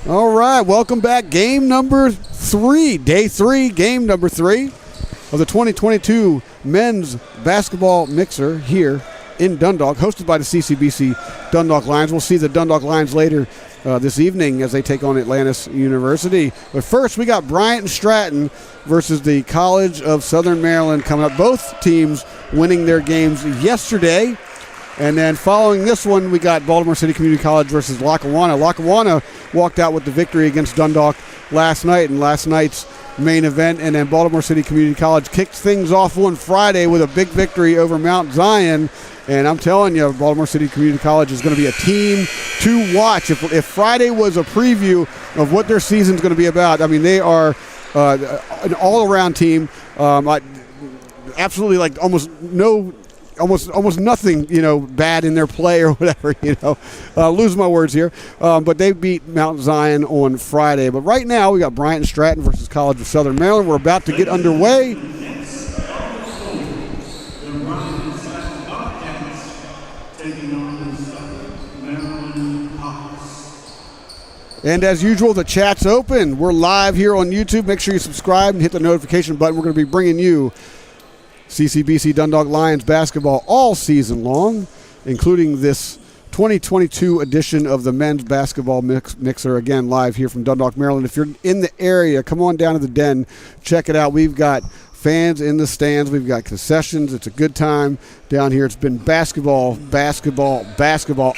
All right, welcome back. Game number 3, day 3, game number 3 of the 2022 men's basketball mixer here in Dundalk, hosted by the CCBC Dundalk Lions. We'll see the Dundalk Lions later this evening as they take on Atlantis University. But first, we got Bryant Stratton versus the College of Southern Maryland coming up. Both teams winning their games yesterday. And then following this one, we got Baltimore City Community College versus Lackawanna. Lackawanna walked out with the victory against Dundalk last night in last night's main event. And then Baltimore City Community College kicked things off on Friday with a big victory over Mount Zion. And I'm telling you, Baltimore City Community College is going to be a team to watch. If Friday was a preview of what their season's going to be about, I mean, they are an all-around team. Absolutely, like almost nothing, bad in their play or whatever, lose my words here. But they beat Mount Zion on Friday. But right now, we got Bryant Stratton versus College of Southern Maryland. We're about to get underway. And as usual, the chat's open. We're live here on YouTube. Make sure you subscribe and hit the notification button. We're going to be bringing you CCBC Dundalk Lions basketball all season long, including this 2022 edition of the men's basketball mixer, again, live here from Dundalk, Maryland. If you're in the area, come on down to the Den. Check it out. We've got fans in the stands. We've got concessions. It's a good time down here. It's been basketball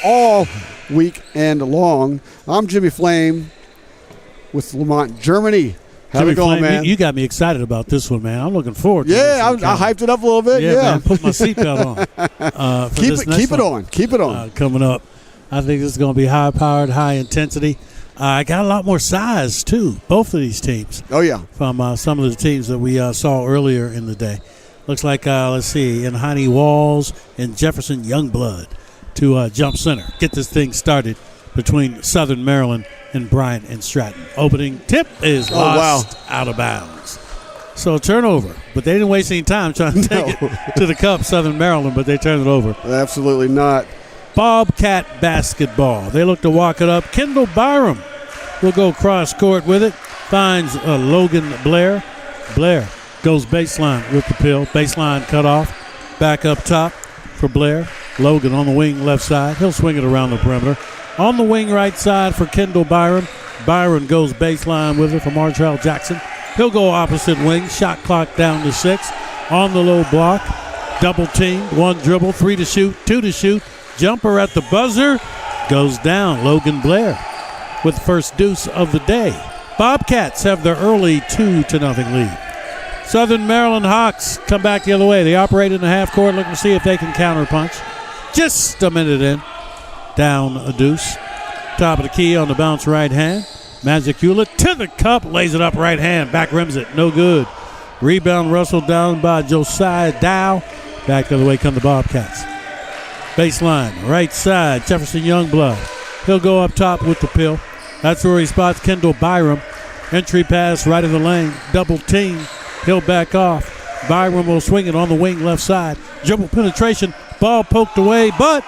all weekend long. I'm Jimmy Flame with Lamont, Germany. How's it going, man? You got me excited about this one, man. I'm looking forward to it. Yeah, I hyped it up a little bit. Yeah. Man, put my seatbelt on. Keep it on. Coming up. I think this is going to be high-powered, high-intensity. I got a lot more size, too, both of these teams. Oh, yeah. From some of the teams that we saw earlier in the day. Looks like, let's see, in Heine Walls and Jefferson Youngblood to jump center. Get this thing started between Southern Maryland and Bryant and Stratton. Opening tip is lost out of bounds. So a turnover, but they didn't waste any time trying to take it to the cup, Southern Maryland, but they turned it over. Absolutely not. Bobcat basketball. They look to walk it up. Kendall Byram will go cross court with it. Finds Logan Blair. Blair goes baseline with the pill. Baseline cut off. Back up top for Blair. Logan on the wing left side. He'll swing it around the perimeter. On the wing right side for Kendall Byron. Byron goes baseline with it for Martrell Jackson. He'll go opposite wing. Shot clock down to 6. On the low block. Double team. 1 dribble. 3 to shoot. 2 to shoot. Jumper at the buzzer. Goes down. Logan Blair with the first deuce of the day. Bobcats have their early 2-0 lead. Southern Maryland Hawks come back the other way. They operate in the half court looking to see if they can counterpunch. Just a minute in. Down a deuce. Top of the key on the bounce right hand. Mazzacula to the cup. Lays it up right hand. Back rims it. No good. Rebound rustled down by Josiah Dow. Back the other way come the Bobcats. Baseline. Right side. Jefferson Youngblood. He'll go up top with the pill. That's where he spots Kendall Byram. Entry pass right of the lane. Double team. He'll back off. Byram will swing it on the wing left side. Dribble penetration. Ball poked away, but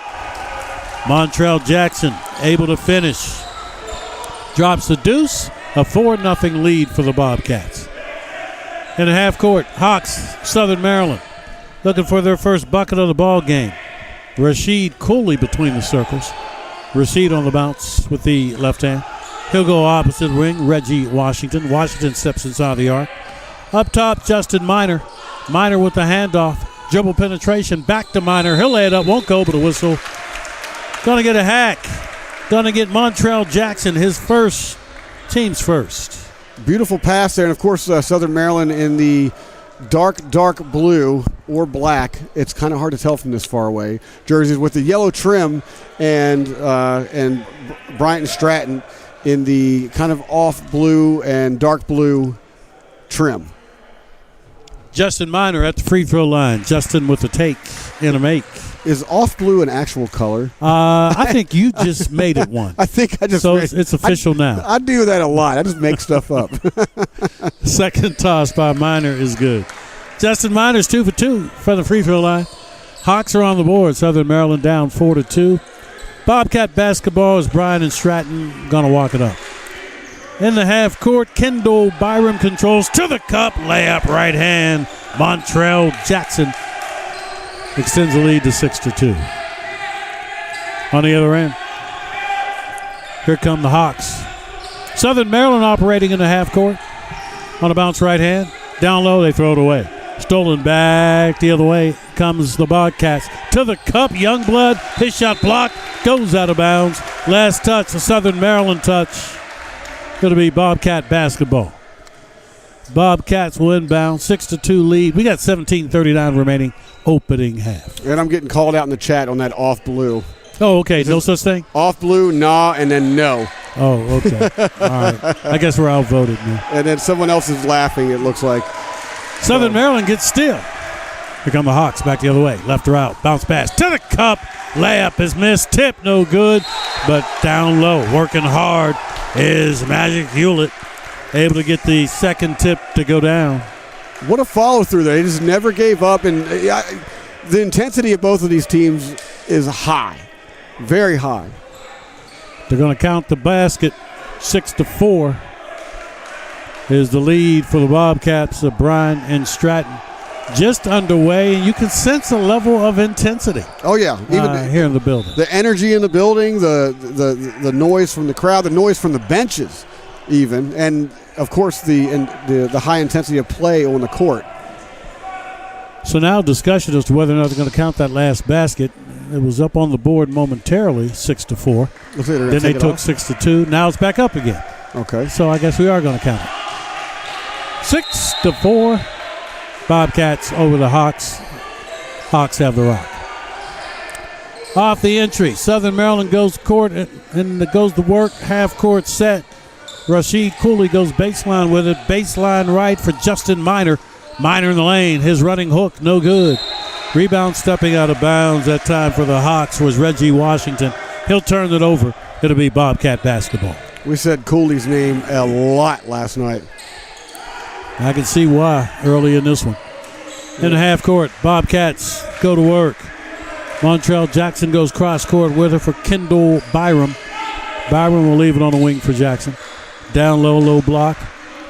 Montrell Jackson able to finish. Drops the deuce. A 4-0 lead for the Bobcats. In the half court, Hawks, Southern Maryland, looking for their first bucket of the ball game. Rasheed Cooley between the circles. Rasheed on the bounce with the left hand. He'll go opposite wing, Reggie Washington. Washington steps inside the arc. Up top, Justin Minor. Minor with the handoff. Dribble penetration, back to Minor. He'll lay it up, won't go, but a whistle. Gonna get a hack. Gonna get Montrell Jackson, his first, team's first. Beautiful pass there, and of course, Southern Maryland in the dark blue or black. It's kind of hard to tell from this far away. Jerseys with the yellow trim, and Bryant Stratton in the kind of off blue and dark blue trim. Justin Minor at the free throw line. Justin with the take and a make. Is off blue an actual color? I think you just made it one. I think I just so it's official now. I do that a lot. I just make stuff up. Second toss by Minor is good. Justin Minor's 2 for 2 from the free throw line. Hawks are on the board. Southern Maryland down 4-2. Bobcat basketball is Bryant and Stratton going to walk it up. in the half court. Kendall Byram controls to the cup. Layup right hand. Montrell Jackson extends the lead to 6-2. On the other end, here come the Hawks. Southern Maryland operating in the half court. On a bounce right hand. Down low, they throw it away. Stolen back the other way comes the Bobcats. To the cup, Youngblood. His shot blocked. Goes out of bounds. Last touch, a Southern Maryland touch. Going to be Bobcat basketball. Bobcats will inbound. 6-2 lead. We got 17:39 remaining opening half. And I'm getting called out in the chat on that off blue. Oh, okay. No such thing? Off blue, nah, and then no. Oh, okay. All right. I guess we're outvoted, man. And then someone else is laughing, it looks like. Southern Maryland gets still. Here come the Hawks back the other way. Left or out. Bounce pass to the cup. Layup is missed. Tip no good. But down low, working hard, is Magic Hewlett. Able to get the second tip to go down. What a follow-through there. He just never gave up. And the intensity of both of these teams is high. Very high. They're going to count the basket. 6-4 is the lead for the Bobcats of Bryant and Stratton. Just underway, and you can sense a level of intensity. Oh yeah, even here in the building. The energy in the building, the noise from the crowd, the noise from the benches, even, and of course the high intensity of play on the court. So now discussion as to whether or not they're going to count that last basket. It was up on the board momentarily, 6-4. Then they took 6-2. Now it's back up again. Okay. So I guess we are going to count it. 6-4. Bobcats over the Hawks. Hawks have the rock. Off the entry, Southern Maryland goes to court and goes to work. Half court set. Rashid Cooley goes baseline with it. Baseline right for Justin Minor. Minor in the lane. His running hook, no good. Rebound stepping out of bounds that time for the Hawks was Reggie Washington. He'll turn it over. It'll be Bobcat basketball. We said Cooley's name a lot last night. I can see why early in this one. In the half court, Bobcats go to work. Montrell Jackson goes cross court with her for Kendall Byram. Byram will leave it on the wing for Jackson. Down low, low block.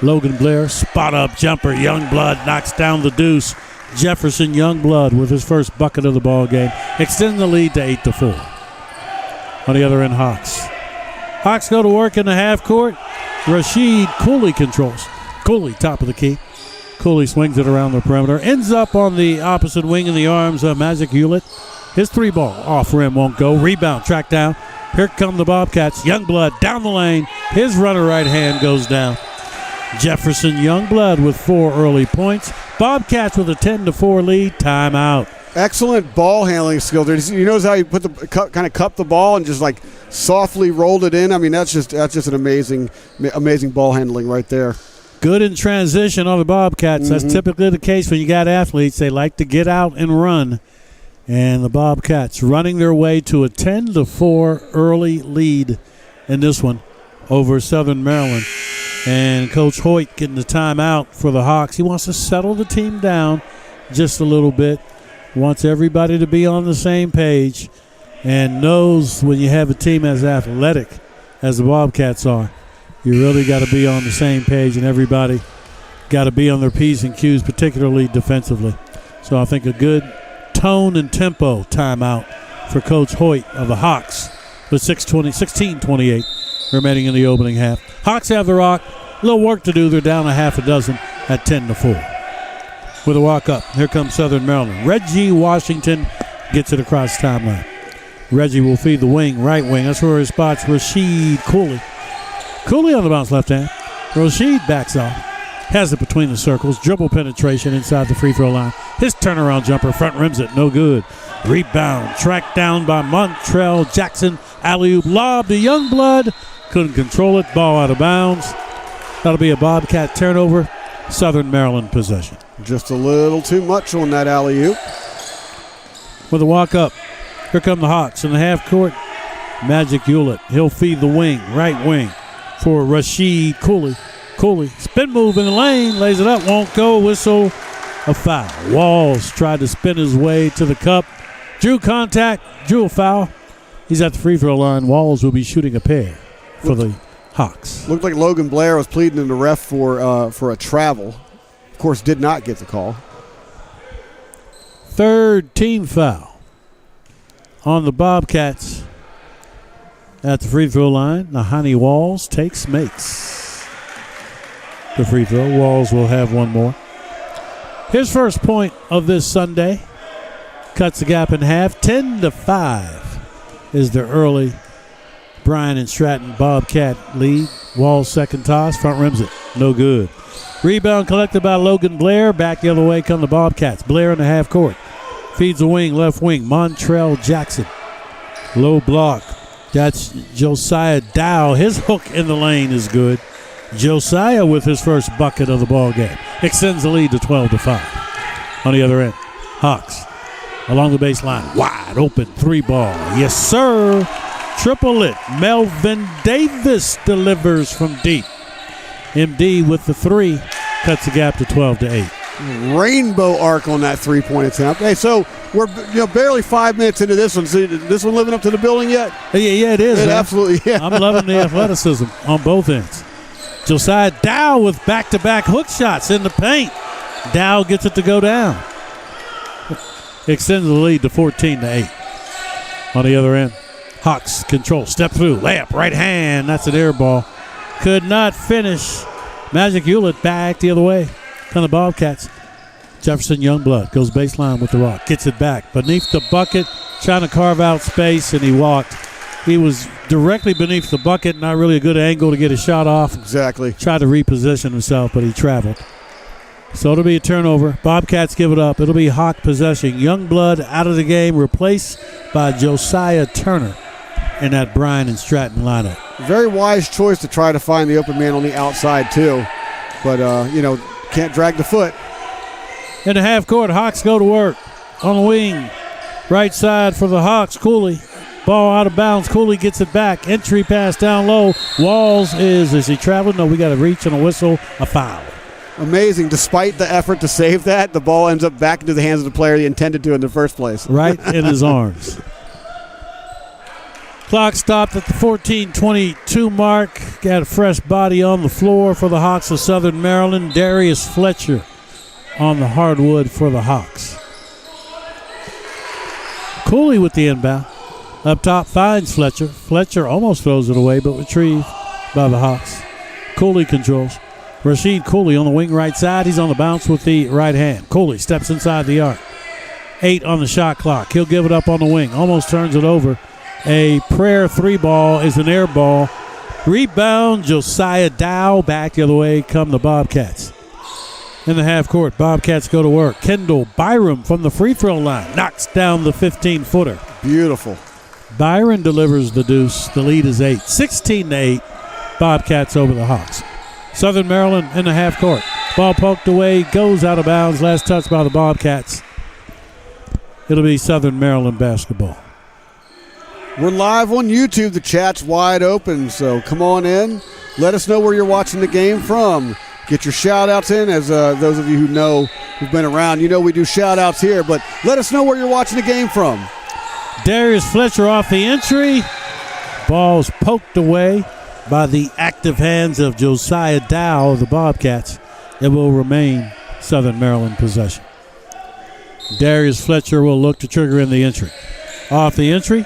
Logan Blair, spot up jumper. Youngblood knocks down the deuce. Jefferson Youngblood with his first bucket of the ball game, extending the lead to 8-4. On the other end, Hawks. Hawks go to work in the half court. Rashid Cooley controls. Cooley, top of the key. Cooley swings it around the perimeter. Ends up on the opposite wing in the arms of Magic Hewlett. His three ball off rim won't go. Rebound, track down. Here come the Bobcats. Youngblood down the lane. His runner right hand goes down. Jefferson Youngblood with 4 early points. Bobcats with a 10-4 lead. Timeout. Excellent ball handling skill. You notice how he put kind of cupped the ball and just like softly rolled it in. I mean, that's just an amazing ball handling right there. Good in transition on the Bobcats. That's typically the case when you got athletes. They like to get out and run. And the Bobcats running their way to a 10-4 early lead in this one over Southern Maryland. And Coach Hoyt getting the timeout for the Hawks. He wants to settle the team down just a little bit. Wants everybody to be on the same page and knows when you have a team as athletic as the Bobcats are, you really got to be on the same page, and everybody got to be on their P's and Q's, particularly defensively. So I think a good tone and tempo timeout for Coach Hoyt of the Hawks with 16:28 remaining in the opening half. Hawks have the rock. A little work to do. They're down a half a dozen at 10-4. With a walk-up, here comes Southern Maryland. Reggie Washington gets it across the timeline. Reggie will feed the wing, right wing. That's where his spot's Rashid Cooley. Cooley on the bounce left hand. Rashid backs off. Has it between the circles. Dribble penetration inside the free throw line. His turnaround jumper front rims it. No good. Rebound. Tracked down by Montrell Jackson. Alley-oop lob to Youngblood. Couldn't control it. Ball out of bounds. That'll be a Bobcat turnover. Southern Maryland possession. Just a little too much on that alley-oop. With a walk-up. Here come the Hawks in the half court. Magic Hewlett. He'll feed the wing, right wing, for Rashid Cooley. Cooley, spin move in the lane, lays it up, won't go, whistle, a foul. Walls tried to spin his way to the cup. Drew contact, drew a foul. He's at the free throw line. Walls will be shooting a pair for the Hawks. Looked like Logan Blair was pleading in the ref for a travel. Of course, did not get the call. Third team foul on the Bobcats at the free throw line. Nahani Walls makes the free throw. Walls will have one more. His first point of this Sunday cuts the gap in half. 10-5 is the early Bryant Stratton Bobcat lead. Walls second toss, front rims it. No good. Rebound collected by Logan Blair. Back the other way come the Bobcats. Blair in the half court. Feeds the wing, left wing. Montrell Jackson. Low block. That's Josiah Dow. His hook in the lane is good. Josiah with his first bucket of the ball game. Extends the lead to 12-5. On the other end, Hawks along the baseline. Wide open three ball. Yes, sir. Triple it. Melvin Davis delivers from deep. MD with the three. Cuts the gap to 12-8. Rainbow arc on that three-point attempt. Hey, so we're barely 5 minutes into this one. See, this one living up to the billing yet? Yeah, it is. It man. absolutely. Yeah. I'm loving the athleticism on both ends. Josiah Dow with back-to-back hook shots in the paint. Dow gets it to go down. Extends the lead to 14-8. On the other end, Hawks control, step through, layup, right hand. That's an air ball. Could not finish. Magic Hewlett back the other way. Kind of Bobcats. Jefferson Youngblood goes baseline with the rock. Gets it back. Beneath the bucket, trying to carve out space, and he walked. He was directly beneath the bucket, not really a good angle to get a shot off. Exactly. Tried to reposition himself, but he traveled. So it'll be a turnover. Bobcats give it up. It'll be Hawk possession. Youngblood out of the game, replaced by Josiah Turner in that Bryant Stratton lineup. Very wise choice to try to find the open man on the outside, too. But, can't drag the foot. In the half court, Hawks go to work on the wing. Right side for the Hawks, Cooley. Ball out of bounds. Cooley gets it back. Entry pass down low. Walls is he traveling? No, we got a reach and a whistle, a foul. Amazing. Despite the effort to save that, the ball ends up back into the hands of the player he intended to in the first place. Right in his arms. Clock stopped at the 14:22 mark. Got a fresh body on the floor for the Hawks of Southern Maryland. Darius Fletcher on the hardwood for the Hawks. Cooley with the inbound. Up top finds Fletcher. Fletcher almost throws it away, but retrieved by the Hawks. Cooley controls. Rasheed Cooley on the wing right side. He's on the bounce with the right hand. Cooley steps inside the arc. 8 on the shot clock. He'll give it up on the wing. Almost turns it over. A prayer three ball is an air ball. Rebound, Josiah Dow. Back the other way come the Bobcats. In the half court, Bobcats go to work. Kendall Byram from the free throw line knocks down the 15-footer. Beautiful. Byron delivers the deuce. The lead is 8. 16-8. Bobcats over the Hawks. Southern Maryland in the half court. Ball poked away, goes out of bounds. Last touch by the Bobcats. It'll be Southern Maryland basketball. We're live on YouTube. The chat's wide open, so come on in. Let us know where you're watching the game from. Get your shout-outs in. As those of you who know, who've been around, you know we do shout-outs here, but let us know where you're watching the game from. Darius Fletcher off the entry. Ball's poked away by the active hands of Josiah Dow of the Bobcats. It will remain Southern Maryland possession. Darius Fletcher will look to trigger in the entry. Off the entry,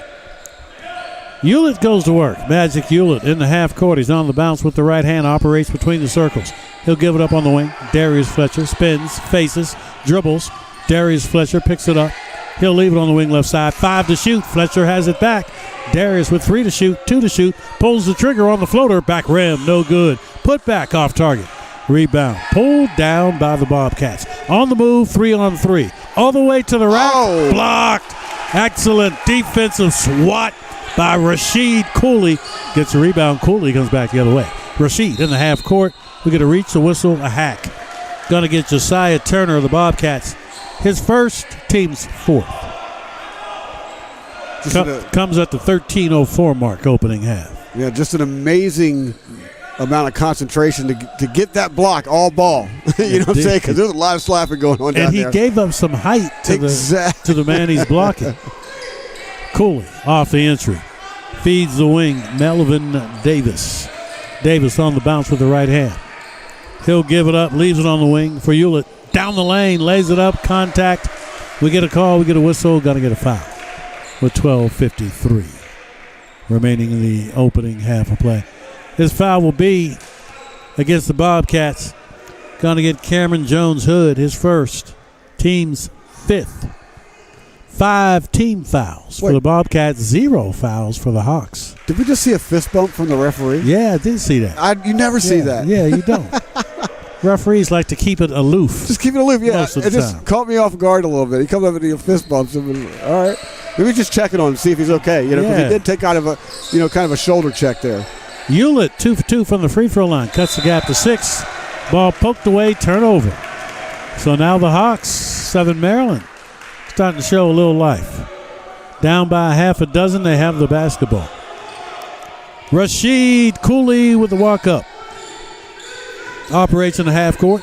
Hewlett goes to work. Magic Hewlett in the half court. He's on the bounce with the right hand, operates between the circles. He'll give it up on the wing. Darius Fletcher spins, faces, dribbles. Darius Fletcher picks it up. He'll leave it on the wing left side. 5 to shoot. Fletcher has it back. Darius with 3 to shoot, 2 to shoot. Pulls the trigger on the floater. Back rim, no good. Put back off target. Rebound. Pulled down by the Bobcats. On the move, 3-on-3. All the way to the rack. Oh. Blocked. Excellent defensive swat by Rasheed Cooley. Gets a rebound. Cooley comes back the other way. Rasheed in the half court. We get a reach, a whistle, a hack. Going to get Josiah Turner of the Bobcats. His first, team's fourth. Comes at the 13:04 mark opening half. Yeah, just an amazing amount of concentration to get that block all ball. You know what I'm saying? Because there's a lot of slapping going on down there. And he gave up some height to the man he's blocking. Cooley off the entry. Feeds the wing. Melvin Davis Davis on the bounce with the right hand. He'll give it up, leaves it on the wing for Hewlett. Down the lane, lays it up, contact. We get a call, we get a whistle, got to get a foul with 12:53 remaining in the opening half of play. His foul will be against the Bobcats. Going to get Cameron Jones-Hood, his first, team's 5th. 5 team fouls for the Bobcats, 0 fouls for the Hawks. Did we just see a fist bump from the referee? Yeah, I did see that. You never see that. Yeah, you don't. Referees like to keep it aloof. Just keep it aloof, yeah. Most of the it just time. caught me off guard a little bit. He comes up and he fist bumps him. And, all right, maybe just checking on him, see if he's okay. You know, because he did take kind of a shoulder check there. Hewlett 2 for 2 from the free throw line, cuts the gap to 6. Ball poked away, turnover. So now the Hawks, Southern Maryland, starting to show a little life. Down by half a dozen, they have the basketball. Rashid Cooley with the walk-up. Operates in the half court.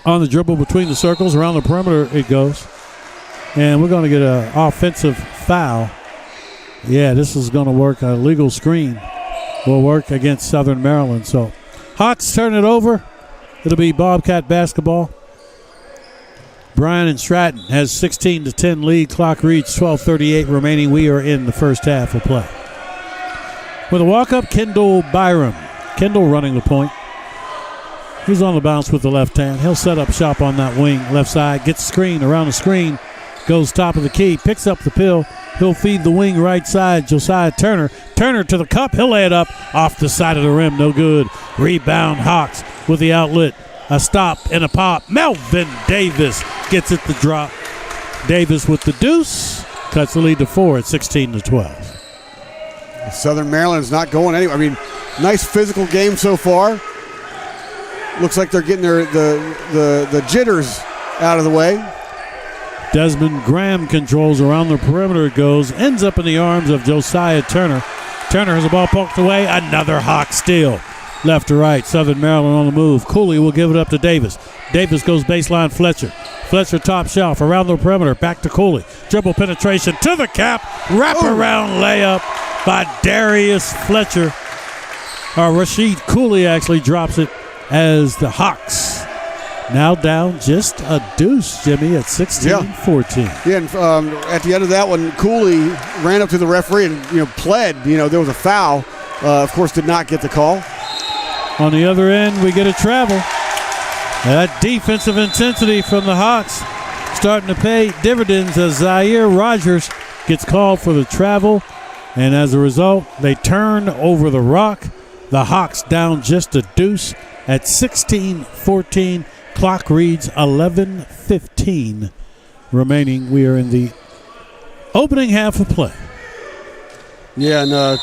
On the dribble between the circles, around the perimeter it goes. And we're going to get an offensive foul. Yeah, this is going to work. A legal screen will work against Southern Maryland. So Hawks turn it over. It'll be Bobcat basketball. Bryant Stratton has 16-10 lead. Clock reads 12:38 remaining. We are in the first half of play. With a walk-up, Kendall Byram. Kendall running the point. He's on the bounce with the left hand. He'll set up shop on that wing, left side. Gets screen, around the screen. Goes top of the key, picks up the pill. He'll feed the wing right side, Josiah Turner. Turner to the cup. He'll lay it up off the side of the rim. No good. Rebound Hawks with the outlet. A stop and a pop. Melvin Davis gets it to drop. Davis with the deuce. Cuts the lead to 4 at 16-12. Southern Maryland's not going anywhere. I mean, nice physical game so far. Looks like they're getting the jitters out of the way. Desmond Graham controls around the perimeter. Goes, ends up in the arms of Josiah Turner. Turner has a ball poked away. Another Hawk steal. Left to right, Southern Maryland on the move. Cooley will give it up to Davis. Davis goes baseline Fletcher. Fletcher top shelf around the perimeter. Back to Cooley. Dribble penetration to the cap. Wraparound layup by Darius Fletcher. Rashid Cooley actually drops it as the Hawks now down just a deuce, Jimmy, at 16-14. Yeah, and at the end of that one, Cooley ran up to the referee and pled. There was a foul. Of course, did not get the call. On the other end, we get a travel. That defensive intensity from the Hawks starting to pay dividends as Zaire Rogers gets called for the travel. And as a result, they turn over the rock. The Hawks down just a deuce at 16-14. Clock reads 11:15 remaining. We are in the opening half of play. Yeah, and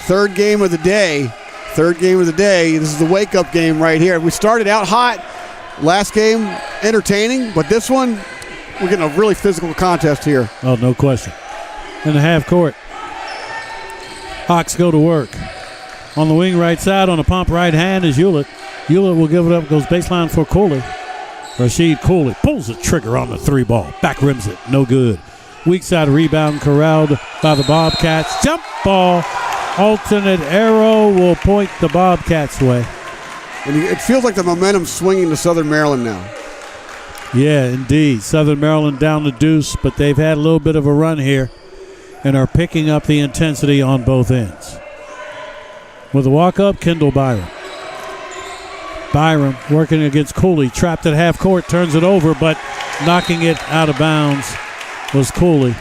third game of the day. This is the wake-up game right here. We started out hot. Last game, entertaining. But this one, we're getting a really physical contest here. Oh, no question. In the half court, Hawks go to work. On the wing right side, on the pump right hand is Hewlett. Hewlett will give it up, goes baseline for Cooley. Rashid Cooley pulls the trigger on the 3-ball. Back rims it, no good. Weak side rebound corralled by the Bobcats. Jump ball. Alternate arrow will point the Bobcats' way. And it feels like the momentum's swinging to Southern Maryland now. Yeah, indeed. Southern Maryland down the deuce, but they've had a little bit of a run here and are picking up the intensity on both ends. With a walk-up, Kendall Byram. Byram working against Cooley. Trapped at half court, turns it over, but knocking it out of bounds was Cooley.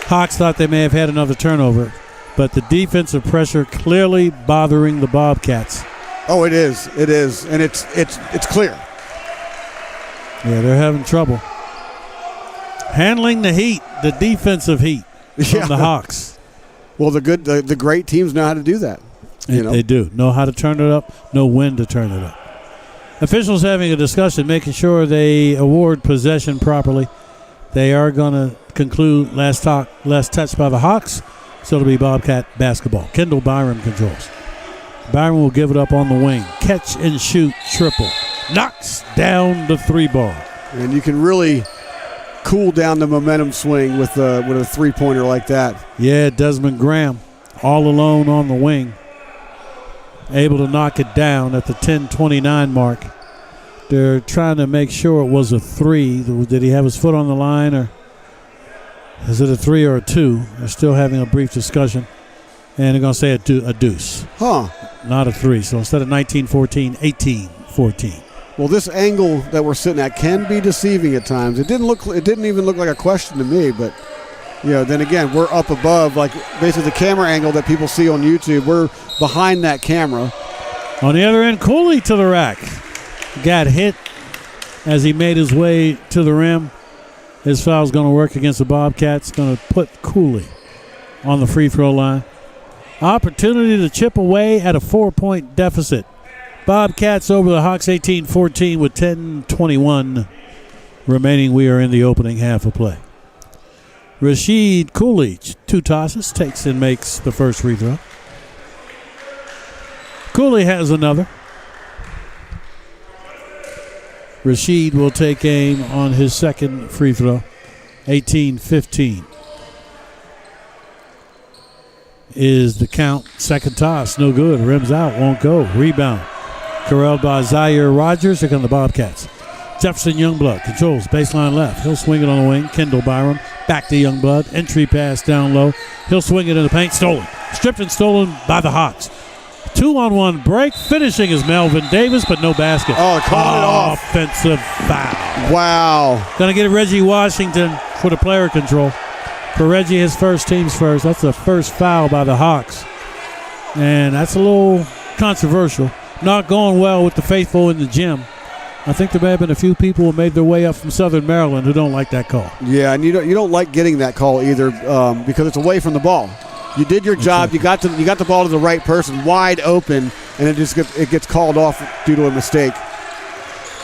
Hawks thought they may have had another turnover, but the defensive pressure clearly bothering the Bobcats. Oh, it is. And it's clear. Yeah, they're having trouble handling the heat, the defensive heat from the Hawks. Well, the great teams know how to do that. They do. Know how to turn it up, know when to turn it up. Officials having a discussion, making sure they award possession properly. They are going to conclude last touch by the Hawks, so it'll be Bobcat basketball. Kendall Byram controls. Byram will give it up on the wing. Catch and shoot triple. Knocks down the 3-ball. And you can really cool down the momentum swing with a 3-pointer like that. Yeah, Desmond Graham all alone on the wing. able to knock it down at the 10:29 mark. They're trying to make sure it was a 3. Did he have his foot on the line, or is it a 3 or a 2? They're still having a brief discussion. And they're going to say a deuce. Huh. Not a 3. So instead of 19-14, 18-14. Well, this angle that we're sitting at can be deceiving at times. It didn't even look like a question to me, but then again, we're up above, like basically the camera angle that people see on YouTube. We're behind that camera. On the other end, Cooley to the rack. Got hit as he made his way to the rim. His foul's going to work against the Bobcats. Going to put Cooley on the free throw line. Opportunity to chip away at a 4-point deficit. Bobcats over the Hawks 18-14 with 10:21 remaining. We are in the opening half of play. Rasheed Coolidge, 2 tosses, takes and makes the first free throw. Cooley has another. Rasheed will take aim on his second free throw. 18-15 is the count. Second toss, no good. Rims out, won't go. Rebound. Corralled by Zaire Rogers. Here come the Bobcats. Jefferson Youngblood controls baseline left. He'll swing it on the wing. Kendall Byram back to Youngblood. Entry pass down low. He'll swing it in the paint. Stolen. Stripped and stolen by the Hawks. 2-on-1 break. Finishing is Melvin Davis, but no basket. Oh, caught it off. Offensive foul. Wow. Going to get Reggie Washington for the player control. For Reggie, his first, team's first. That's the first foul by the Hawks. And that's a little controversial. Not going well with the faithful in the gym. I think there may have been a few people who made their way up from Southern Maryland who don't like that call. Yeah, and you don't like getting that call either because it's away from the ball. You did your job. You got the ball to the right person, wide open, and it gets called off due to a mistake.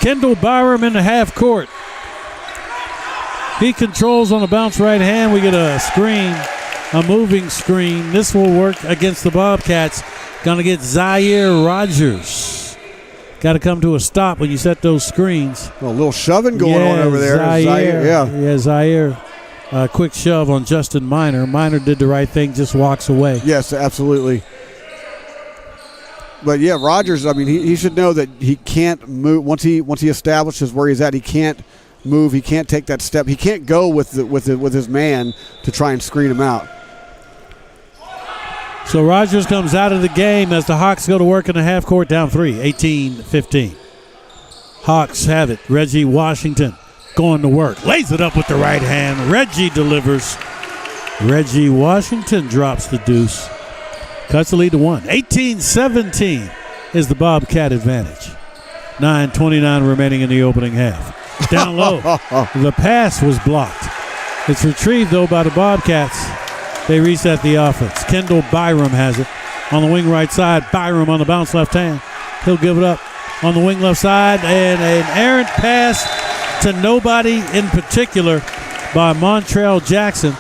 Kendall Byram in the half court. He controls on a bounce right hand. We get a screen, a moving screen. This will work against the Bobcats. Going to get Zaire Rogers. Got to come to a stop when you set those screens. A little shoving going on over there. Zaire. Quick shove on Justin Minor. Minor did the right thing, just walks away. Yes, absolutely. But yeah, Rogers, I mean, he should know that he can't move. Once he establishes where he's at, he can't move. He can't take that step. He can't go with his man to try and screen him out. So Rogers comes out of the game as the Hawks go to work in the half court, down 3, 18-15. Hawks have it. Reggie Washington going to work. Lays it up with the right hand. Reggie delivers. Reggie Washington drops the deuce. Cuts the lead to 1. 18-17 is the Bobcat advantage. 9:29 remaining in the opening half. Down low. The pass was blocked. It's retrieved, though, by the Bobcats. They reset the offense. Kendall Byram has it on the wing right side. Byram on the bounce left hand. He'll give it up on the wing left side. And an errant pass to nobody in particular by Montrell Jackson.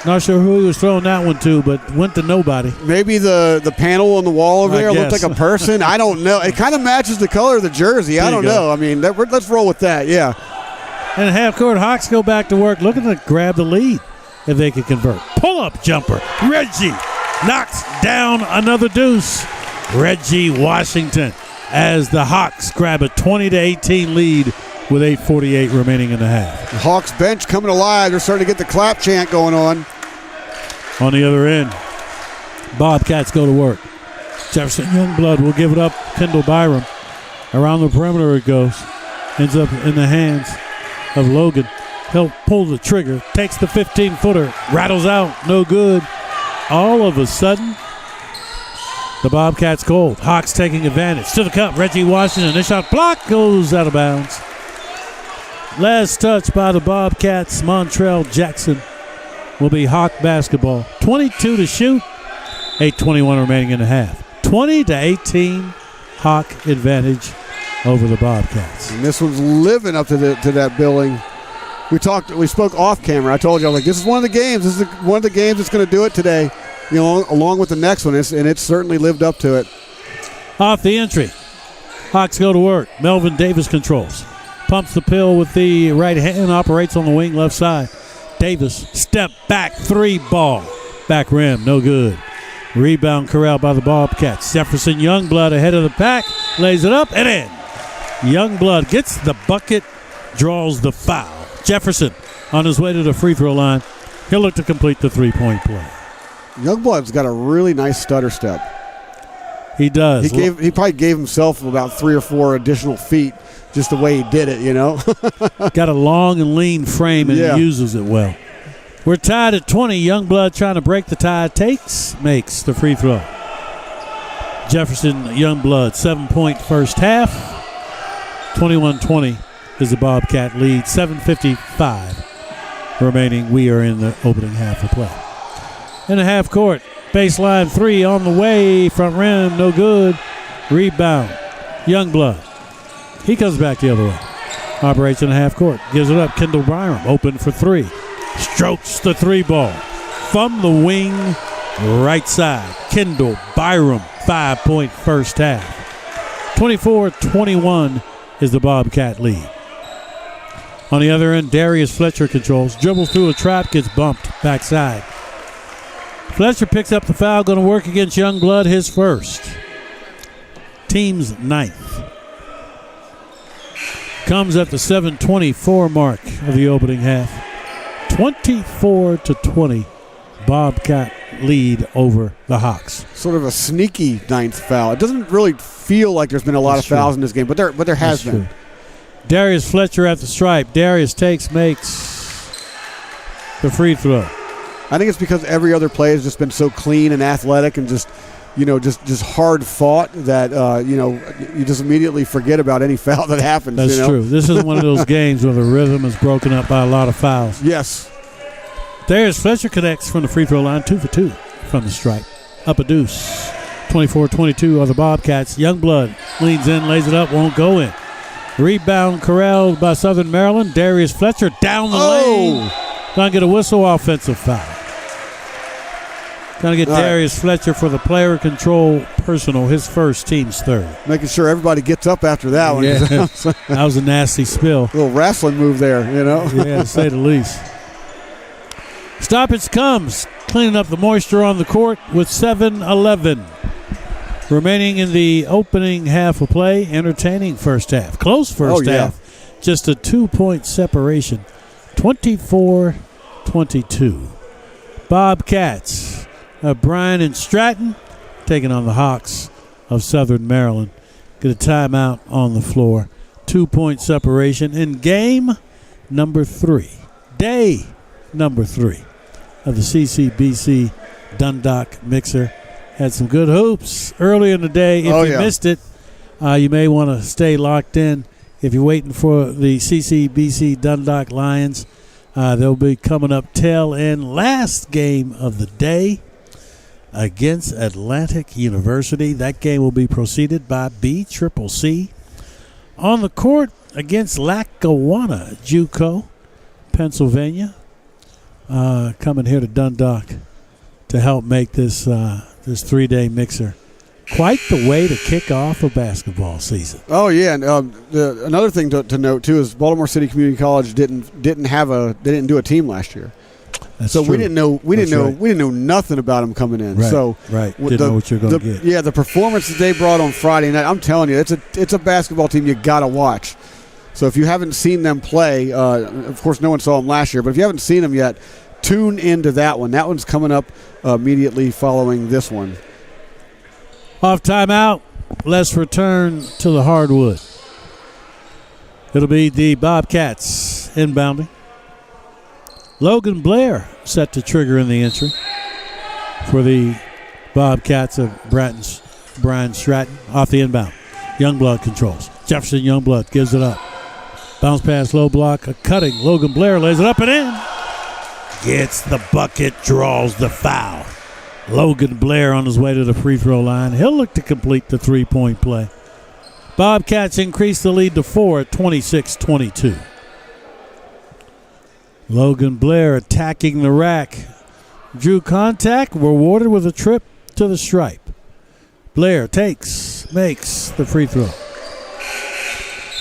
Not sure who he was throwing that one to, but went to nobody. Maybe the panel on the wall over there looked like a person. I don't know. It kind of matches the color of the jersey. I don't know. I mean, let's roll with that, yeah. And half court, Hawks go back to work, looking to grab the lead if they could convert. Pull-up jumper. Reggie knocks down another deuce. Reggie Washington as the Hawks grab a 20-18 lead with 8:48 remaining in the half. The Hawks bench coming alive. They're starting to get the clap chant going on. On the other end, Bobcats go to work. Jefferson Youngblood will give it up. Kendall Byram. Around the perimeter it goes. Ends up in the hands of Logan. He'll pull the trigger. Takes the 15-footer. Rattles out. No good. All of a sudden, the Bobcats cold. Hawks taking advantage. To the cup. Reggie Washington. This shot block goes out of bounds. Last touch by the Bobcats. Montrell Jackson will be Hawk basketball. 22 to shoot. 8:21 remaining in the half. 20-18 Hawk advantage over the Bobcats. And this one's living up to that billing. We spoke off camera. I told you, I was like, this is one of the games. This is one of the games that's going to do it today, along with the next one, and it's certainly lived up to it. Off the entry. Hawks go to work. Melvin Davis controls. Pumps the pill with the right hand, operates on the wing left side. Davis, step back, 3 ball. Back rim, no good. Rebound corralled by the Bobcats. Jefferson Youngblood ahead of the pack. Lays it up and in. Youngblood gets the bucket, draws the foul. Jefferson on his way to the free throw line. He'll look to complete the three-point play. Youngblood's got a really nice stutter step. He does. He probably gave himself about 3 or 4 additional feet just the way he did it, you know. Got a long and lean frame, and he uses it well. We're tied at 20. Youngblood trying to break the tie. Makes the free throw. Jefferson Youngblood, 7-point first half. 21-20 is the Bobcat lead. 7:55 remaining. We are in the opening half of play. In the half court, baseline 3 on the way. Front rim, no good. Rebound, Youngblood. He comes back the other way. Operates in the half court. Gives it up. Kendall Byram open for 3. Strokes the 3 ball from the wing, right side. Kendall Byram, 5-point first half. 24-21 is the Bobcat lead. On the other end, Darius Fletcher controls. Dribbles through a trap, gets bumped backside. Fletcher picks up the foul, going to work against Youngblood, his first. Team's 9th. Comes at the 7:24 mark of the opening half. 24-20, Bobcat lead over the Hawks. Sort of a sneaky 9th foul. It doesn't really feel like there's been a lot of fouls in this game, but there has been. True. Darius Fletcher at the stripe. Darius makes the free throw. I think it's because every other play has just been so clean and athletic and just hard fought that you just immediately forget about any foul that happens. That's true. This is one of those games where the rhythm is broken up by a lot of fouls. Yes. Darius Fletcher connects from the free throw line, 2 for 2 from the stripe. Up a deuce. 24-22 are the Bobcats. Youngblood leans in, lays it up, won't go in. Rebound corralled by Southern Maryland. Darius Fletcher down the lane. Gonna get a whistle, offensive foul. Gonna get Darius Fletcher for the player control personal, his first, team's 3rd. Making sure everybody gets up after that one. Yeah. That was a nasty spill. A little wrestling move there, Yeah, to say the least. Stoppage comes, cleaning up the moisture on the court with 7:11 remaining in the opening half of play. Entertaining first half. Close first half. Just a 2-point separation. 24-22. Bobcats. Bryant Stratton taking on the Hawks of Southern Maryland. Get a timeout on the floor. 2-point separation in game number 3. Day number 3 of the CCBC Dundalk Mixer. Had some good hoops early in the day. If you missed it, you may want to stay locked in. If you're waiting for the CCBC Dundalk Lions, they'll be coming up tail end last game of the day against Atlantic University. That game will be preceded by BCCC. On the court against Lackawanna JUCO, Pennsylvania. Coming here to Dundalk to help make this 3-day mixer quite the way to kick off a basketball season. Oh yeah, and another thing to note too is Baltimore City Community College didn't do a team last year. That's so true. we didn't know nothing about them coming in. Right, so didn't know what you're going to get. Yeah, the performance that they brought on Friday night, I'm telling you, it's a basketball team you got to watch. So if you haven't seen them play, of course no one saw them last year, but if you haven't seen them yet, tune into that one. That one's coming up immediately following this one. Off timeout, let's return to the hardwood. It'll be the Bobcats inbounding. Logan Blair set to trigger in the entry for the Bobcats of Bryant Stratton. Off the inbound. Youngblood controls. Jefferson Youngblood gives it up. Bounce pass, low block, a cutting. Logan Blair lays it up and in. Gets the bucket, draws the foul. Logan Blair on his way to the free throw line. He'll look to complete the 3-point play. Bobcats increase the lead to 4 at 26-22. Logan Blair attacking the rack. Drew contact, rewarded with a trip to the stripe. Blair makes the free throw.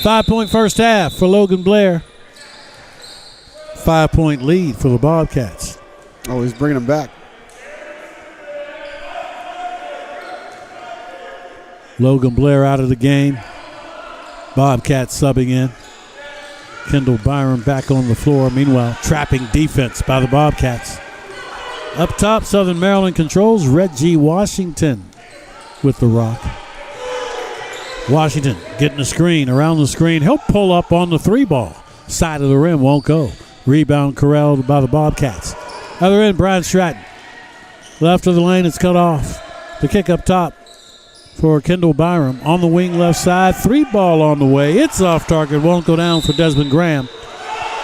5-point first half for Logan Blair. 5-point lead for the Bobcats. Oh, he's bringing them back. Logan Blair out of the game. Bobcats subbing in. Kendall Byram back on the floor. Meanwhile, trapping defense by the Bobcats. Up top, Southern Maryland controls. Reggie Washington with the rock. Washington getting a screen around the screen. He'll pull up on the 3-ball. Side of the rim won't go. Rebound corralled by the Bobcats. Other end, Bryant Stratton. Left of the lane, it's cut off. The kick up top for Kendall Byram. On the wing left side, 3-ball on the way. It's off target, won't go down for Desmond Graham.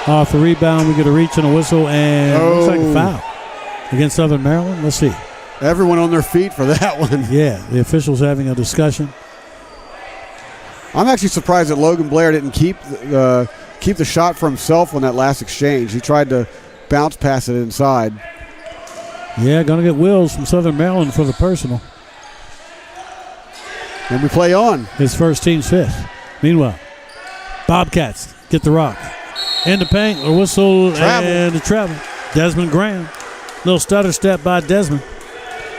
Off the rebound, we get a reach and a whistle, and looks like a foul against Southern Maryland. Let's see. Everyone on their feet for that one. Yeah, the officials having a discussion. I'm actually surprised that Logan Blair didn't keep the shot for himself on that last exchange. He tried to bounce pass it inside. Yeah, going to get Wills from Southern Maryland for the personal. And we play on. His first team's fifth. Meanwhile, Bobcats get the rock. In the paint, a whistle and a travel. Desmond Graham. Little stutter step by Desmond.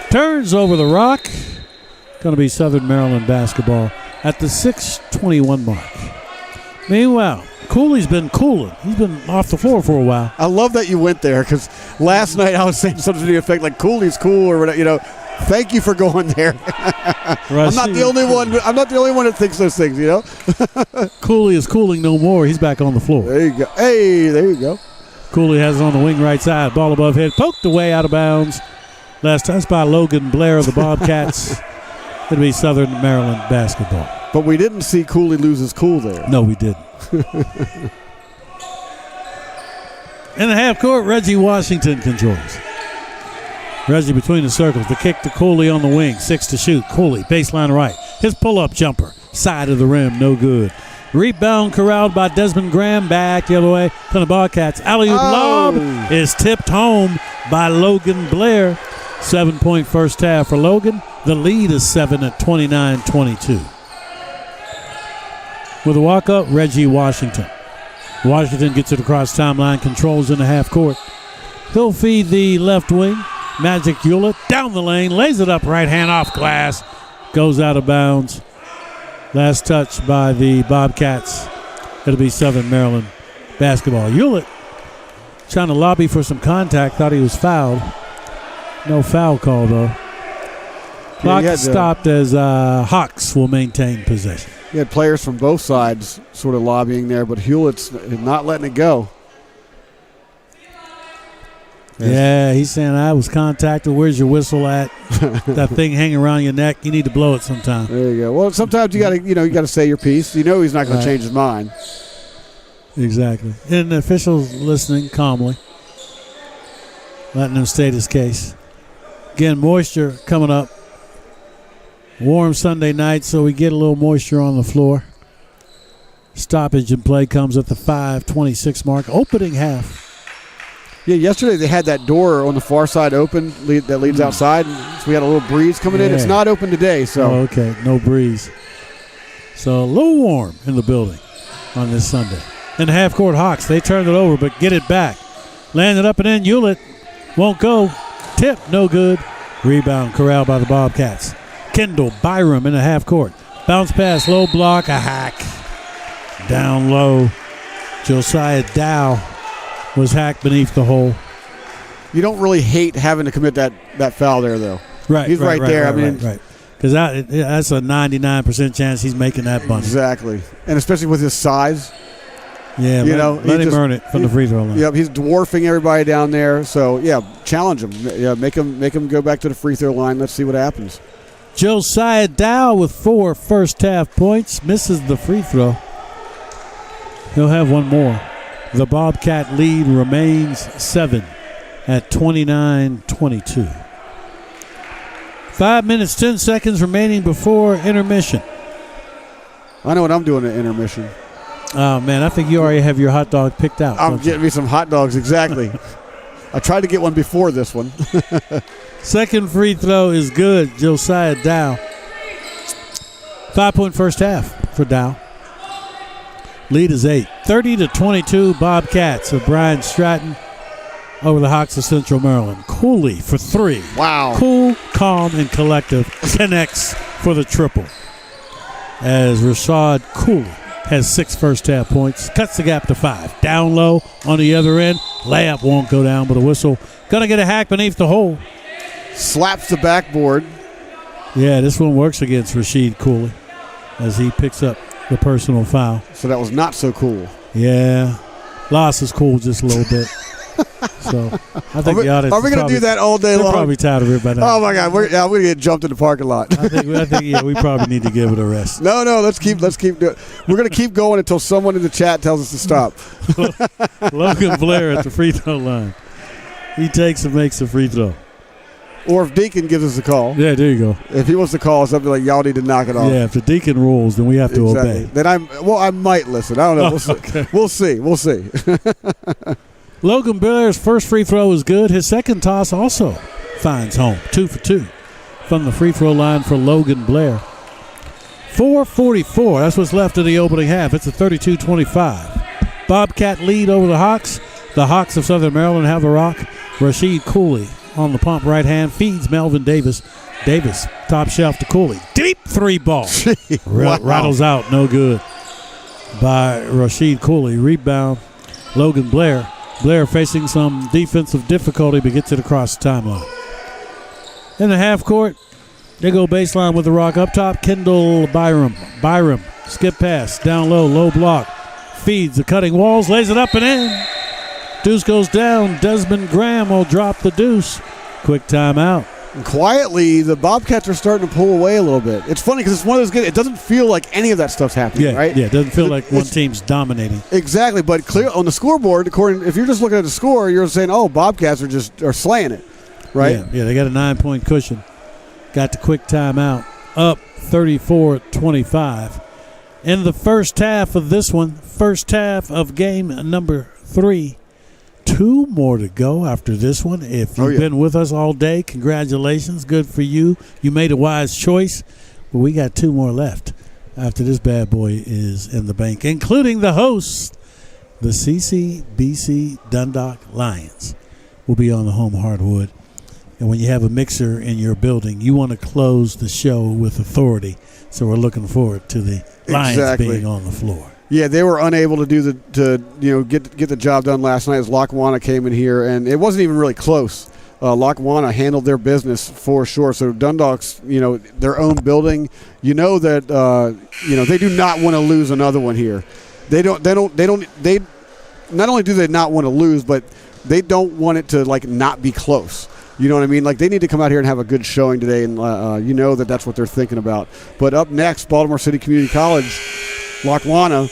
Turns over the rock. Going to be Southern Maryland basketball at the 6:21 mark. Meanwhile, Cooley's been cooling. He's been off the floor for a while. I love that you went there because last night I was saying something to the effect like Cooley's cool or whatever, you know. Thank you for going there. I'm not the only one. I'm not the only one that thinks those things, you know. Cooley is cooling no more. He's back on the floor. There you go. Hey, there you go. Cooley has it on the wing right side. Ball above head. Poked away out of bounds. Last touch by Logan Blair of the Bobcats. It'll be Southern Maryland basketball. But we didn't see Cooley lose his cool there. No, we didn't. In the half court, Reggie Washington controls. Reggie between the circles. The kick to Cooley on the wing. 6 to shoot. Cooley, baseline right. His pull-up jumper. Side of the rim, no good. Rebound corralled by Desmond Graham. Back the other way to the Bobcats. Alley-oop lob is tipped home by Logan Blair. 7-point first half for Logan. The lead is 7 at 29-22. With a walk-up, Reggie Washington. Washington gets it across timeline, controls in the half court. He'll feed the left wing. Magic Hewlett down the lane, lays it up right hand off glass, goes out of bounds. Last touch by the Bobcats. It'll be Southern Maryland basketball. Hewlett trying to lobby for some contact, thought he was fouled. No foul call though. Clock stopped as Hawks will maintain possession. You had players from both sides sort of lobbying there, but Hewlett's not letting it go. Yeah, he's saying I was contacted. Where's your whistle at? That thing hanging around your neck. You need to blow it sometime. There you go. Well, sometimes you got to say your piece. You know he's not going to change his mind. Exactly. And the officials listening calmly, letting him state his case. Again, moisture coming up. Warm Sunday night, so we get a little moisture on the floor. Stoppage in play comes at the 5:26 mark. Opening half. Yeah, yesterday they had that door on the far side open that leads outside. So we had a little breeze coming in. It's not open today. So okay, no breeze. So a little warm in the building on this Sunday. And the half-court Hawks, they turned it over, but get it back. Landed up and in. Hewlett won't go. Tip, no good. Rebound corralled by the Bobcats. Kendall Byram in the half-court. Bounce pass, low block, a hack. Down low. Josiah Dow was hacked beneath the hole. You don't really hate having to commit that foul there, though. Right. He's right there. Right. Because that's a 99% chance he's making that bunny. Exactly. And especially with his size. Yeah, let him earn it from the free throw line. Yep, he's dwarfing everybody down there. So, yeah, challenge him. Yeah, make him go back to the free throw line. Let's see what happens. Josiah Dow with 4 first-half points. Misses the free throw. He'll have one more. The Bobcat lead remains 7 at 29-22. 5 minutes, 10 seconds remaining before intermission. I know what I'm doing at intermission. Oh, man, I think you already have your hot dog picked out. I'm getting me some hot dogs, exactly. I tried to get one before this one. Second free throw is good, Josiah Dow. 5-point first half for Dow. Lead is 8. 30-22 Bobcats of Bryant Stratton over the Hawks of Central Maryland. Cooley for 3. Wow. Cool, calm, and collective connects for the triple. as Rashad Cooley has 6 first-half points, cuts the gap to 5. Down low on the other end. Layup won't go down, but a whistle. Going to get a hack beneath the hole. Slaps the backboard. Yeah, this one works against Rashid Cooley as he picks up the personal foul. So that was not so cool. Yeah. Loss is cool just a little bit. So I think the audience are we going to do that all day they're long? Probably tired of it by now. Oh my God, we're going to get jumped in the parking lot. I think yeah, we probably need to give it a rest. No, let's keep doing it. We're going to keep going until someone in the chat tells us to stop. Logan Blair at the free throw line. He takes and makes a free throw. Or if Deacon gives us a call. Yeah, there you go. If he wants to call us up, like, y'all need to knock it off. Yeah, if the Deacon rules, then we have to obey. Then I might listen. I don't know. We'll see. We'll see. Logan Blair's first free throw is good. His second toss also finds home. 2 for 2 from the free throw line for Logan Blair. 4:44. That's what's left of the opening half. It's a 32-25. Bobcat lead over the Hawks. The Hawks of Southern Maryland have the rock. Rashid Cooley on the pump right hand feeds Melvin Davis. Davis, top shelf to Cooley. Deep 3 ball. Wow. Rattles out, no good by Rashid Cooley. Rebound, Logan Blair. Blair facing some defensive difficulty but gets it across the timeline. In the half court, they go baseline with the rock up top. Kendall Byram. Skip pass, down low, low block. Feeds the cutting walls, lays it up and in. Deuce goes down. Desmond Graham will drop the deuce. Quick timeout. And quietly, the Bobcats are starting to pull away a little bit. It's funny because it's one of those games. It doesn't feel like any of that stuff's happening, right? Yeah, it doesn't feel like one team's dominating. Exactly, but clear on the scoreboard, if you're just looking at the score, you're saying, "Oh, Bobcats are slaying it," right? Yeah, they got a 9-point cushion. Got the quick timeout. Up 34-25. In the first half of this one, first half of game number 3. 2 more to go after this one. If you've been with us all day, congratulations. Good for you. You made a wise choice. But we got 2 more left after this bad boy is in the bank, including the hosts, the CCBC Dundalk Lions, will be on the home hardwood. And when you have a mixer in your building, you want to close the show with authority. So we're looking forward to the Lions being on the floor. Yeah, they were unable to get the job done last night as Lackawanna came in here, and it wasn't even really close. Lackawanna handled their business for sure. So Dundalk's, their own building, that they do not want to lose another one here. They not only do they not want to lose, but they don't want it to not be close. You know what I mean? They need to come out here and have a good showing today, and that's what they're thinking about. But up next, Baltimore City Community College. Lackawanna,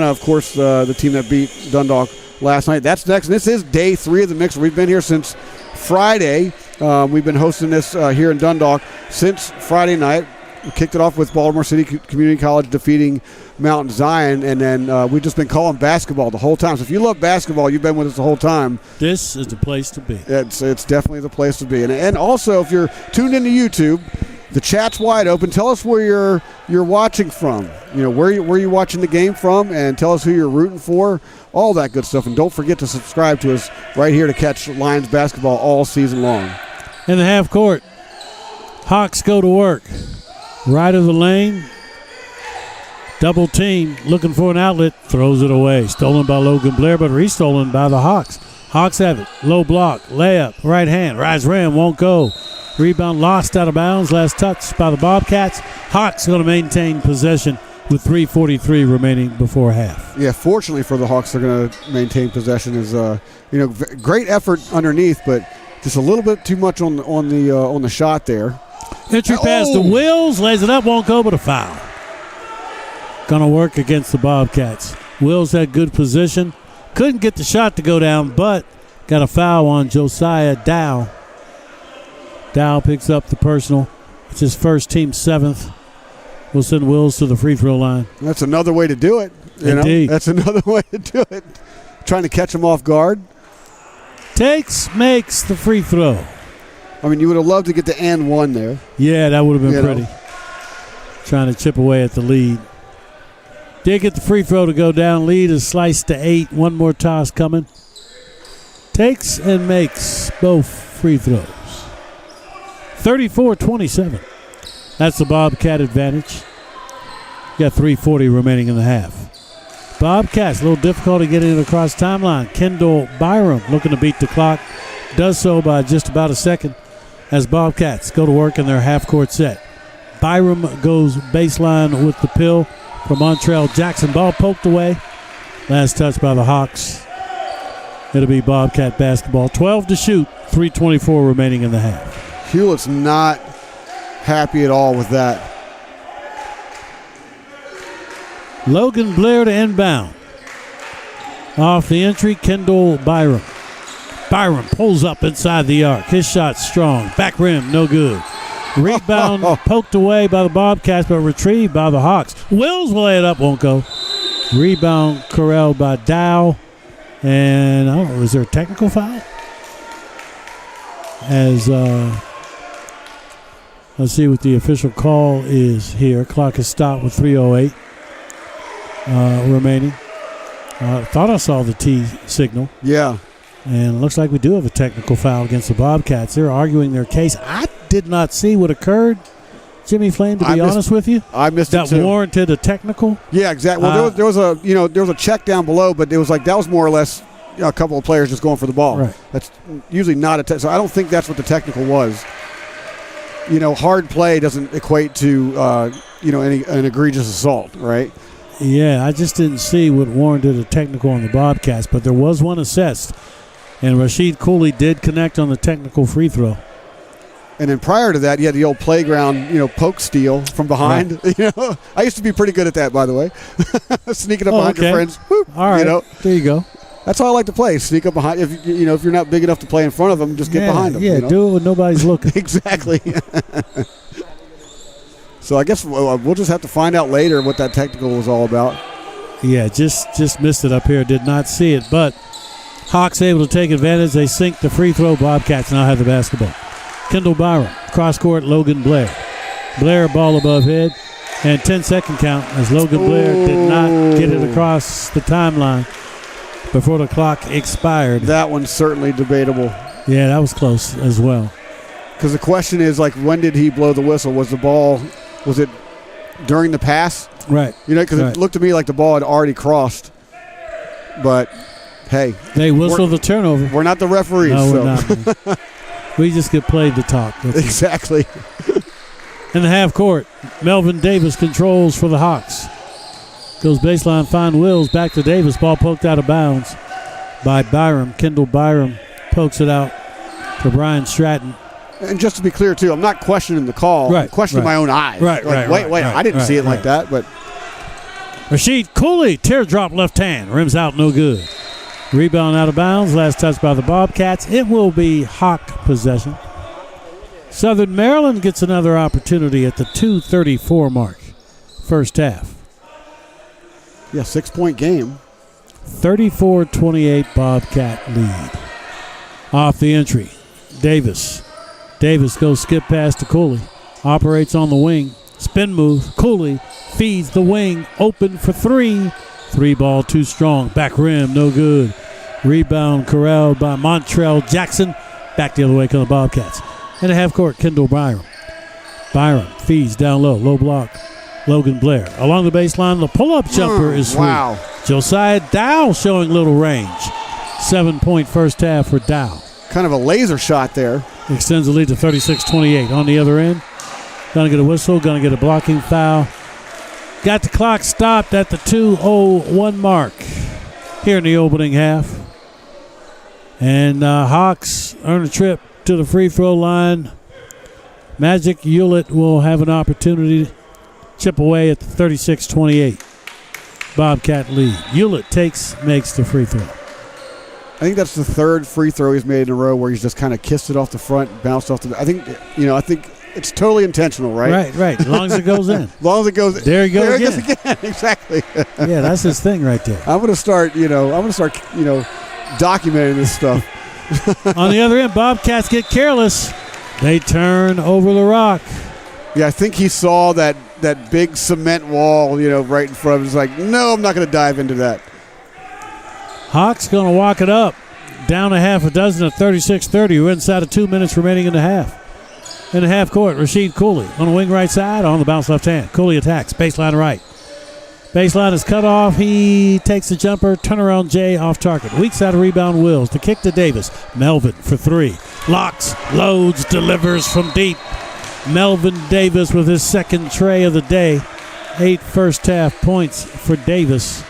of course, the team that beat Dundalk last night. That's next. And this is day 3 of the mixer. We've been here since Friday. We've been hosting this here in Dundalk since Friday night. We kicked it off with Baltimore City Community College defeating Mount Zion, and then we've just been calling basketball the whole time. So if you love basketball, you've been with us the whole time. This is the place to be. It's definitely the place to be. And also, if you're tuned into YouTube, the chat's wide open. Tell us where you're watching from. Where you're watching the game from, and tell us who you're rooting for. All that good stuff. And don't forget to subscribe to us right here to catch Lions basketball all season long. In the half court, Hawks go to work. Right of the lane. Double team, looking for an outlet. Throws it away. Stolen by Logan Blair, but restolen by the Hawks. Hawks have it. Low block. Layup. Right hand. Rise rim. Won't go. Rebound lost out of bounds. Last touch by the Bobcats. Hawks going to maintain possession with 3:43 remaining before half. Yeah, fortunately for the Hawks, they're going to maintain possession. Is great effort underneath, but just a little bit too much on the shot there. Entry pass to Wills, lays it up, won't go, but a foul. Going to work against the Bobcats. Wills had good position, couldn't get the shot to go down, but got a foul on Josiah Dow. Dow picks up the personal. It's his first, team 7th. We'll send Wills to the free throw line. That's another way to do it. Indeed. That's another way to do it. Trying to catch him off guard. Makes the free throw. I mean, you would have loved to get the and one there. Yeah, that would have been pretty. Trying to chip away at the lead. Did get the free throw to go down. Lead is sliced to 8. One more toss coming. Takes and makes both free throws. 34-27. That's the Bobcat advantage. Got 3:40 remaining in the half. Bobcats, a little difficulty getting it across timeline. Kendall Byram looking to beat the clock. Does so by just about a second as Bobcats go to work in their half-court set. Byram goes baseline with the pill from Montrell Jackson. Ball poked away. Last touch by the Hawks. It'll be Bobcat basketball. 12 to shoot. 3:24 remaining in the half. Hewlett's not happy at all with that. Logan Blair to inbound. Off the entry, Kendall Byram. Byram pulls up inside the arc. His shot's strong. Back rim, no good. Rebound poked away by the Bobcats, but retrieved by the Hawks. Wills will lay it up, won't go. Rebound corralled by Dow. And, is there a technical foul? As, let's see what the official call is here. Clock is stopped with 3:08 remaining. Thought I saw the T signal. Yeah. And it looks like we do have a technical foul against the Bobcats. They're arguing their case. I did not see what occurred, Jimmy Flame, to be honest with you. I missed it too. That warranted a technical? Yeah, exactly. Well, there was a check down below, but it was like that was more or less a couple of players just going for the ball. Right. That's usually not so I don't think that's what the technical was. Hard play doesn't equate to an egregious assault, right? Yeah, I just didn't see what warranted a technical on the Bobcats, but there was one assessed. And Rasheed Cooley did connect on the technical free throw. And then prior to that, you had the old playground, poke steal from behind. Right. I used to be pretty good at that, by the way. Sneaking up behind your friends. Whoop, all right, there you go. That's how I like to play. Sneak up behind. If you're not big enough to play in front of them, just get behind them. Yeah, do it when nobody's looking. Exactly. So I guess we'll just have to find out later what that technical was all about. Yeah, just missed it up here. Did not see it, but Hawks able to take advantage. They sink the free throw. Bobcats now have the basketball. Kendall Byram, cross court, Logan Blair. Blair, ball above head, and 10-second count as Logan Blair did not get it across the timeline before the clock expired. That one's certainly debatable. Yeah, that was close as well. Because the question is, when did he blow the whistle? Was it during the pass? Right. Because it looked to me like the ball had already crossed. But, hey. They whistled the turnover. We're not the referees. No, so. we're not. We just get played to talk. Exactly. In the half court, Melvin Davis controls for the Hawks. Goes baseline, find Wills, back to Davis. Ball poked out of bounds by Byram. Kendall Byram pokes it out to Bryant Stratton. And just to be clear, too, I'm not questioning the call. Right, I'm questioning my own eyes. Right, wait, I didn't see it like that. But Rasheed Cooley, teardrop left hand, rims out, no good. Rebound out of bounds, last touch by the Bobcats. It will be Hawk possession. Southern Maryland gets another opportunity at the 2:34 mark. First half. Yeah, 6-point game. 34-28 Bobcat lead. Off the entry, Davis. Davis goes skip pass to Cooley. Operates on the wing. Spin move. Cooley feeds the wing. Open for three. Three ball too strong. Back rim, no good. Rebound corralled by Montrell Jackson. Back the other way come the Bobcats. In the half court, Kendall Byram. Byram feeds down low. Low block. Logan Blair. Along the baseline, the pull-up jumper is sweet. Wow. Josiah Dow showing little range. 7-point first half for Dow. Kind of a laser shot there. Extends the lead to 36-28. On the other end, gonna get a whistle, gonna get a blocking foul. Got the clock stopped at the 2:01 mark here in the opening half. And Hawks earn a trip to the free throw line. Magic Hewlett will have an opportunity to chip away at the 36-28 Bobcat lead. Hewlett makes the free throw. I think that's the third free throw he's made in a row where he's just kind of kissed it off the front, bounced off the. I think it's totally intentional, right? Right. As long as it goes in. As long as it goes. There you go there again. It goes again. Exactly. Yeah, that's his thing right there. I'm gonna start documenting this stuff. On the other end, Bobcats get careless. They turn over the rock. Yeah, I think he saw that big cement wall, right in front of him. He's like, no, I'm not going to dive into that. Hawks going to walk it up. Down a half a dozen at 36-30. We're inside of 2 minutes remaining in the half. In the half court, Rasheed Cooley on the wing right side, on the bounce left hand. Cooley attacks, baseline right. Baseline is cut off. He takes the jumper. Turnaround J off target. Weak side of rebound Wills. The kick to Davis. Melvin for three. Locks, loads, delivers from deep. Melvin Davis with his second tray of the day. 8 first half points for Davis.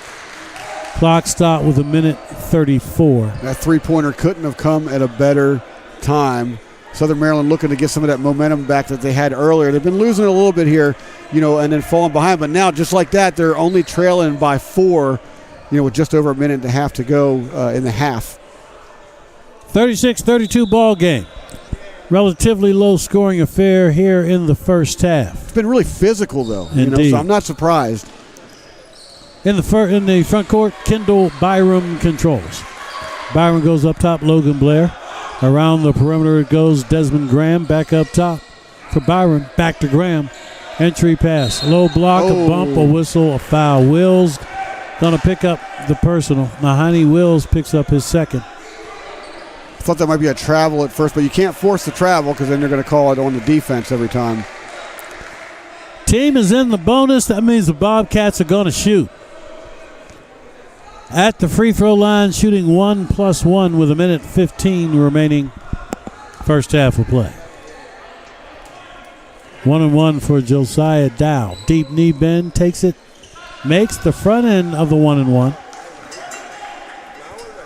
Clock stop with 1:34. That three-pointer couldn't have come at a better time. Southern Maryland looking to get some of that momentum back that they had earlier. They've been losing a little bit here, and then falling behind. But now, just like that, they're only trailing by 4, with just over a minute and a half to go in the half. 36-32 ball game. Relatively low-scoring affair here in the first half. It's been really physical, though. Indeed. So I'm not surprised. In the front court, Kendall Byram controls. Byram goes up top, Logan Blair. Around the perimeter it goes, Desmond Graham back up top for Byram. Back to Graham. Entry pass. Low block, a bump, a whistle, a foul. Wills going to pick up the personal. Nahani Wills picks up his second. I thought that might be a travel at first, but you can't force the travel because then they're going to call it on the defense every time. Team is in the bonus. That means the Bobcats are going to shoot. At the free throw line, shooting 1+1 with 1:15 remaining first half of play. 1-and-1 for Josiah Dow. Deep knee bend, takes it, makes the front end of the 1-and-1.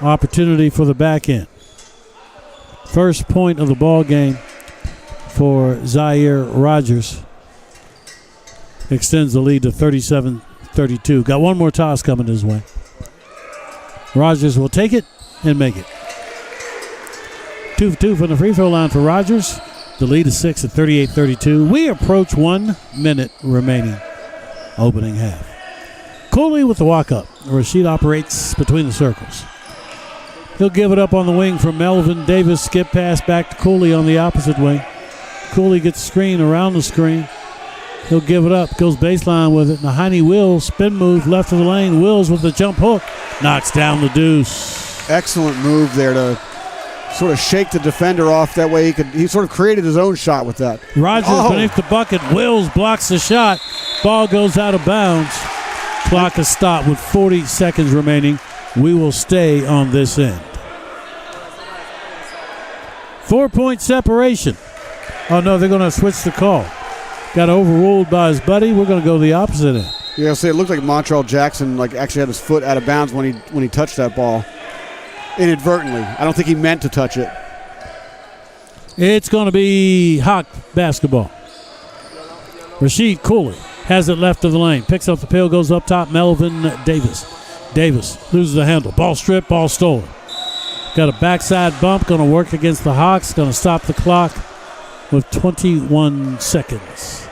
Opportunity for the back end. First point of the ball game for Zaire Rogers. Extends the lead to 37-32. Got one more toss coming his way. Rogers will take it and make it. 2 for 2 from the free throw line for Rogers. The lead is 6 at 38-32. We approach 1 minute remaining opening half. Cooley with the walk-up. Rashid operates between the circles. He'll give it up on the wing for Melvin Davis. Skip pass back to Cooley on the opposite wing. Cooley gets screen around the screen. He'll give it up. Goes baseline with it. Nahani Wills. Spin move left of the lane. Wills with the jump hook. Knocks down the deuce. Excellent move there to sort of shake the defender off. That way he sort of created his own shot with that. Rogers beneath the bucket. Wills blocks the shot. Ball goes out of bounds. Clock is stopped with 40 seconds remaining. We will stay on this end. 4-point separation. Oh, no, they're going to switch the call. Got overruled by his buddy. We're going to go the opposite end. Yeah, I'll say it looked like Montreal Jackson actually had his foot out of bounds when he touched that ball inadvertently. I don't think he meant to touch it. It's going to be Hawk basketball. Rashid Cooley has it left of the lane. Picks up the pill, goes up top. Melvin Davis. Davis loses the handle. Ball stripped, ball stolen. Got a backside bump. Going to work against the Hawks. Going to stop the clock with 21 seconds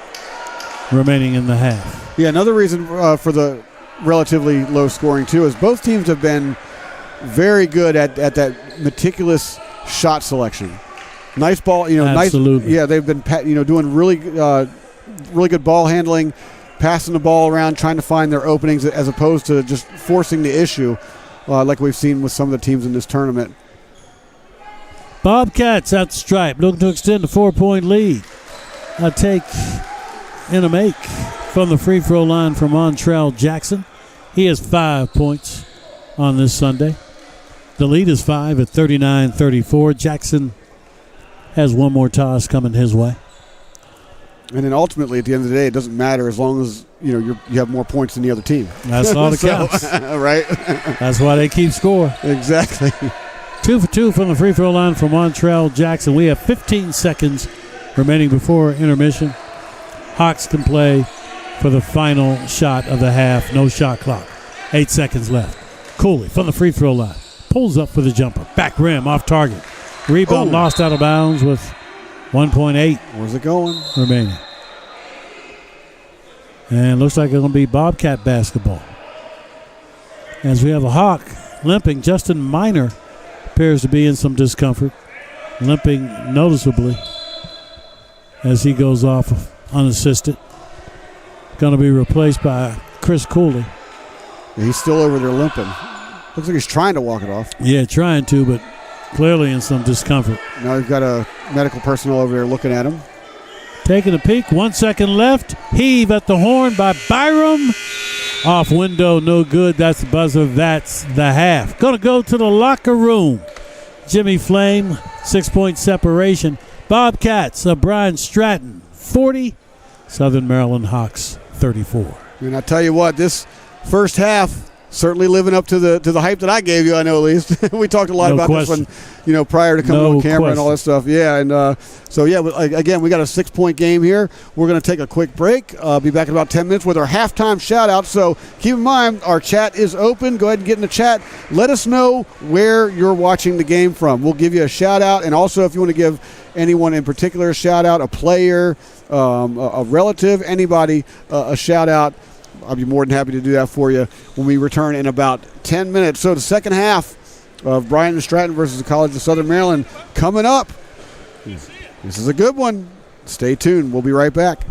remaining in the half. Yeah, another reason for the relatively low scoring, too, is both teams have been very good at that meticulous shot selection. Nice ball, Absolutely. Nice. Yeah, they've been doing really good ball handling, passing the ball around, trying to find their openings as opposed to just forcing the issue like we've seen with some of the teams in this tournament. Bobcats at the stripe, looking to extend a 4-point lead. A take and a make from the free throw line from Montreal Jackson. He has 5 points on this Sunday. The lead is 5 at 39-34. Jackson has one more toss coming his way. And then ultimately, at the end of the day, it doesn't matter as long as you have more points than the other team. That's all that counts. Right? That's why they keep score. Exactly. 2 for 2 from the free throw line from Montreal Jackson. We have 15 seconds remaining before intermission. Hawks can play for the final shot of the half. No shot clock. 8 seconds left. Cooley from the free throw line. Pulls up for the jumper. Back rim off target. Rebound lost out of bounds with 1.8. Where's it going? Remaining. And looks like it's going to be Bobcat basketball. As we have a Hawk limping. Justin Minor appears to be in some discomfort. Limping noticeably as he goes off unassisted. Going to be replaced by Chris Cooley. Yeah, he's still over there limping. Looks like he's trying to walk it off. Yeah, trying to, but clearly in some discomfort. Now we've got a medical personnel over there looking at him. Taking a peek. 1 second left. Heave at the horn by Byram. Off window, no good. That's the buzzer. That's the half. Going to go to the locker room. Jimmy Flame, 6-point separation. Bobcats of Bryant Stratton, 40. Southern Maryland Hawks, 34. And I tell you what, this first half certainly living up to the hype that I gave you. I know, at least we talked a lot about this one, prior to coming on camera and all that stuff. Yeah, and again, we got a 6-point game here. We're going to take a quick break. Be back in about 10 minutes with our halftime shout out. So keep in mind, our chat is open. Go ahead and get in the chat. Let us know where you're watching the game from. We'll give you a shout out, and also if you want to give anyone in particular a shout out, a player, a relative, anybody, a shout out, I'll be more than happy to do that for you when we return in about 10 minutes. So the second half of Bryant Stratton versus the College of Southern Maryland coming up. This is a good one. Stay tuned. We'll be right back.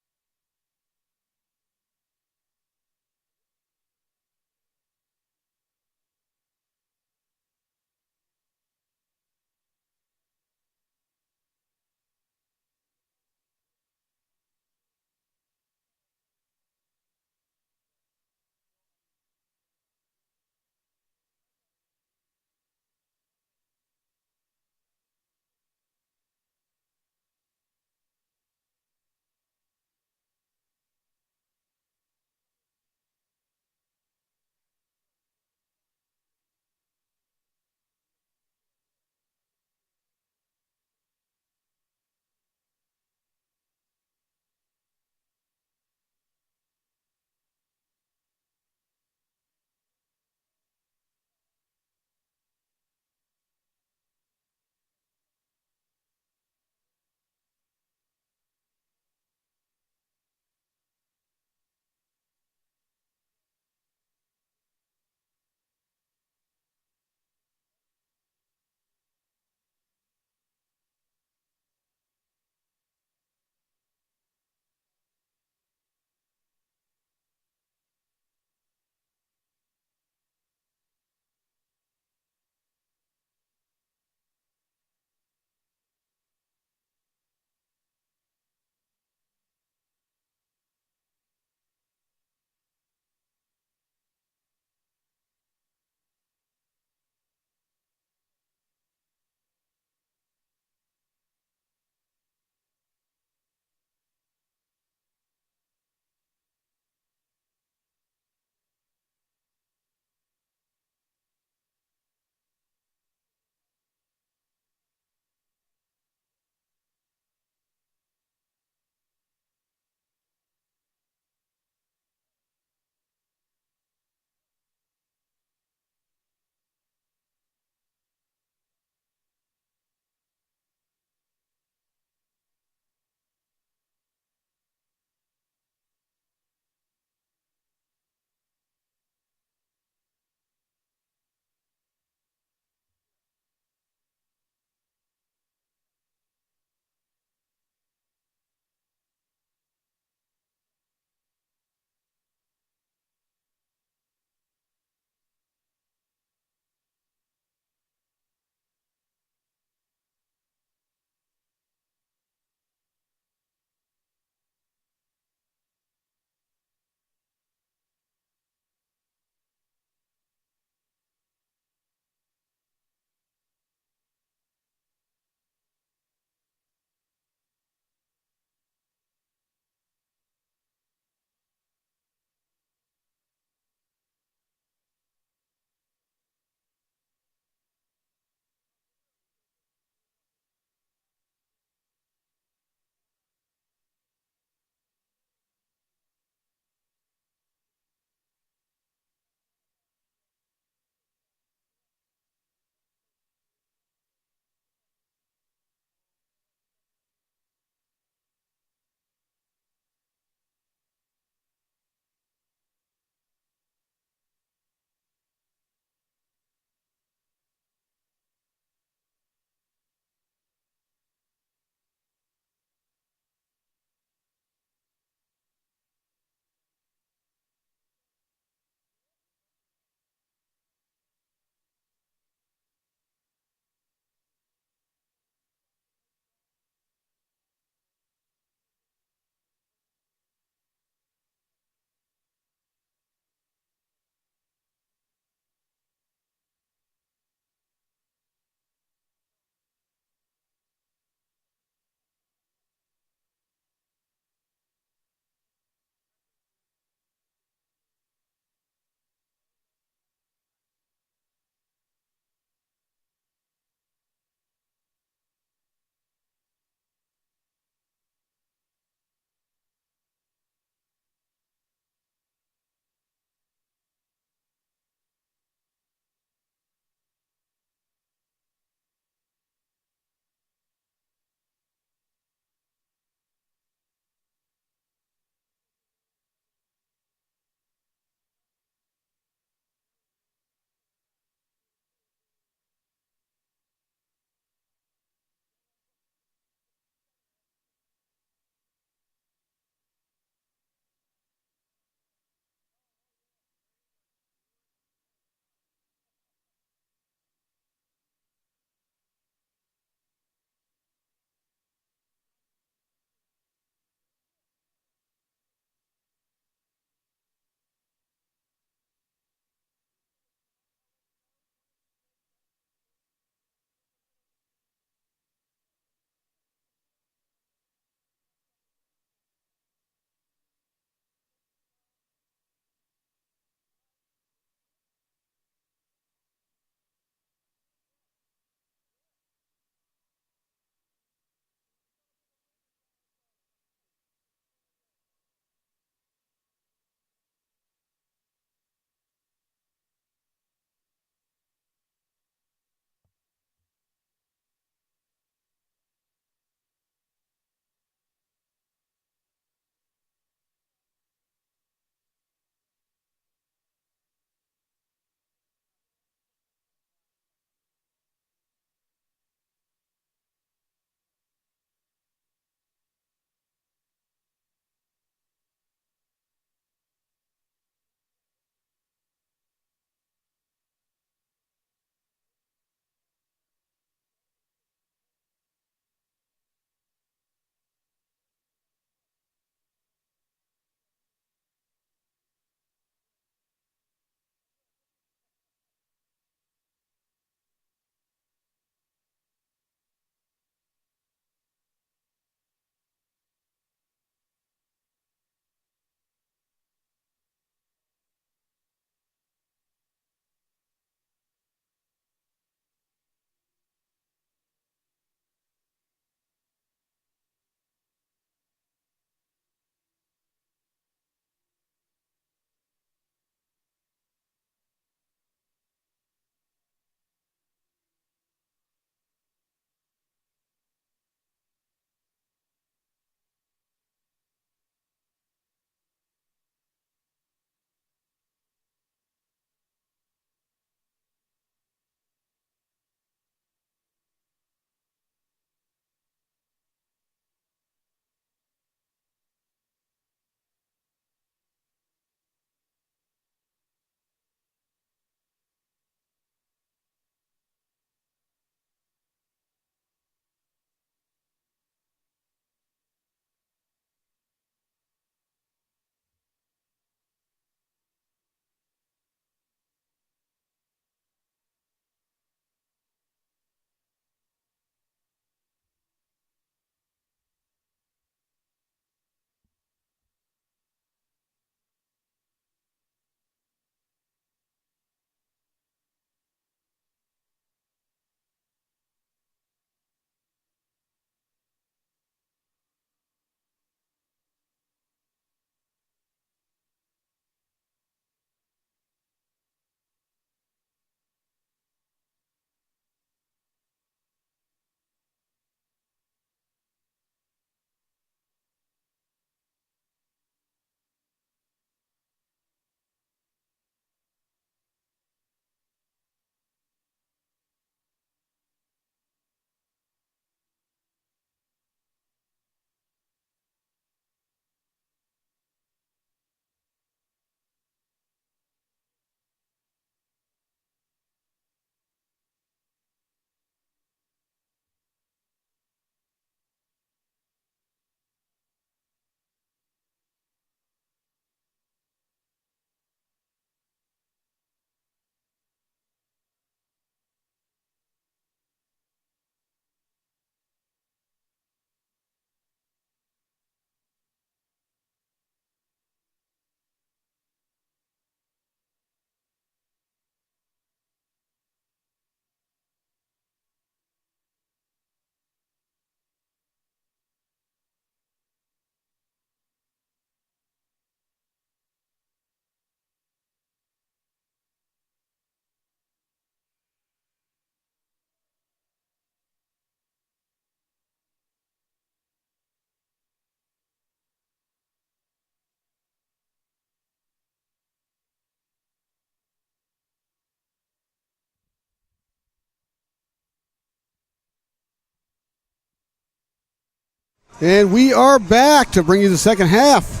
And we are back to bring you the second half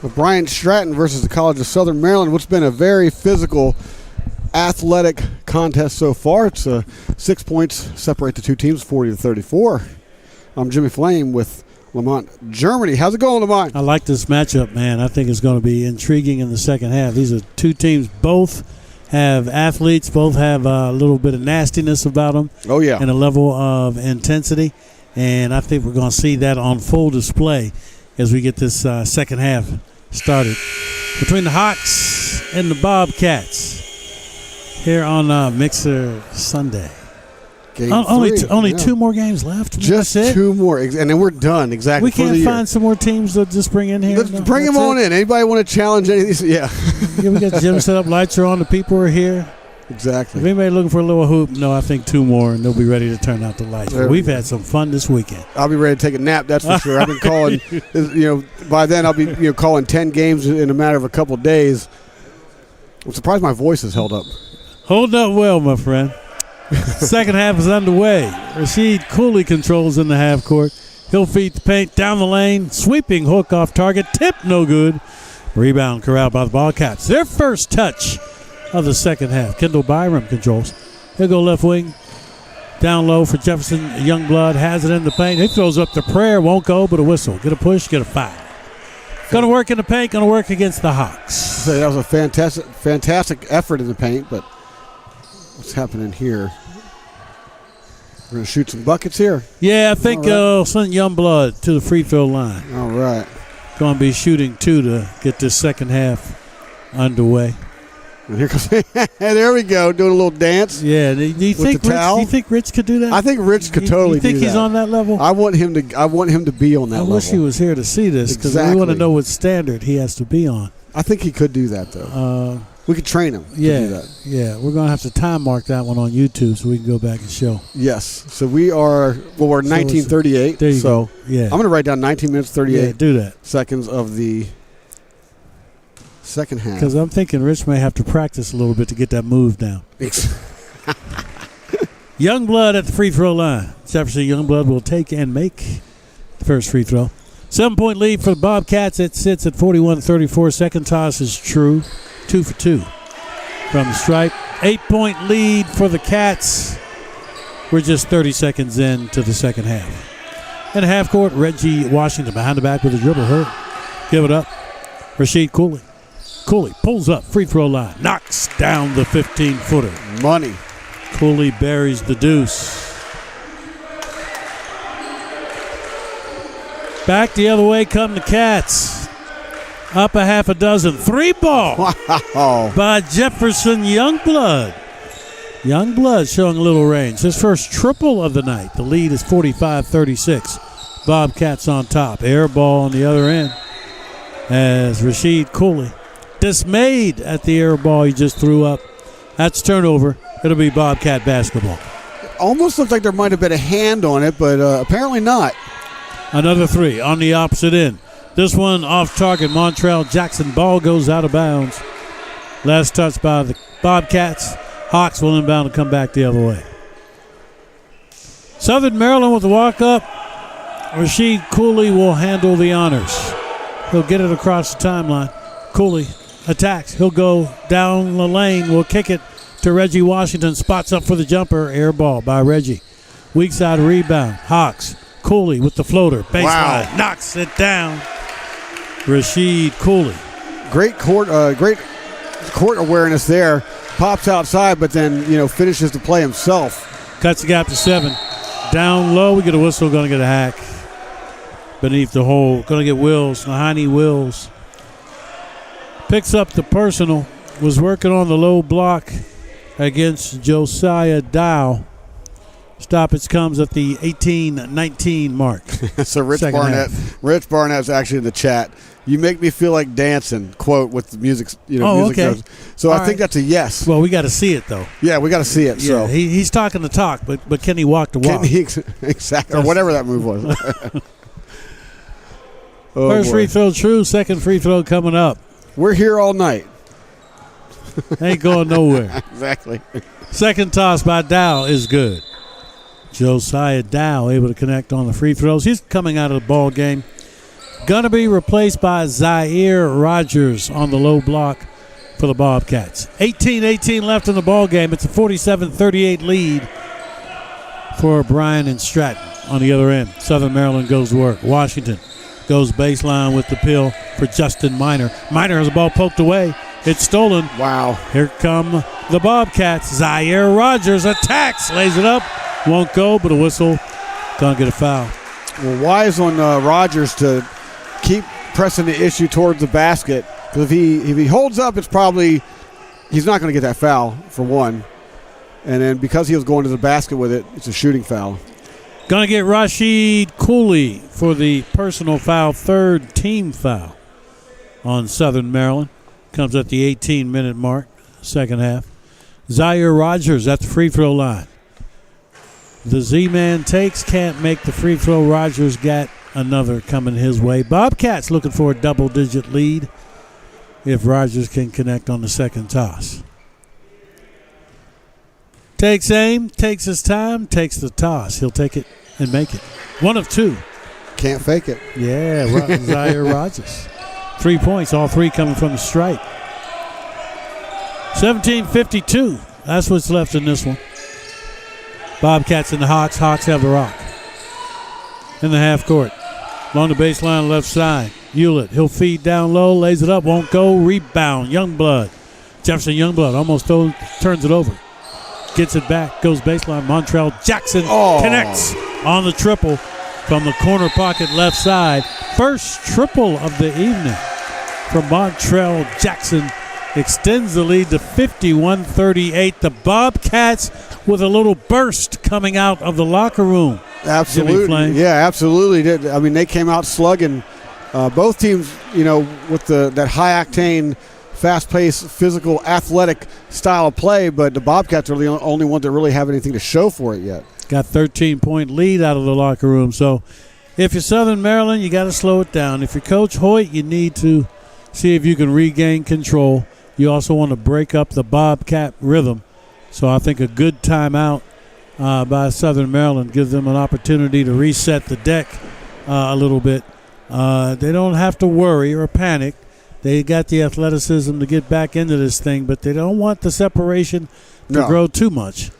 of Bryant Stratton versus the College of Southern Maryland. What's been a very physical, athletic contest so far. It's 6 points separate the two teams, 40-34. I'm Jimmy Flame with Lamont, Germany. How's it going, Lamont? I like this matchup, man. I think it's going to be intriguing in the second half. These are two teams, both have athletes, both have a little bit of nastiness about them. Oh, yeah. And a level of intensity. And I think we're going to see that on full display as we get this second half started between the Hawks and the Bobcats here on Mixer Sunday. Only 2 more games left. Just 2 more, and then we're done. Exactly. We can't find some more teams to just bring in here. Let's bring them on in. Anybody want to challenge any of these? Yeah. Yeah, we got gym set up. Lights are on. The people are here. Exactly. If anybody looking for a little hoop, no, I think 2 more, and they'll be ready to turn out the lights. But we've had some fun this weekend. I'll be ready to take a nap, that's for sure. I've been calling, by then I'll be calling 10 games in a matter of a couple of days. I'm surprised my voice has held up. Hold up well, my friend. Second half is underway. Rashid Cooley controls in the half court. He'll feed the paint down the lane. Sweeping hook off target. Tip no good. Rebound corralled by the Bobcats. Their first touch of the second half. Kendall Byram controls. He'll go left wing. Down low for Jefferson Youngblood. Has it in the paint. He throws up the prayer. Won't go, but a whistle. Get a push, get a foul. Going to work in the paint. Going to work against the Hawks. So that was a fantastic effort in the paint, but what's happening here? We're going to shoot some buckets here. Yeah, I think send Youngblood to the free throw line. All right. Going to be shooting 2 to get this second half underway. And here comes, there we go, doing a little dance. Yeah, do you think Rich could do that? I think Rich could totally do that. You think he's on that level? I want him to be on that level. I wish he was here to see this because we want to know what standard he has to be on. I think he could do that, though. We could train him to do that. Yeah, we're going to have to time mark that one on YouTube so we can go back and show. Yes. So we're 1938. There you go. Yeah. I'm going to write down 19 minutes, 38 do that. seconds of the second half. Because I'm thinking Rich may have to practice a little bit to get that move down. Youngblood at the free throw line. Jefferson Youngblood will take and make the first free throw. 7-point lead for the Bobcats. It sits at 41-34. Second toss is true. 2 for 2 from the stripe. 8-point lead for the Cats. We're just 30 seconds into the second half. In the half court, Reggie Washington behind the back with a dribble. Give it up. Rashid Cooley. Cooley pulls up, free throw line, knocks down the 15-footer. Money. Cooley buries the deuce. Back the other way come the Cats. Up a half a dozen. 3-ball by Jefferson Youngblood. Youngblood showing a little range. His first triple of the night. The lead is 45-36. Bobcats on top. Air ball on the other end as Rashid Cooley, dismayed at the air ball he just threw up. That's turnover. It'll be Bobcat basketball. Almost looks like there might have been a hand on it, but apparently not. Another 3 on the opposite end. This one off target. Montrell Jackson ball goes out of bounds. Last touch by the Bobcats. Hawks will inbound and come back the other way. Southern Maryland with the walk-up. Rashid Cooley will handle the honors. He'll get it across the timeline. Cooley attacks. He'll go down the lane. We'll kick it to Reggie Washington. Spots up for the jumper. Air ball by Reggie. Weak side rebound. Hawks. Cooley with the floater. Baseline. Wow. Knocks it down. Rashid Cooley. Great court awareness there. Pops outside, but then finishes the play himself. Cuts the gap to 7. Down low. We get a whistle. Going to get a hack beneath the hole. Going to get Wills. Nahani Wills picks up the personal. Was working on the low block against Josiah Dow. Stoppage comes at the 18-19 mark. So Rich Barnett's actually in the chat. You make me feel like dancing, quote, with the music, music okay. notes. So All I think that's a yes. Well, we got to see it, though. Yeah, we got to see it. Yeah, so he's talking the talk, but can he walk the walk? Exactly, or whatever that move was. First free throw true, second free throw coming up. We're here all night. Ain't going nowhere. Exactly. Second toss by Dow is good. Josiah Dow able to connect on the free throws. He's coming out of the ball game. Going to be replaced by Zaire Rogers on the low block for the Bobcats. 18-18 left in the ball game. It's a 47-38 lead for Bryant Stratton on the other end. Southern Maryland goes to work. Washington goes baseline with the pill for Justin Minor. Minor has the ball poked away. It's stolen. Wow. Here come the Bobcats. Zaire Rogers attacks, lays it up. Won't go, but a whistle. Gonna get a foul. Well, wise on Rogers to keep pressing the issue towards the basket. Because if he holds up, it's probably he's not going to get that foul for one. And then because he was going to the basket with it, it's a shooting foul. Going to get Rashid Cooley for the personal foul, third team foul on Southern Maryland. Comes at the 18-minute mark, second half. Zaire Rogers at the free throw line. The Z-man takes, can't make the free throw. Rogers got another coming his way. Bobcats looking for a double-digit lead if Rogers can connect on the second toss. Takes aim, takes his time, takes the toss. He'll take it and make it. One of two. Can't fake it. Yeah, Zaire Rogers. 3 points, all three coming from the stripe. 17:52. That's what's left in this one. Bobcats and the Hawks. Hawks have the rock. In the half court. Along the baseline, left side. Hewlett, he'll feed down low, lays it up, won't go. Rebound, Youngblood. Jefferson Youngblood almost turns it over. Gets it back, goes baseline. Montrell Jackson connects on the triple from the corner pocket left side. First triple of the evening from Montrell Jackson. Extends the lead to 51-38. The Bobcats with a little burst coming out of the locker room. Absolutely. Yeah, absolutely did. I mean, they came out slugging. Both teams, with that high-octane, fast-paced, physical, athletic style of play, but the Bobcats are the only ones that really have anything to show for it yet. Got 13-point lead out of the locker room. So if you're Southern Maryland, you got to slow it down. If you're Coach Hoyt, you need to see if you can regain control. You also want to break up the Bobcat rhythm. So I think a good timeout by Southern Maryland gives them an opportunity to reset the deck a little bit. They don't have to worry or panic. They got the athleticism to get back into this thing, but they don't want the separation to grow too much.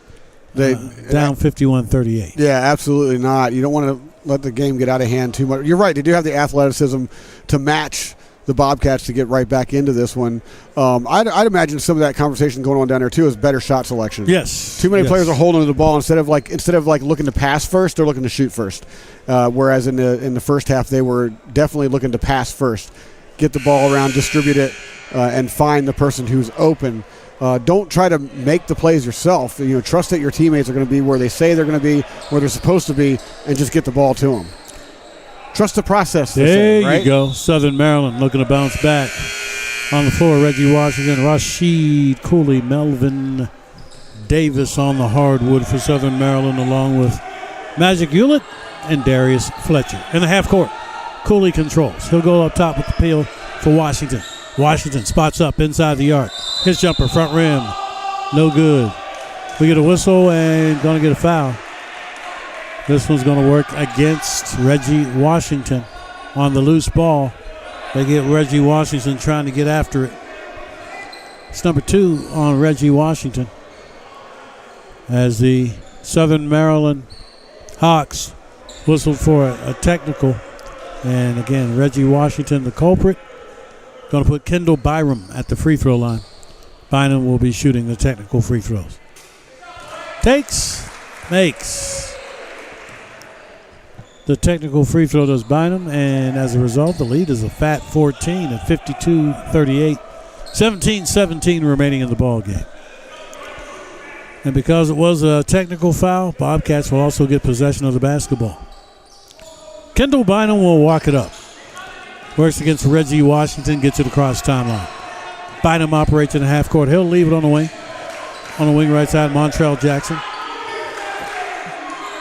Down 51-38. Yeah, absolutely not. You don't want to let the game get out of hand too much. You're right. They do have the athleticism to match the Bobcats to get right back into this one. I'd imagine some of that conversation going on down there too is better shot selection. Yes. Too many players are holding the ball instead of looking to pass first, they're looking to shoot first. Whereas in the first half they were definitely looking to pass first, get the ball around, distribute it, and find the person who's open. Don't try to make the plays yourself. Trust that your teammates are going to be where they say they're going to be, where they're supposed to be, and just get the ball to them. Trust the process. There right? you go. Southern Maryland looking to bounce back. On the floor, Reggie Washington, Rashid Cooley, Melvin Davis on the hardwood for Southern Maryland, along with Magic Hewlett and Darius Fletcher. In the half court, Cooley controls. He'll go up top with the peel for Washington. Washington spots up inside the arc. His jumper, front rim, no good. We get a whistle and going to get a foul. This one's going to work against Reggie Washington on the loose ball. They get Reggie Washington trying to get after it. It's number 2 on Reggie Washington as the Southern Maryland Hawks whistled for a technical. And again, Reggie Washington, the culprit. Going to put Kendall Byram at the free throw line. Bynum will be shooting the technical free throws. Takes, makes. The technical free throw does Bynum, and as a result, the lead is a fat 14 at 52-38. 17-17 remaining in the ball game. And because it was a technical foul, Bobcats will also get possession of the basketball. Kendall Bynum will walk it up. Works against Reggie Washington, gets it across timeline. Bynum operates in the half court. He'll leave it on the wing. On the wing right side, Montrell Jackson.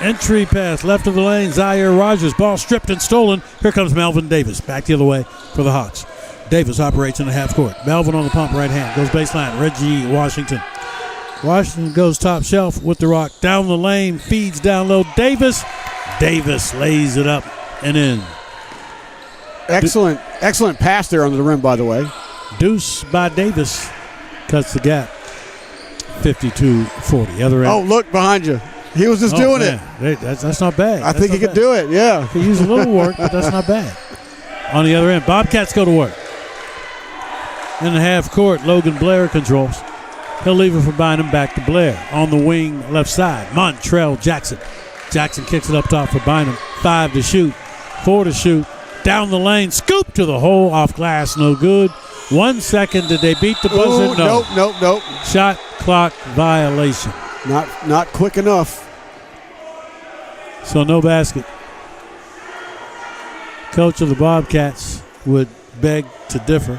Entry pass, left of the lane, Zaire Rogers. Ball stripped and stolen. Here comes Melvin Davis. Back the other way for the Hawks. Davis operates in the half court. Melvin on the pump, right hand. Goes baseline. Reggie Washington. Washington goes top shelf with the rock. Down the lane, feeds down low. Davis lays it up and in. Excellent pass there under the rim, by the way. Deuce by Davis cuts the gap. 52-40. Other end. Oh, look behind you. He was just doing it. Hey, that's not bad. I think he could do it, yeah. He used a little work, but that's not bad. On the other end, Bobcats go to work. In the half court, Logan Blair controls. He'll leave it for Bynum, back to Blair. On the wing, left side, Montrell Jackson. Jackson kicks it up top for Bynum. 5 to shoot, 4 to shoot. Down the lane, scoop to the hole, off glass, no good. 1 second, did they beat the buzzer? Ooh, no. Nope. Shot clock violation. Not quick enough. So no basket. Coach of the Bobcats would beg to differ.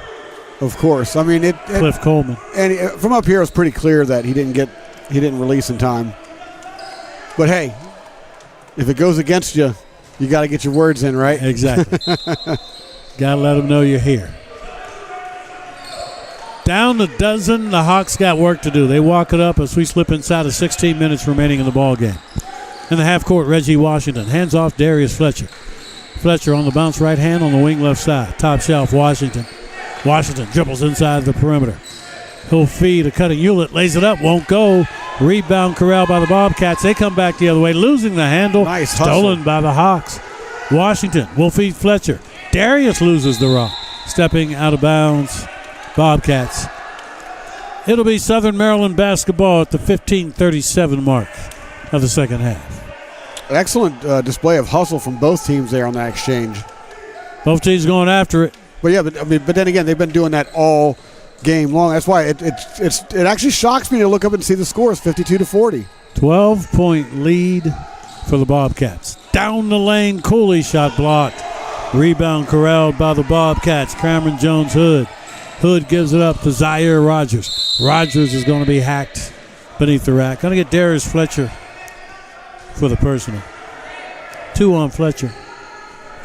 Of course. I mean, Cliff Coleman. And from up here, it was pretty clear that he didn't release in time. But hey, if it goes against you, you got to get your words in, right? Exactly. Got to let them know you're here. Down a dozen, the Hawks got work to do. They walk it up as we slip inside of 16 minutes remaining in the ball game. In the half court, Reggie Washington hands off Darius Fletcher. Fletcher on the bounce right hand on the wing left side. Top shelf, Washington. Washington dribbles inside the perimeter. He'll feed a cutting Hewlett, lays it up, won't go. Rebound corralled by the Bobcats. They come back the other way, losing the handle. Nice stolen hustle by the Hawks. Washington will feed Fletcher. Darius loses the rock. Stepping out of bounds, Bobcats. It'll be Southern Maryland basketball at the 15:37 mark of the second half. Excellent display of hustle from both teams there on that exchange. Both teams going after it. But yeah, but then again, they've been doing that all game long. That's why it actually shocks me to look up and see the score is 52-40. 12-point lead for the Bobcats. Down the lane, Cooley shot blocked. Rebound corralled by the Bobcats. Cameron Jones-Hood. Hood gives it up to Zaire Rogers. Rogers is going to be hacked beneath the rack. Going to get Darius Fletcher for the personal. 2 on Fletcher.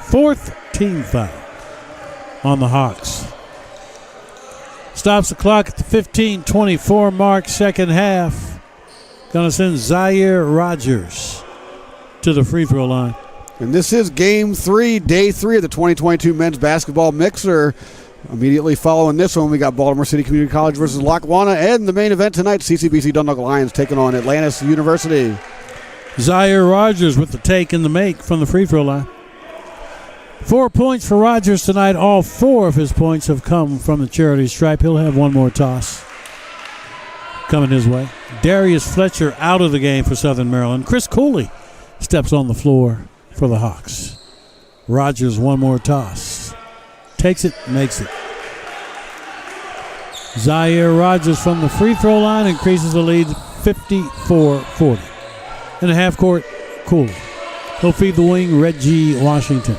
4th team foul on the Hawks. Stops the clock at the 15:24 mark, second half. Going to send Zaire Rogers to the free throw line. And this is Game 3, Day 3 of the 2022 Men's Basketball Mixer. Immediately following this one, we got Baltimore City Community College versus Lackawanna. And the main event tonight, CCBC Dundalk Lions taking on Atlantis University. Zaire Rogers with the take and the make from the free throw line. 4 points for Rogers tonight. All 4 of his points have come from the charity stripe. He'll have one more toss coming his way. Darius Fletcher out of the game for Southern Maryland. Chris Cooley steps on the floor for the Hawks. Rogers one more toss. Takes it, makes it. Zaire Rogers from the free throw line increases the lead 54-40. In the half court, Cooley. He'll feed the wing, Reggie Washington.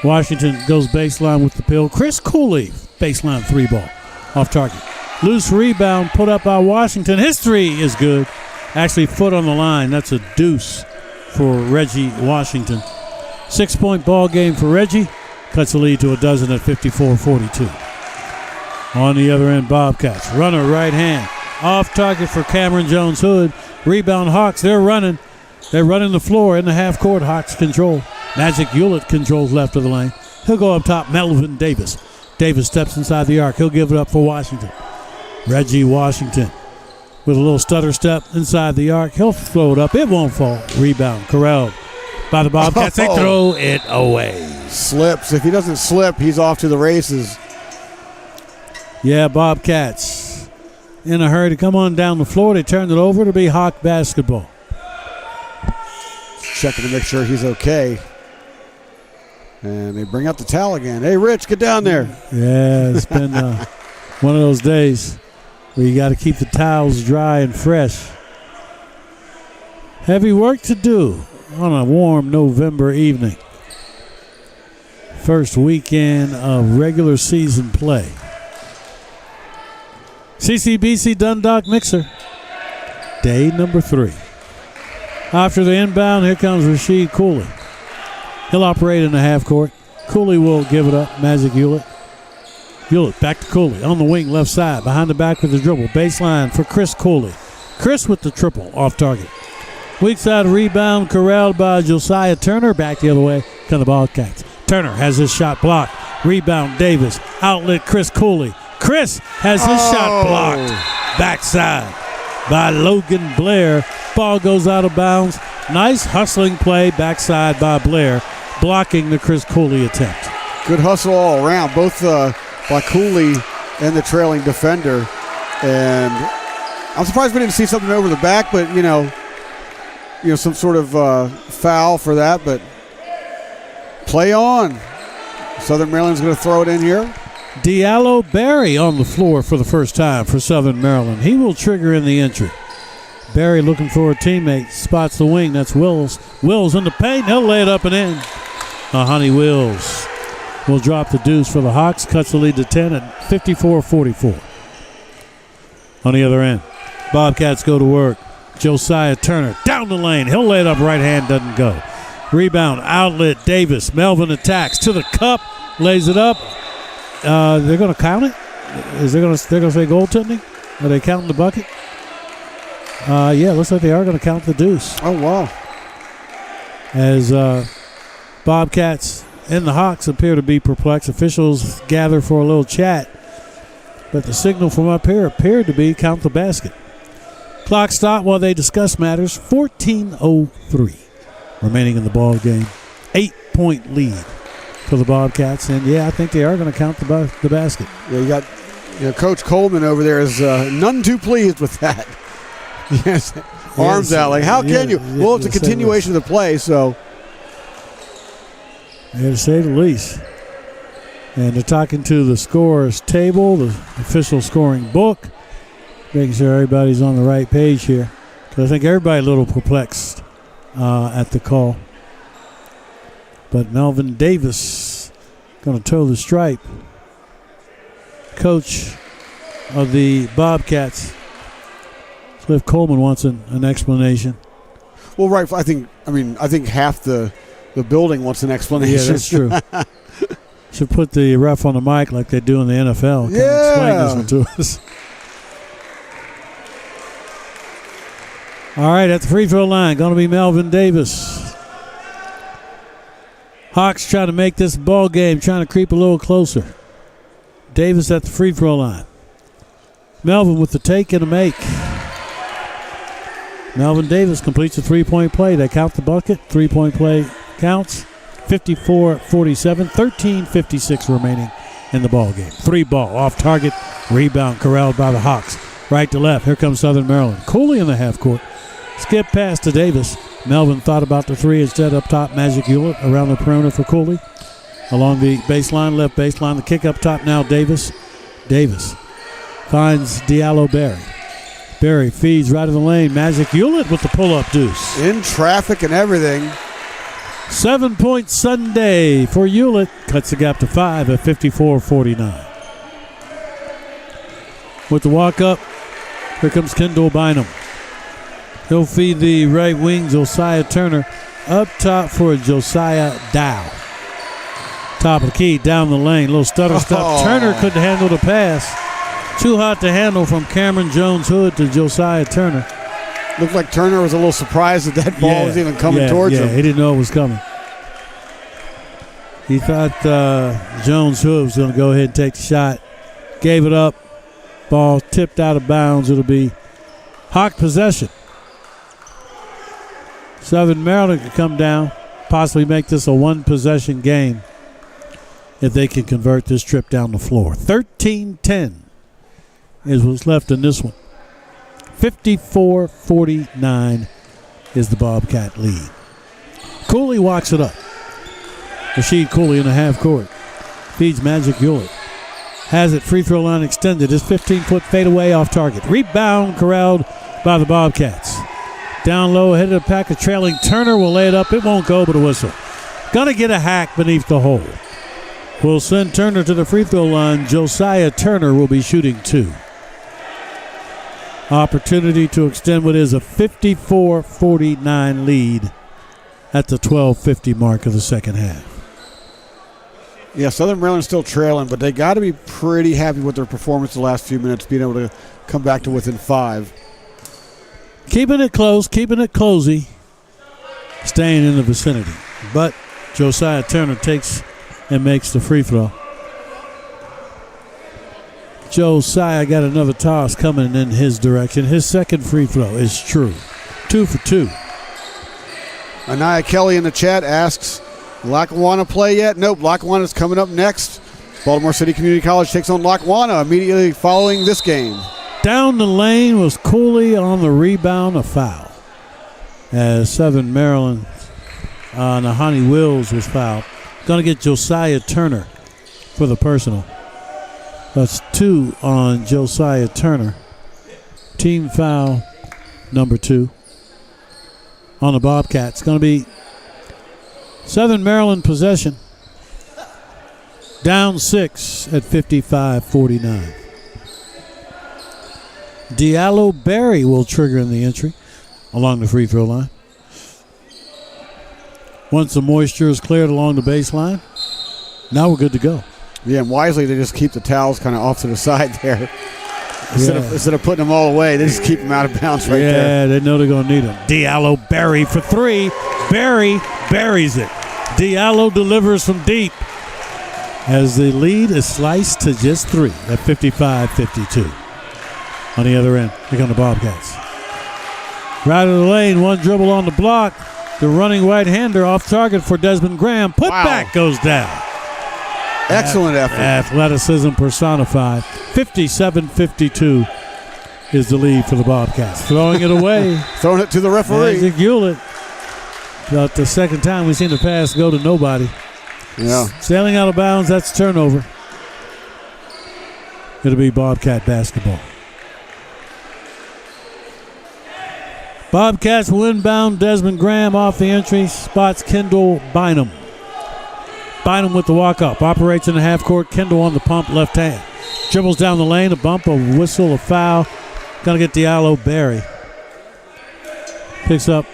Washington goes baseline with the pill. Chris Cooley, baseline 3 ball. Off target. Loose rebound put up by Washington. His 3 is good. Actually, foot on the line. That's a deuce for Reggie Washington. 6-point ball game for Reggie. Cuts the lead to a dozen at 54-42. On the other end, Bobcats. Runner right hand. Off target for Cameron Jones-Hood. Rebound Hawks. They're running. They're running the floor in the half court. Hawks control. Magic Hewlett controls left of the lane. He'll go up top. Melvin Davis. Davis steps inside the arc. He'll give it up for Washington. Reggie Washington with a little stutter step inside the arc. He'll throw it up. It won't fall. Rebound corralled by the Bobcats. They throw it away. Slips. If he doesn't slip, he's off to the races. Yeah, Bobcats in a hurry to come on down the floor. They turned it over to be Hawk basketball. Checking to make sure he's okay. And they bring out the towel again. Hey, Rich, get down there. Yeah, it's been one of those days where you got to keep the towels dry and fresh. Heavy work to do on a warm November evening. First weekend of regular season play. CCBC Dundalk Mixer, day number 3. After the inbound, here comes Rasheed Cooley. He'll operate in the half court. Cooley will give it up. Magic Hewlett. Hewlett back to Cooley on the wing left side. Behind the back with the dribble. Baseline for Chris Cooley. Chris with the triple off target. Weak side rebound corralled by Josiah Turner. Back the other way to the Bobcats. Turner has his shot blocked. Rebound Davis. Outlet Chris Cooley. Chris has his shot blocked. Backside by Logan Blair. Ball goes out of bounds. Nice hustling play backside by Blair, blocking the Chris Cooley attempt. Good hustle all around, both by Cooley and the trailing defender. And I'm surprised we didn't see something over the back, but some sort of foul for that. But play on. Southern Maryland's going to throw it in here. Diallo Berry on the floor for the first time for Southern Maryland. He will trigger in the entry. Berry looking for a teammate. Spots the wing. That's Wills. Wills in the paint. He'll lay it up and in. Honey Wills will drop the deuce for the Hawks. Cuts the lead to 10 at 54-44. On the other end, Bobcats go to work. Josiah Turner down the lane. He'll lay it up. Right hand doesn't go. Rebound. Outlet. Davis. Melvin attacks to the cup. Lays it up. They're going to count it? They're going to say goaltending? Are they counting the bucket? Looks like they are going to count the deuce. Oh, wow. As Bobcats and the Hawks appear to be perplexed. Officials gather for a little chat. But the signal from up here appeared to be count the basket. Clock stop while they discuss matters. 14:03 remaining in the ball game. 8-point lead for the Bobcats. And, I think they are going to count the basket. Yeah, you got Coach Coleman over there is none too pleased with that. Yes, arms out. Like, how can you? Well, it's a continuation of the play, so. Yeah, to say the least. And they're talking to the scorer's table, the official scoring book, making sure everybody's on the right page here. Because I think everybody a little perplexed at the call. But Melvin Davis going to toe the stripe. Coach of the Bobcats, Cliff Coleman, wants an explanation. Well, right. I think half the building wants an explanation. Yeah, that's true. Should put the ref on the mic like they do in the NFL. Explain this one to us. All right, at the free throw line, going to be Melvin Davis. Hawks trying to make this ball game, trying to creep a little closer. Davis at the free throw line. Melvin with the take and a make. Melvin Davis completes a three-point play. They count the bucket. Three-point play counts. 54-47, 13:56 remaining in the ball game. Three ball off target. Rebound corralled by the Hawks. Right to left. Here comes Southern Maryland. Cooley in the half court. Skip pass to Davis. Melvin thought about the three instead. Up top, Magic Hewlett around the perimeter for Cooley. Along the baseline, left baseline. The kick up top now, Davis. Davis finds Diallo Berry. Berry feeds right in the lane. Magic Hewlett with the pull-up deuce. In traffic and everything. 7-point Sunday for Hewlett. Cuts the gap to 5 at 54-49. With the walk-up, here comes Kendall Bynum. He'll feed the right wing, Josiah Turner. Up top for Josiah Dow. Top of the key, down the lane. Little stutter step. Turner couldn't handle the pass. Too hot to handle from Cameron Jones-Hood to Josiah Turner. Looked like Turner was a little surprised that ball was even coming towards him. He didn't know it was coming. He thought Jones-Hood was going to go ahead and take the shot. Gave it up. Ball tipped out of bounds. It'll be Hawk possession. Southern Maryland could come down, possibly make this a one-possession game if they can convert this trip down the floor. 13-10 is what's left in this one. 54-49 is the Bobcat lead. Cooley walks it up. Rasheed Cooley in the half court. Feeds Magic Hewlett. Has it free throw line extended. His 15-foot fadeaway off target. Rebound corralled by the Bobcats. Down low, ahead of the pack of trailing. Turner will lay it up. It won't go, but a whistle. Gonna get a hack beneath the hole. Will send Turner to the free throw line. Josiah Turner will be shooting 2. Opportunity to extend what is a 54-49 lead at the 12:50 mark of the second half. Yeah, Southern Maryland's still trailing, but they got to be pretty happy with their performance the last few minutes, being able to come back to within 5. Keeping it close, keeping it cozy, staying in the vicinity. But Josiah Turner takes and makes the free throw. Josiah got another toss coming in his direction. His second free throw is true. 2 for 2. Anaya Kelly in the chat asks, Lackawanna play yet? Nope, Lackawanna's coming up next. Baltimore City Community College takes on Lackawanna immediately following this game. Down the lane was Cooley on the rebound, a foul. As Southern Maryland, Nahani Wills was fouled. Going to get Josiah Turner for the personal. That's 2 on Josiah Turner. Team foul number 2 on the Bobcats. Going to be Southern Maryland possession. Down 6 at 55-49. Diallo Berry will trigger in the entry along the free throw line. Once the moisture is cleared along the baseline, now we're good to go. Yeah, and wisely they just keep the towels kind of off to the side there. Instead of putting them all away, they just keep them out of bounds right there. Yeah, they know they're going to need them. Diallo Berry for 3. Berry buries it. Diallo delivers from deep as the lead is sliced to just 3 at 55-52. On the other end, here come the Bobcats. Right of the lane, one dribble on the block. The running right-hander off target for Desmond Graham. Putback goes down. Excellent effort. Athleticism personified. 57-52 is the lead for the Bobcats. Throwing it away. Throwing it to the referee. Magic Hewlett. About the second time we've seen the pass go to nobody. Yeah. Sailing out of bounds, that's turnover. It'll be Bobcat basketball. Bobcats will inbound. Desmond Graham off the entry. Spots Kendall Bynum. Bynum with the walk-up. Operates in the half-court. Kendall on the pump, left hand. Dribbles down the lane. A bump, a whistle, a foul. Gonna get Diallo Berry. Picks up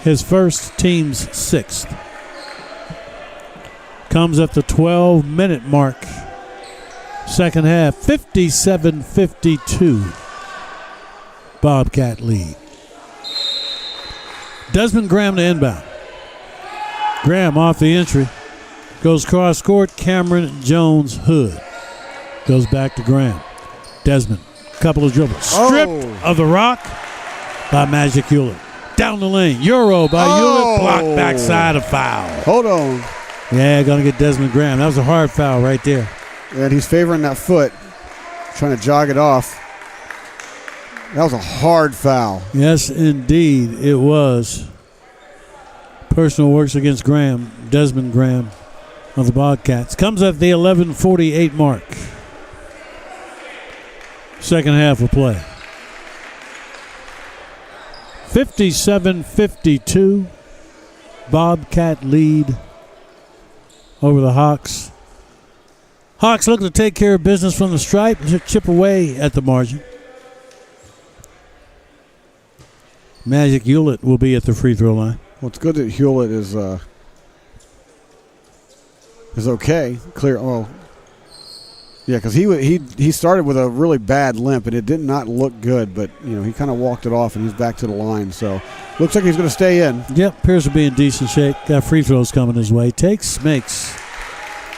his first, team's 6th. Comes at the 12-minute mark. Second half, 57-52. Bobcat lead. Desmond Graham to inbound. Graham off the entry. Goes cross court. Cameron Jones Hood. Goes back to Graham. Desmond. Couple of dribbles. Stripped of the rock by Magic Hewlett. Down the lane. Euro by Hewlett. Blocked backside, a foul. Hold on. Yeah, going to get Desmond Graham. That was a hard foul right there. And he's favoring that foot. Trying to jog it off. That was a hard foul. Yes, indeed, it was. Personal works against Graham, Desmond Graham of the Bobcats. Comes at the 11:48 mark. Second half of play. 57-52. Bobcat lead over the Hawks. Hawks looking to take care of business from the stripe, chip away at the margin. Magic Hewlett will be at the free throw line. Well, it's good that Hewlett is okay. Clear. Oh, yeah, because he started with a really bad limp and it did not look good. But he kind of walked it off and he's back to the line. So looks like he's going to stay in. Yep, appears to be in decent shape. Got free throws coming his way. Makes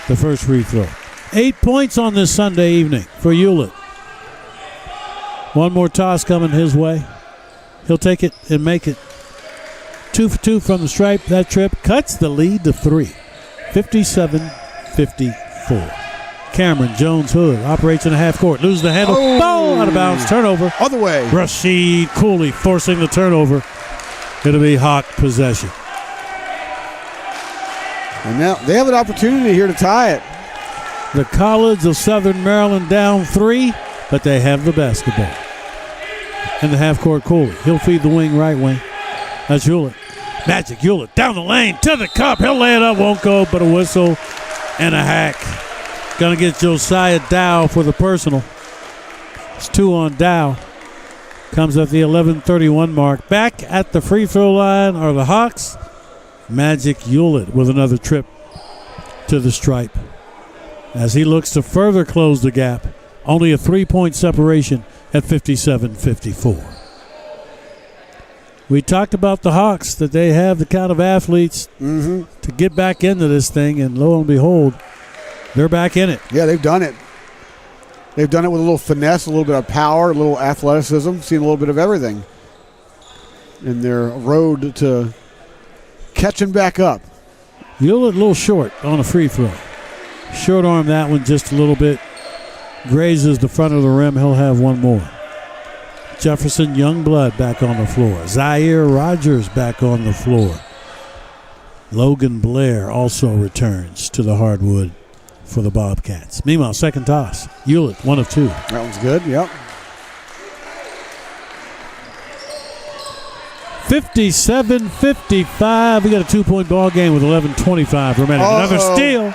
the first free throw. 8 points on this Sunday evening for Hewlett. One more toss coming his way. He'll take it and make it 2 for 2 from the stripe. That trip cuts the lead to 3. 57-54. Cameron Jones Hood operates in the half court. Loses the handle. Ball out of bounds. Turnover. Other way. Rashid Cooley forcing the turnover. It'll be Hawk possession. And now they have an opportunity here to tie it. The College of Southern Maryland down 3, but they have the basketball. In the half-court, Cooley. He'll feed the wing, right wing. That's Hewlett. Magic Hewlett down the lane to the cup. He'll lay it up, won't go, but a whistle and a hack. Gonna get Josiah Dow for the personal. It's 2 on Dow. Comes at the 11:31 mark. Back at the free throw line are the Hawks. Magic Hewlett with another trip to the stripe as he looks to further close the gap. Only a 3-point separation at 57-54. We talked about the Hawks, that they have the kind of athletes to get back into this thing, and lo and behold, they're back in it. Yeah, they've done it. They've done it with a little finesse, a little bit of power, a little athleticism, seen a little bit of everything in their road to catching back up. Hewlett a little short on a free throw. Short arm that one just a little bit. Grazes the front of the rim. He'll have one more. Jefferson Youngblood back on the floor. Zaire Rogers back on the floor. Logan Blair also returns to the hardwood for the Bobcats. Meanwhile, second toss. Hewlett, 1 of 2. That one's good, yep. 57-55. We got a 2-point ball game with 11:25 remaining. Another steal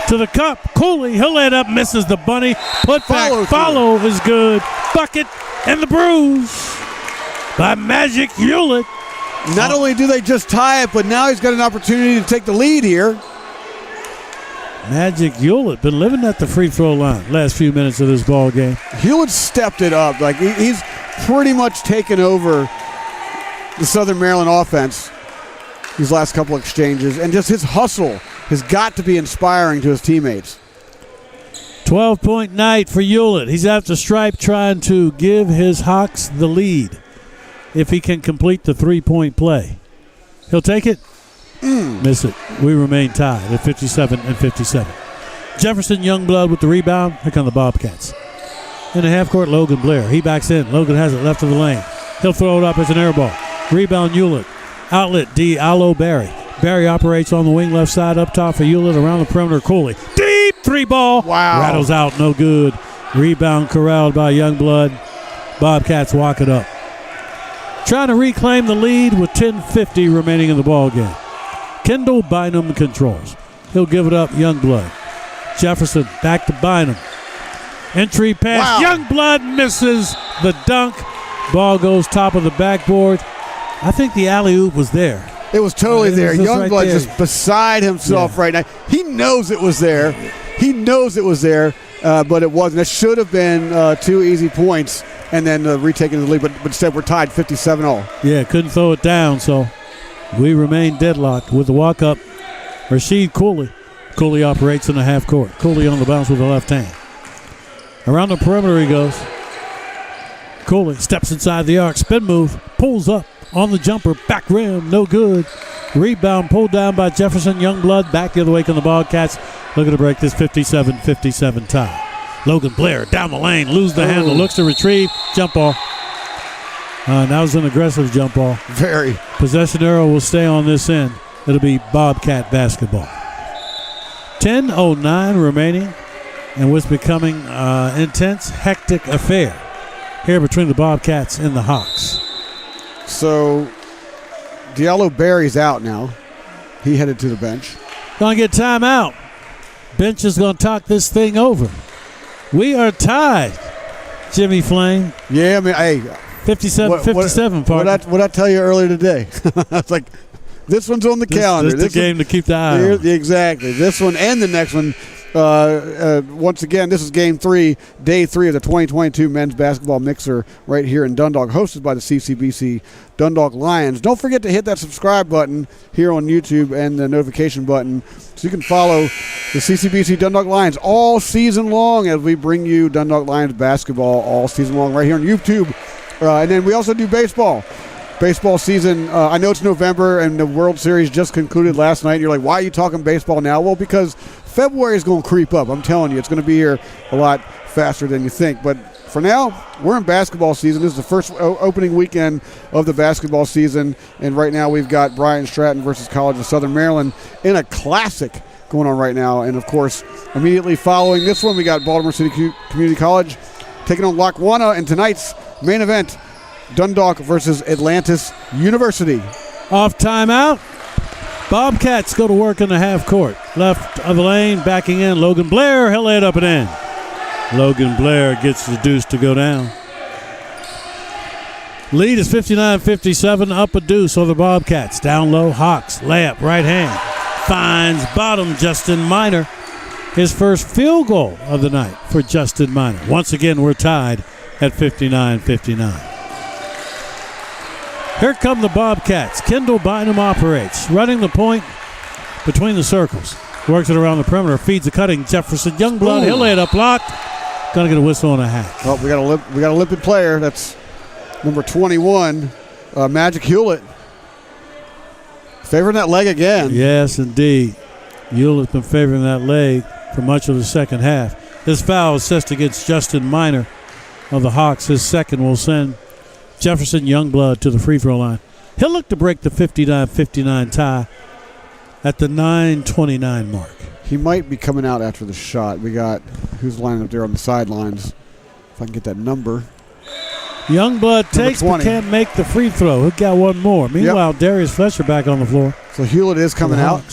to the cup. Cooley, he'll lay it up, misses the bunny. Put back, follow is good. Bucket and the bruise by Magic Hewlett. Not only do they just tie it, but now he's got an opportunity to take the lead here. Magic Hewlett been living at the free throw line last few minutes of this ball game. Hewlett stepped it up. Like he's pretty much taken over the Southern Maryland offense these last couple exchanges, and just his hustle has got to be inspiring to his teammates. 12-point night for Hewlett. He's at the stripe trying to give his Hawks the lead if he can complete the three-point play. He'll take it. Miss it. We remain tied at 57-57. Jefferson Youngblood with the rebound. Here come the Bobcats. In the half-court, Logan Blair. He backs in. Logan has it left of the lane. He'll throw it up as an air ball. Rebound Hewlett. Outlet Diallo Barry. Barry operates on the wing left side up top for Hewlett around the perimeter. Cooley. Deep three ball. Wow. Rattles out. No good. Rebound corralled by Youngblood. Bobcats walk it up. Trying to reclaim the lead with 10:50 remaining in the ball game. Kendall Bynum controls. He'll give it up. Youngblood. Jefferson back to Bynum. Entry pass. Wow. Youngblood misses the dunk. Ball goes top of the backboard. I think the alley-oop was there. It was totally there. Youngblood right there. just beside himself right now. He knows it was there. But it wasn't. It should have been 2 easy points and then retaking the lead. But instead, we're tied 57-all. Yeah, couldn't throw it down, so we remain deadlocked with the walk-up. Rasheed Cooley. Cooley operates in the half court. Cooley on the bounce with the left hand. Around the perimeter he goes. Cooley steps inside the arc. Spin move. Pulls up on the jumper. Back rim. No good. Rebound pulled down by Jefferson Youngblood. Back the other way on the Bobcats. Looking to break this 57-57 tie. Logan Blair down the lane. Lose the handle. Looks to retrieve. Jump ball. That was an aggressive jump ball. Very. Possession arrow will stay on this end. It'll be Bobcat basketball. 10:09 remaining. And what's becoming intense, hectic affair here between the Bobcats and the Hawks. So Diallo Barry's out now. He headed to the bench. Gonna get timeout. Bench is gonna talk this thing over. We are tied, Jimmy Flame. Yeah, I mean, hey. 57-57, partner. What I tell you earlier today? It's like, this one's on the calendar. This is the game to keep the eye on. Exactly. This one and the next one. Once again, this is Game 3, Day 3 of the 2022 Men's Basketball Mixer right here in Dundalk, hosted by the CCBC Dundalk Lions. Don't forget to hit that subscribe button here on YouTube and the notification button so you can follow the CCBC Dundalk Lions all season long as we bring you Dundalk Lions basketball all season long right here on YouTube. And then we also do baseball. Baseball season, I know it's November and the World Series just concluded last night. You're like, why are you talking baseball now? Well, because February is going to creep up. I'm telling you, it's going to be here a lot faster than you think. But for now, we're in basketball season. This is the first opening weekend of the basketball season. And right now we've got Bryant Stratton versus College of Southern Maryland in a classic going on right now. And, of course, immediately following this one, we got Baltimore City Community College taking on Lackawanna in tonight's main event, Dundalk versus Atlantis University. Off timeout. Bobcats go to work in the half court. Left of the lane, backing in. Logan Blair, he'll lay it up and in. Logan Blair gets the deuce to go down. Lead is 59-57, up a deuce on the Bobcats. Down low, Hawks, layup, right hand. Finds bottom, Justin Minor. His first field goal of the night for Justin Minor. Once again, we're tied at 59-59. Here come the Bobcats. Kendall Bynum operates, running the point between the circles. Works it around the perimeter, feeds the cutting Jefferson Youngblood. He'll lay it up blocked. Gonna get a whistle and a hack. Oh, we got a limpid player. That's number 21, Magic Hewlett. Favoring that leg again. Yes, indeed. Hewlett's been favoring that leg for much of the second half. This foul assessed against Justin Minor of the Hawks. His second will send Jefferson Youngblood to the free throw line. He'll look to break the 59-59 tie at the 9:29 mark. He might be coming out after the shot. We got who's lining up there on the sidelines. If I can get that number. Youngblood takes but can't make the free throw. He got one more. Meanwhile, Darius Fletcher back on the floor. So Hewlett is coming out.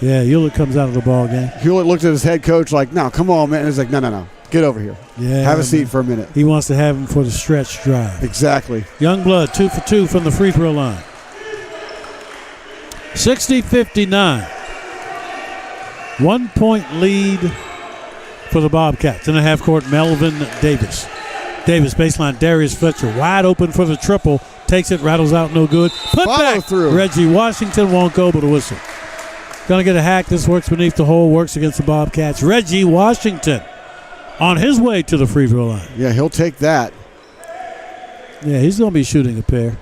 Yeah, Hewlett comes out of the ball game. Hewlett looked at his head coach like, no, come on, man. And he's like, no. Get over here. Yeah, have a seat for a minute. He wants to have him for the stretch drive. Exactly. Youngblood 2 for 2 from the free throw line. 60-59. 1 point lead for the Bobcats. In the half court, Melvin Davis. Davis baseline, Darius Fletcher wide open for the triple. Takes it, rattles out, no good. Put back through. Reggie Washington won't go, but a whistle. Gonna get a hack. This works beneath the hole, works against the Bobcats. Reggie Washington on his way to the free throw line. Yeah, he'll take that. Yeah, he's gonna be shooting a pair.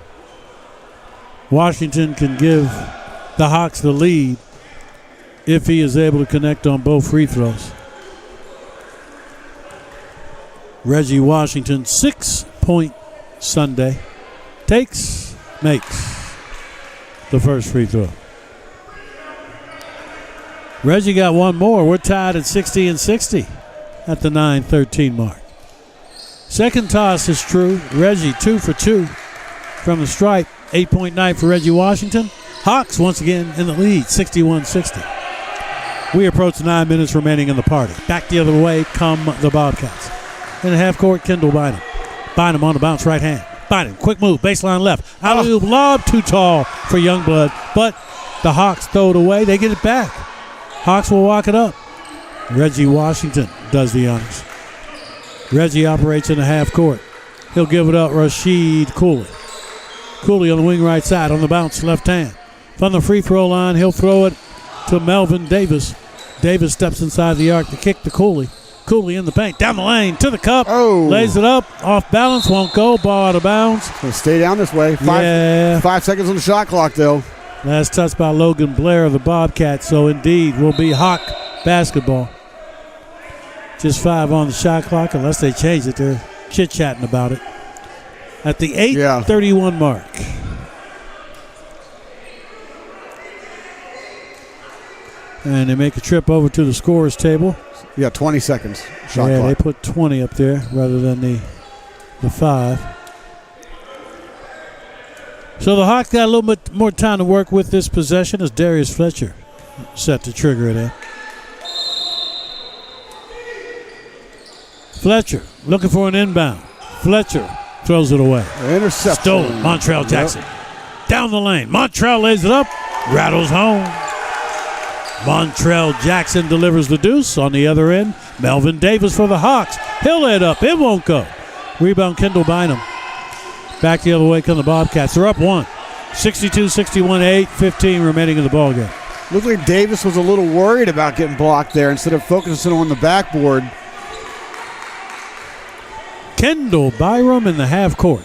Washington can give the Hawks the lead if he is able to connect on both free throws. Reggie Washington, 6-point Sunday. Takes, makes the first free throw. Reggie got one more. We're tied at 60-60 at the 9:13 mark. Second toss is true. Reggie 2 for 2 from the stripe. 8-point night for Reggie Washington. Hawks once again in the lead, 61-60. We approach 9 minutes remaining in the party. Back the other way come the Bobcats. In the half court, Kendall Bynum. Bynum on the bounce, right hand. Bynum, quick move, baseline left. Alley-oop lob, too tall for Youngblood, but the Hawks throw it away. They get it back. Hawks will walk it up. Reggie Washington does the honors. Reggie operates in the half court. He'll give it up, Rasheed Cooley. Cooley on the wing right side, on the bounce, left hand. From the free throw line, he'll throw it to Melvin Davis. Davis steps inside the arc to kick to Cooley. Cooley in the paint, down the lane, to the cup. Lays it up, off balance, won't go, ball out of bounds. Gonna stay down this way. 5 seconds on the shot clock, though. Last touch by Logan Blair of the Bobcats, so indeed will be Hawk basketball. Just 5 on the shot clock, unless they change it. They're chit-chatting about it. At the 8:31 mark. And they make a trip over to the scorer's table. Yeah, 20 seconds. Shot clock. They put 20 up there rather than the 5. So the Hawks got a little bit more time to work with this possession as Darius Fletcher set to trigger it in. Fletcher looking for an inbound. Fletcher throws it away. Interception. Stolen. Montrell Jackson. Down the lane. Montrell lays it up. Rattles home. Montrell Jackson delivers the deuce. On the other end, Melvin Davis for the Hawks. He'll lay it up. It won't go. Rebound, Kendall Bynum. Back the other way come the Bobcats. They're up 1. 62-61, 8:15 remaining in the ballgame. Looked like Davis was a little worried about getting blocked there instead of focusing on the backboard. Kendall Bynum in the half court.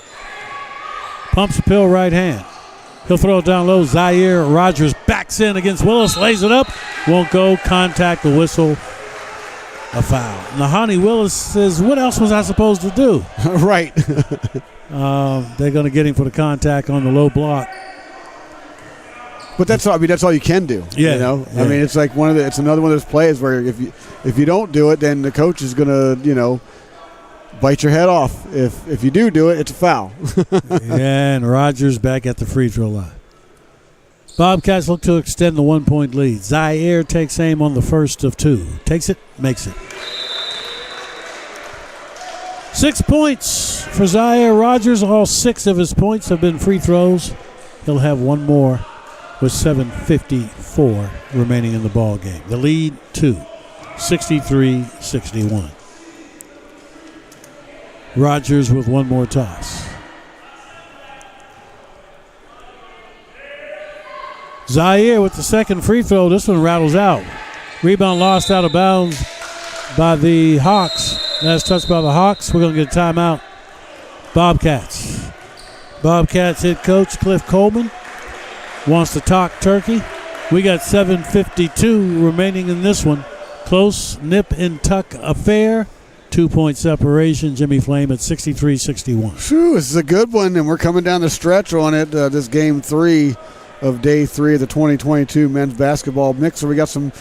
Pumps the pill right hand. He'll throw it down low. Zaire Rogers backs in against Willis. Lays it up. Won't go. Contact, the whistle. A foul. Nahani Willis says, what else was I supposed to do? Right. They're going to get him for the contact on the low block. But that's all. I mean, that's all you can do. Yeah. You know. Yeah. I mean, it's like it's another one of those plays where if you don't do it, then the coach is going to bite your head off. If you do it, it's a foul. Yeah, and Rogers back at the free throw line. Bobcats look to extend the 1-point lead. Zaire takes aim on the first of 2. Takes it, makes it. 6 points for Zaire Rogers. All 6 of his points have been free throws. He'll have one more with 7:54 remaining in the ball game. The lead 2, 63-61. Rogers with one more toss. Zaire with the second free throw. This one rattles out. Rebound lost out of bounds by the Hawks. Last touch by the Hawks. We're going to get a timeout. Bobcats. Bobcats head coach Cliff Coleman wants to talk turkey. We got 7:52 remaining in this one. Close nip and tuck affair. 2-point separation. Jimmy Flame at 63-61. Phew, this is a good one, and we're coming down the stretch on it. This game 3 of day 3 of the 2022 men's basketball mixer. We got some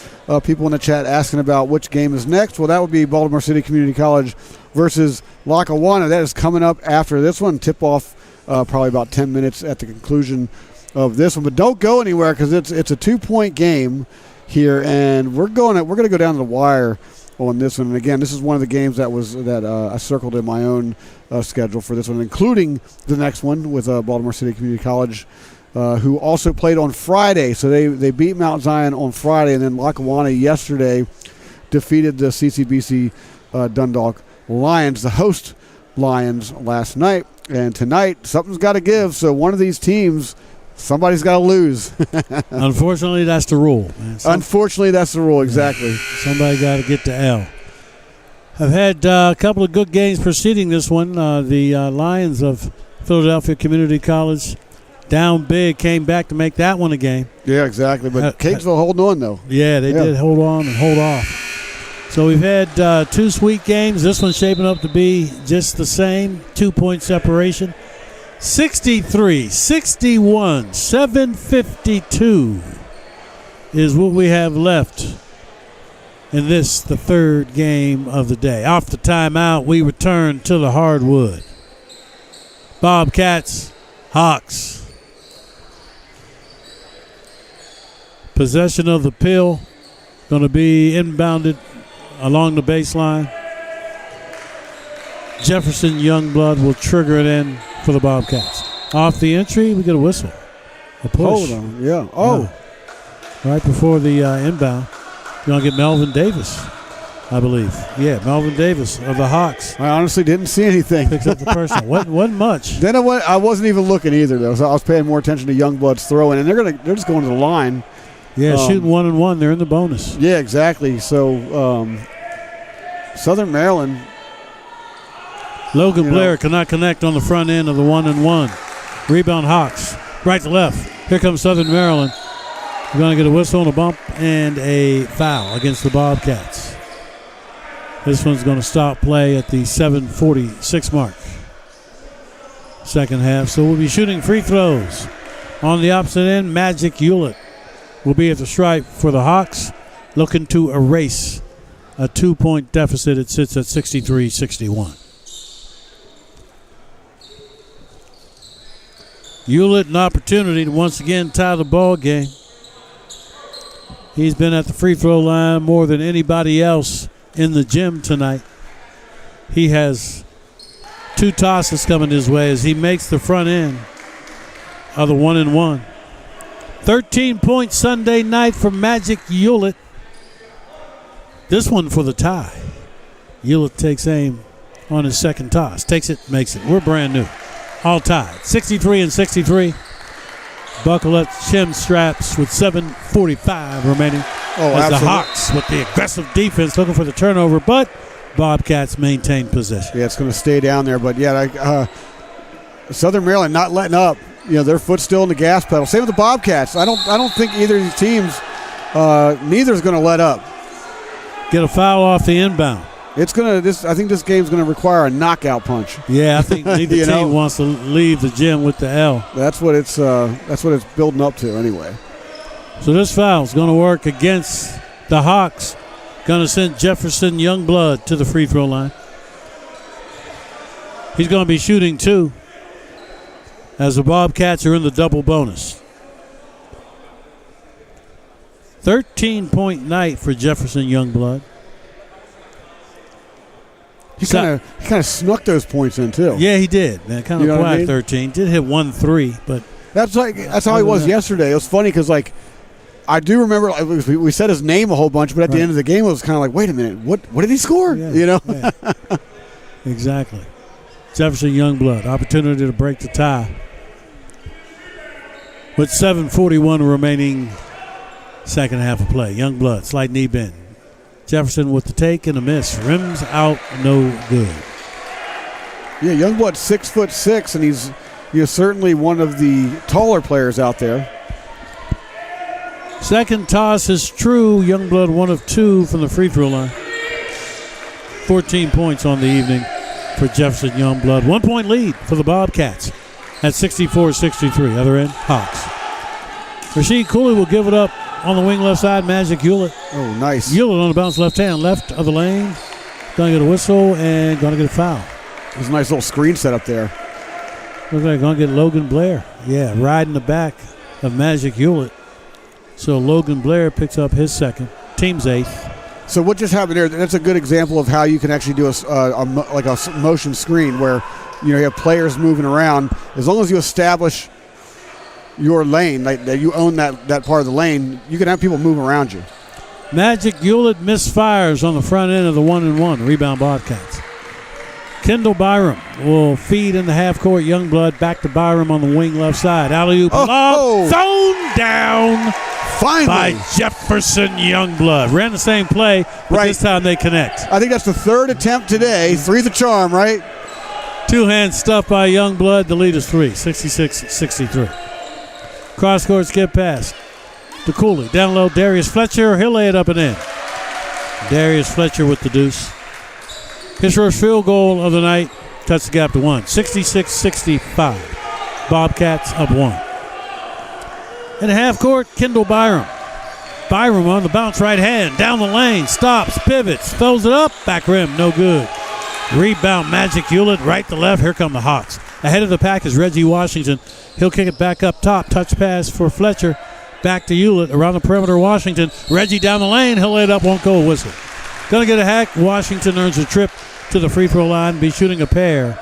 people in the chat asking about which game is next. Well, that would be Baltimore City Community College versus Lackawanna. That is coming up after this one. Tip off probably about 10 minutes at the conclusion of this one. But don't go anywhere because it's a 2-point game here, and we're going to go down to the wire on this one. And again, this is one of the games that I circled in my own schedule for this one, including the next one with Baltimore City Community College, who also played on Friday. So they beat Mount Zion on Friday, and then Lackawanna yesterday defeated the CCBC Dundalk Lions, the host Lions, last night. And tonight, something's got to give. So one of these teams, somebody's got to lose. Unfortunately, that's the rule, man. Unfortunately, that's the rule, exactly. Somebody got to get the L. I've had a couple of good games preceding this one. The Lions of Philadelphia Community College down big, came back to make that one a game. Yeah, exactly. But Catonsville holding on, though. Yeah, they did hold on and hold off. So we've had 2 sweet games. This one's shaping up to be just the same, 2-point separation. 63, 61, 752 is what we have left in this, the third game of the day. Off the timeout, we return to the hardwood. Bobcats, Hawks. Possession of the pill, going to be inbounded along the baseline. Jefferson Youngblood will trigger it in for the Bobcats. Off the entry, we get a whistle. A push. Hold on, yeah. Oh. Right before the inbound. You're going to get Melvin Davis, I believe. Yeah, Melvin Davis of the Hawks. I honestly didn't see anything. Picks up the personal. Wasn't much. Then I wasn't even looking either, though. So I was paying more attention to Youngblood's throwing, and they're just going to the line. Yeah, shooting 1-and-1. They're in the bonus. Yeah, exactly. So Southern Maryland. Logan Blair cannot connect on the front end of the 1-and-1. Rebound Hawks. Right to left. Here comes Southern Maryland. We're going to get a whistle and a bump and a foul against the Bobcats. This one's going to stop play at the 7:46 mark. Second half. So we'll be shooting free throws. On the opposite end, Magic Hewlett will be at the stripe for the Hawks, looking to erase a 2-point deficit. It sits at 63-61. Hewlett, an opportunity to once again tie the ball game. He's been at the free throw line more than anybody else in the gym tonight. He has 2 tosses coming his way as he makes the front end of the 1-and-1. 13-point Sunday night for Magic Hewlett. This one for the tie. Hewlett takes aim on his second toss. Takes it, makes it. We're brand new. All tied. 63-63. Buckle up chin straps with 7:45 remaining. As the Hawks with the aggressive defense looking for the turnover, but Bobcats maintain possession. Yeah, it's going to stay down there. But, Southern Maryland not letting up. Their foot's still in the gas pedal. Same with the Bobcats. I don't think either of these teams, neither is going to let up. Get a foul off the inbound. I think this game's going to require a knockout punch. Yeah, I think neither team wants to leave the gym with the L. That's what it's building up to anyway. So this foul's going to work against the Hawks. Going to send Jefferson Youngblood to the free throw line. He's going to be shooting 2 as the Bobcats are in the double bonus. 13-point night for Jefferson Youngblood. He kind of snuck those points in too. Yeah, he did, man. Kind of quiet. 13. Did hit 1-3, but that's how he was yesterday. It was funny because I do remember we said his name a whole bunch, but at the end of the game it was kind of like, wait a minute, what did he score? Yeah, Yeah. Exactly. Jefferson Youngblood, opportunity to break the tie. with 7:41 remaining, second half of play. Youngblood, slight knee bend. Jefferson with the take and a miss. Rims out, no good. Yeah, Youngblood's 6'6", and he's certainly one of the taller players out there. Second toss is true. Youngblood 1 of 2 from the free throw line. 14 points on the evening for Jefferson Youngblood. 1 point lead for the Bobcats at 64-63. Other end, Hawks. Rasheed Cooley will give it up on the wing left side. Magic Hewlett. Oh, nice. Hewlett on the bounce left hand, left of the lane. Going to get a whistle and going to get a foul. There's a nice little screen set up there. Looks like going to get Logan Blair. Yeah, riding the back of Magic Hewlett. So Logan Blair picks up his second, team's 8th. So what just happened there? That's a good example of how you can actually do a motion screen where you have players moving around. As long as you establish your lane, that you own that part of the lane, you can have people move around you. Magic Hewlett misfires on the front end of the 1-and-1. Rebound Bobcats. Kendall Byram will feed in the half court. Youngblood back to Byram on the wing left side. Alley-oop lob, thrown down. Finally. By Jefferson Youngblood. Ran the same play, but this time they connect. I think that's the third attempt today. 3's the charm, right? Two-hand stuff by Youngblood. The lead is 3, 66-63. Cross-court skip pass to Cooley. Down low, Darius Fletcher. He'll lay it up and in. Darius Fletcher with the deuce. His first field goal of the night cuts the gap to 1. 66-65. Bobcats up 1. In the half court, Kendall Byram. Byram on the bounce right hand. Down the lane. Stops. Pivots. Throws it up. Back rim. No good. Rebound Magic Hewlett. Right to left. Here come the Hawks. Ahead of the pack is Reggie Washington. He'll kick it back up top. Touch pass for Fletcher. Back to Hewlett. Around the perimeter, Washington. Reggie down the lane. He'll lay it up. Won't go. A whistle. Gonna get a hack. Washington earns a trip to the free throw line. Be shooting a pair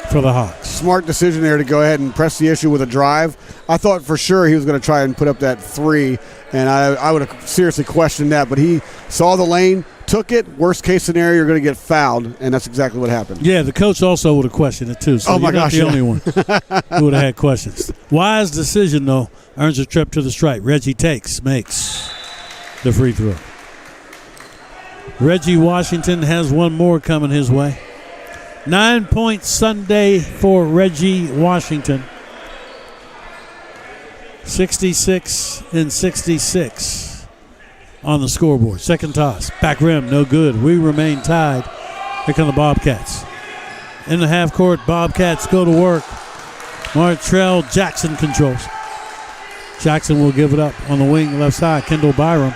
for the Hawks. Smart decision there to go ahead and press the issue with a drive. I thought for sure he was going to try and put up that 3, and I would have seriously questioned that. But he saw the lane, took it. Worst case scenario, you're going to get fouled, and that's exactly what happened. Yeah, the coach also would have questioned it too. So oh my gosh, not the only one who would have had questions. Wise decision though. Earns a trip to the stripe. Reggie makes the free throw. Reggie Washington has one more coming his way. 9-point Sunday for Reggie Washington. 66-66 on the scoreboard. Second toss. Back rim, no good. We remain tied. Here come the Bobcats. In the half court, Bobcats go to work. Martrell Jackson controls. Jackson will give it up on the wing left side. Kendall Byram.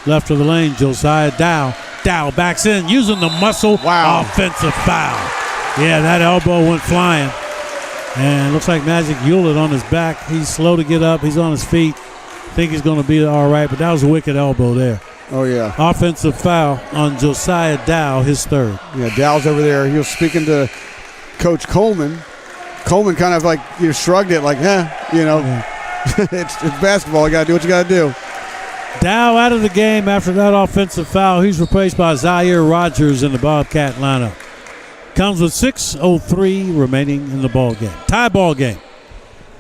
Left of the lane, Josiah Dow. Dow backs in, using the muscle. Wow. Offensive foul. Yeah, that elbow went flying. And looks like Magic Hewlett on his back. He's slow to get up. He's on his feet. Think he's going to be all right, but that was a wicked elbow there. Oh, yeah. Offensive foul on Josiah Dow, his third. Yeah, Dow's over there. He was speaking to Coach Coleman. Coleman kind of shrugged it like, Yeah. it's basketball. You got to do what you got to do. Dow out of the game after that offensive foul. He's replaced by Zaire Rogers in the Bobcat lineup. Comes with 6:03 remaining in the ball game. Tie ball game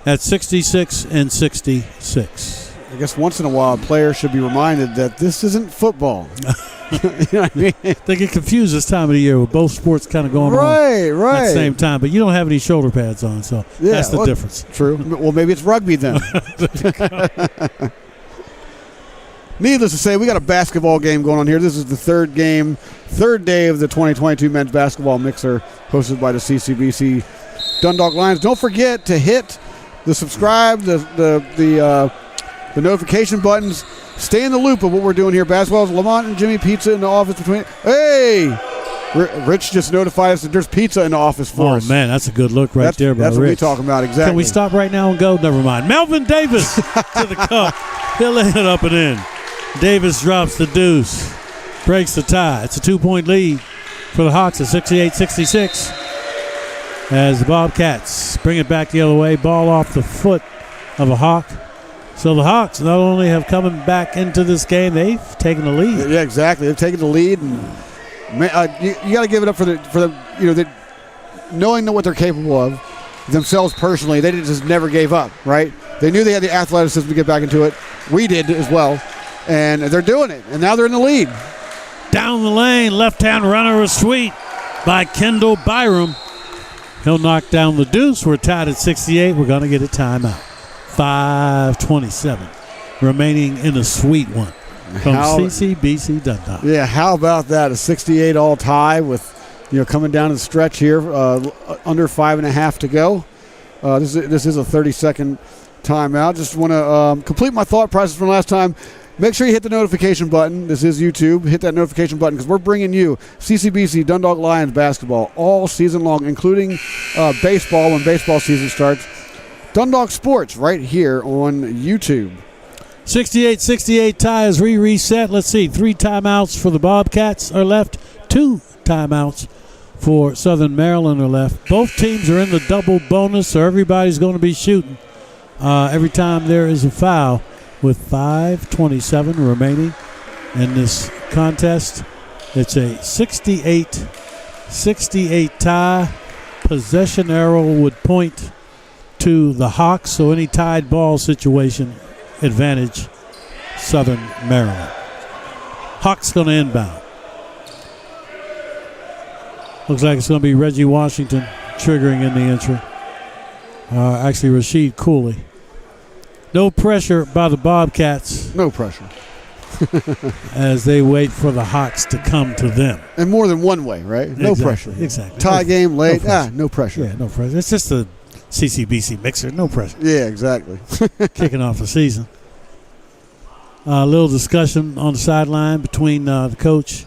at 66-66. I guess once in a while, a player should be reminded that this isn't football. You know what I mean? They get confused this time of the year with both sports kind of going on right at the same time. But you don't have any shoulder pads on, so that's the difference. True. Well, maybe it's rugby then. Needless to say, we got a basketball game going on here. This is the third day of the 2022 men's basketball mixer hosted by the CCBC Dundalk Lions. Don't forget to hit the subscribe, the notification buttons. Stay in the loop of what we're doing here. Basketball is Lamont and Jimmy Pizza in the office between. Hey! Rich just notified us that there's pizza in the office for us. Oh, man, that's a good look there by That's Rich. what we're talking about, exactly. Can we stop right now and go? Never mind. Melvin Davis to the cup. He'll lay it up and in. Davis drops the deuce. Breaks the tie. It's a 2-point lead for the Hawks at 68-66 as the Bobcats bring it back the other way. Ball off the foot of a Hawk. So the Hawks not only have coming back into this game, they've taken the lead. Yeah, exactly. They've taken the lead, and you got to give it up for the knowing what they're capable of themselves personally. They just never gave up, right? They knew they had the athleticism to get back into it. We did as well. And they're doing it. And now they're in the lead. Down the lane, left-hand runner was sweet by Kendall Byram. He'll knock down the deuce. We're tied at 68. We're going to get a timeout. 5:27 remaining in a sweet one from CCBC Dundalk. Yeah, how about that? A 68 all tie with, coming down the stretch here, under 5.5 to go. This is a 30-second timeout. Just want to complete my thought process from last time. Make sure you hit the notification button. This is YouTube. Hit that notification button because we're bringing you CCBC Dundalk Lions basketball all season long, including baseball when baseball season starts. Dundalk Sports right here on YouTube. 68-68 tie as we reset. Let's see, 3 timeouts for the Bobcats are left. 2 timeouts for Southern Maryland are left. Both teams are in the double bonus, so everybody's going to be shooting every time there is a foul with 5:27 remaining in this contest. It's a 68-68 tie. Possession arrow would point to the Hawks, so any tied ball situation, advantage Southern Maryland. Hawks going to inbound. Looks like it's going to be Reggie Washington triggering in the entry. Actually, Rasheed Cooley. No pressure by the Bobcats. No pressure. As they wait for the Hawks to come to them. And more than one way, right? No pressure. Exactly. Tie game late. No pressure. Yeah, no pressure. It's just a CCBC mixer. No pressure. Yeah, exactly. Kicking off the season. A little discussion on the sideline between the coach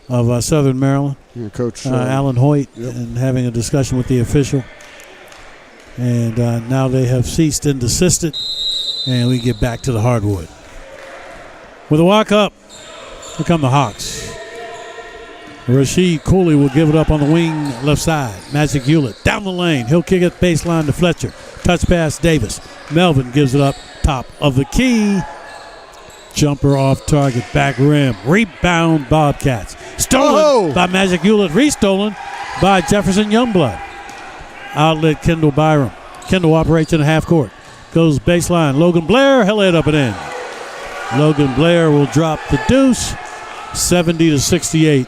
of Southern Maryland, Coach Alan Hoyt, and having a discussion with the official. And now they have ceased and desisted, and we get back to the hardwood. With a walk-up, here come the Hawks. Rasheed Cooley will give it up on the wing left side. Magic Hewlett down the lane. He'll kick it baseline to Fletcher. Touch pass Davis. Melvin gives it up top of the key. Jumper off target, back rim. Rebound Bobcats. Stolen by Magic Hewlett. Restolen by Jefferson Youngblood. Outlet Kendall Byram. Kendall operates in a half court. Goes baseline. Logan Blair. He'll head up and in. Logan Blair will drop the deuce. 70-68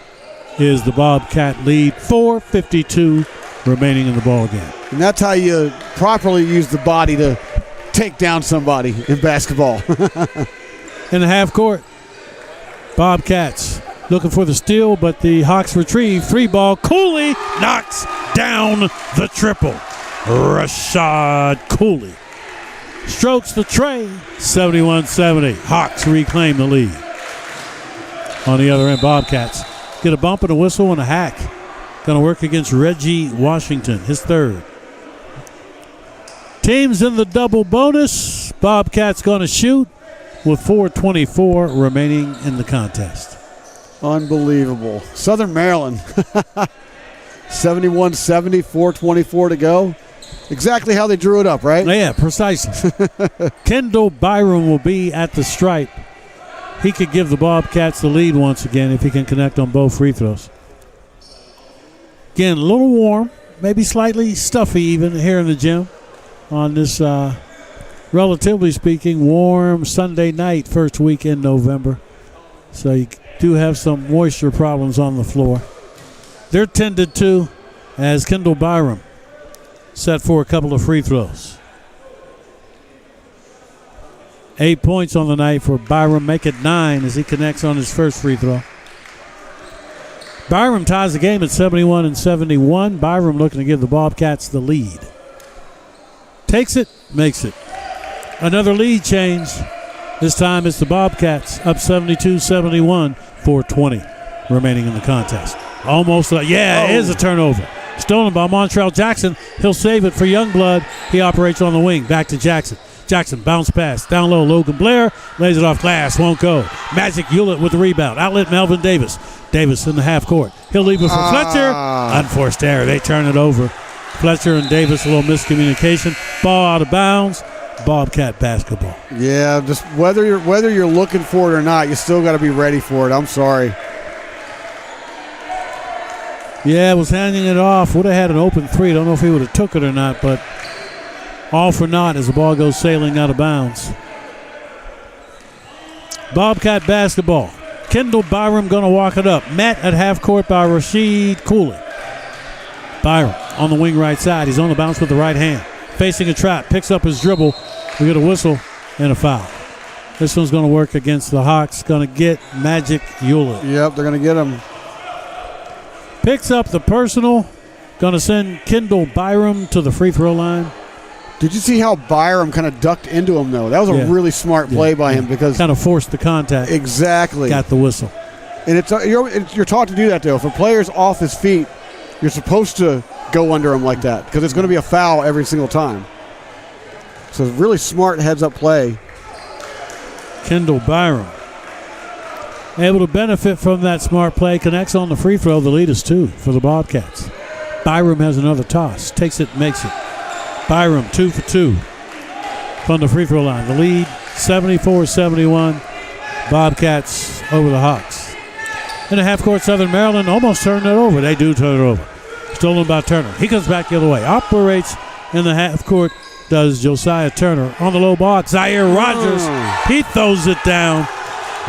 is the Bobcat lead. 4:52 remaining in the ball game. And that's how you properly use the body to take down somebody in basketball. In the half court, Bobcats looking for the steal, but the Hawks retrieve. 3-ball. Cooley knocks down the triple. Rashad Cooley strokes the tray. 71-70. Hawks reclaim the lead. On the other end, Bobcats get a bump and a whistle and a hack. Going to work against Reggie Washington, his third. Teams in the double bonus. Bobcats going to shoot with 4:24 remaining in the contest. Unbelievable. Southern Maryland. 71-70, 4:24 to go. Exactly how they drew it up, right? Yeah, precisely. Kendall Byram will be at the stripe. He could give the Bobcats the lead once again if he can connect on both free throws. Again, a little warm, maybe slightly stuffy even here in the gym on this, relatively speaking, warm Sunday night, first week in November. So you do have some moisture problems on the floor. They're tended to as Kendall Byram set for a couple of free throws. 8 points on the night for Byram. Make it 9 as he connects on his first free throw. Byram ties the game at 71-71. Byram looking to give the Bobcats the lead. Takes it, makes it. Another lead change. This time it's the Bobcats up 72-71. 4:20 remaining in the contest. Almost, it is a turnover. Stolen by Montrell Jackson. He'll save it for Youngblood. He operates on the wing. Back to Jackson. Jackson bounce pass. Down low, Logan Blair. Lays it off glass. Won't go. Magic Hewlett with the rebound. Outlet Melvin Davis. Davis in the half court. He'll leave it for Fletcher. Unforced error. They turn it over. Fletcher and Davis, a little miscommunication. Ball out of bounds. Bobcat basketball. Yeah, just whether you're looking for it or not, you still got to be ready for it. I'm sorry. Yeah, was handing it off. Would have had an open three. Don't know if he would have took it or not, but All for naught as the ball goes sailing out of bounds. Bobcat basketball. Kendall Byram going to walk it up. Met at half court by Rashid Cooley. Byram on the wing right side. He's on the bounce with the right hand. Facing a trap. Picks up his dribble. We get a whistle and a foul. This one's going to work against the Hawks. Going to get Magic Hewlett. Yep, they're going to get him. Picks up the personal. Going to send Kendall Byram to the free throw line. Did you see how Byram kind of ducked into him, though? That was a really smart play by him because kind of forced the contact. Exactly. Got the whistle. And you're taught to do that, though. If a player's off his feet, you're supposed to go under him like that because it's going to be a foul every single time. So really smart heads-up play. Kendall Byram able to benefit from that smart play. Connects on the free throw. The lead is 2 for the Bobcats. Byram has another toss. Takes it, makes it. Byram 2 for 2 from the free throw line. The lead 74-71. Bobcats over the Hawks. In the half court, Southern Maryland almost turned it over. They do turn it over. Stolen by Turner. He comes back the other way. Operates in the half court. Does Josiah Turner on the low block. Zaire Rogers. He throws it down.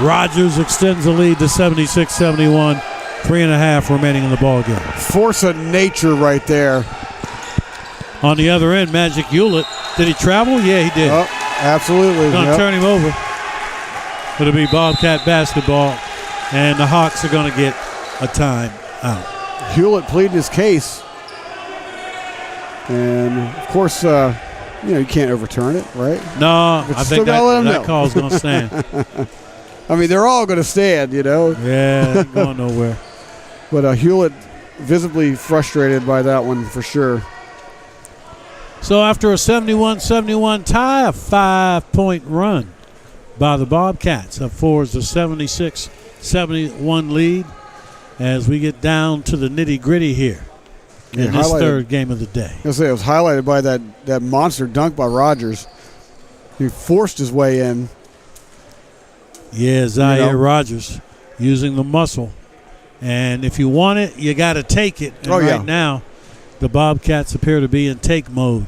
Rogers extends the lead to 76-71. 3.5 remaining in the ball game. Force of nature right there. On the other end, Magic Hewlett. Did he travel? Yeah, he did. Oh, absolutely. Going to turn him over. It'll be Bobcat basketball, and the Hawks are going to get a timeout. Hewlett pleaded his case. And, of course, you can't overturn it, right? No, I think that call's going to stand. I mean, they're all going to stand, Yeah, ain't going nowhere. But Hewlett visibly frustrated by that one for sure. So after a 71-71 tie, a 5-point run by the Bobcats. Up forwards the 76-71 lead as we get down to the nitty-gritty here in this third game of the day. I was highlighted by that monster dunk by Rogers. He forced his way in. Yeah, Zaire Rogers using the muscle. And if you want it, you got to take it. And now, the Bobcats appear to be in take mode.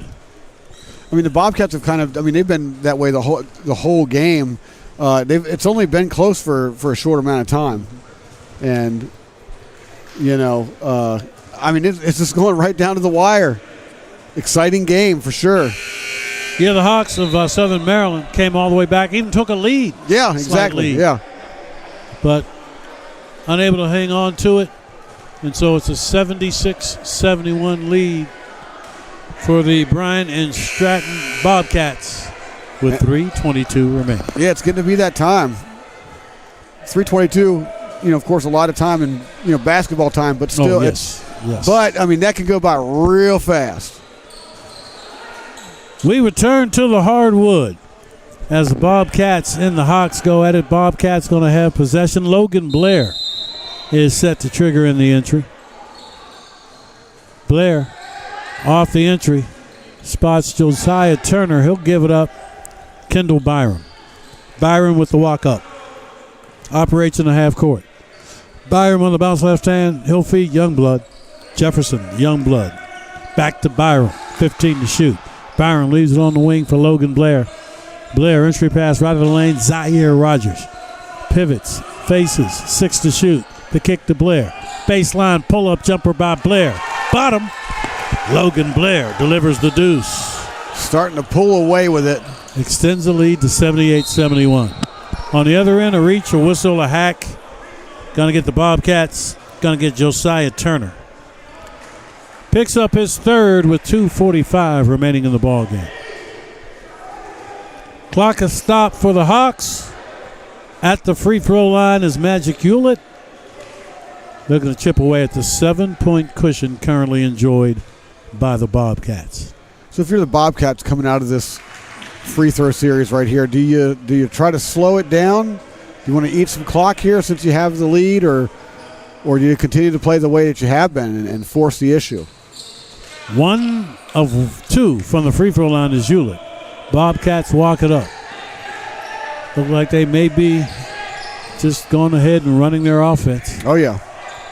I mean, the Bobcats have they've been that way the whole game. It's only been close for a short amount of time. And, it's just going right down to the wire. Exciting game for sure. Yeah, the Hawks of Southern Maryland came all the way back, even took a lead. Yeah, exactly. Lead. Yeah. But unable to hang on to it. And so it's a 76-71 lead for the Bryant and Stratton Bobcats with 3:22 remaining. Yeah, it's getting to be that time. 3:22, of course, a lot of time in, basketball time, but still. Yes. But, that can go by real fast. We return to the hardwood as the Bobcats and the Hawks go at it. Bobcats going to have possession. Logan Blair is set to trigger in the entry. Blair off the entry. Spots Josiah Turner. He'll give it up. Kendall Byram. Byram with the walk up. Operates in the half court. Byram on the bounce left hand. He'll feed Youngblood. Jefferson, Youngblood. Back to Byram. 15 to shoot. Byram leaves it on the wing for Logan Blair. Blair, entry pass right of the lane. Zaire Rogers. Pivots. Faces. 6 to shoot. The kick to Blair. Baseline pull-up jumper by Blair. Bottom. Logan Blair delivers the deuce. Starting to pull away with it. Extends the lead to 78-71. On the other end, a reach, a whistle, a hack. Going to get the Bobcats. Going to get Josiah Turner. Picks up his third with 2:45 remaining in the ball game. Clock has stopped for the Hawks. At the free throw line is Magic Hewlett. Looking to chip away at the 7-point cushion currently enjoyed by the Bobcats. So if you're the Bobcats coming out of this free throw series right here, do you try to slow it down? Do you want to eat some clock here since you have the lead, or do you continue to play the way that you have been and force the issue? 1 of 2 from the free throw line is Hewlett. Bobcats walk it up. Look like they may be just going ahead and running their offense. Oh, yeah.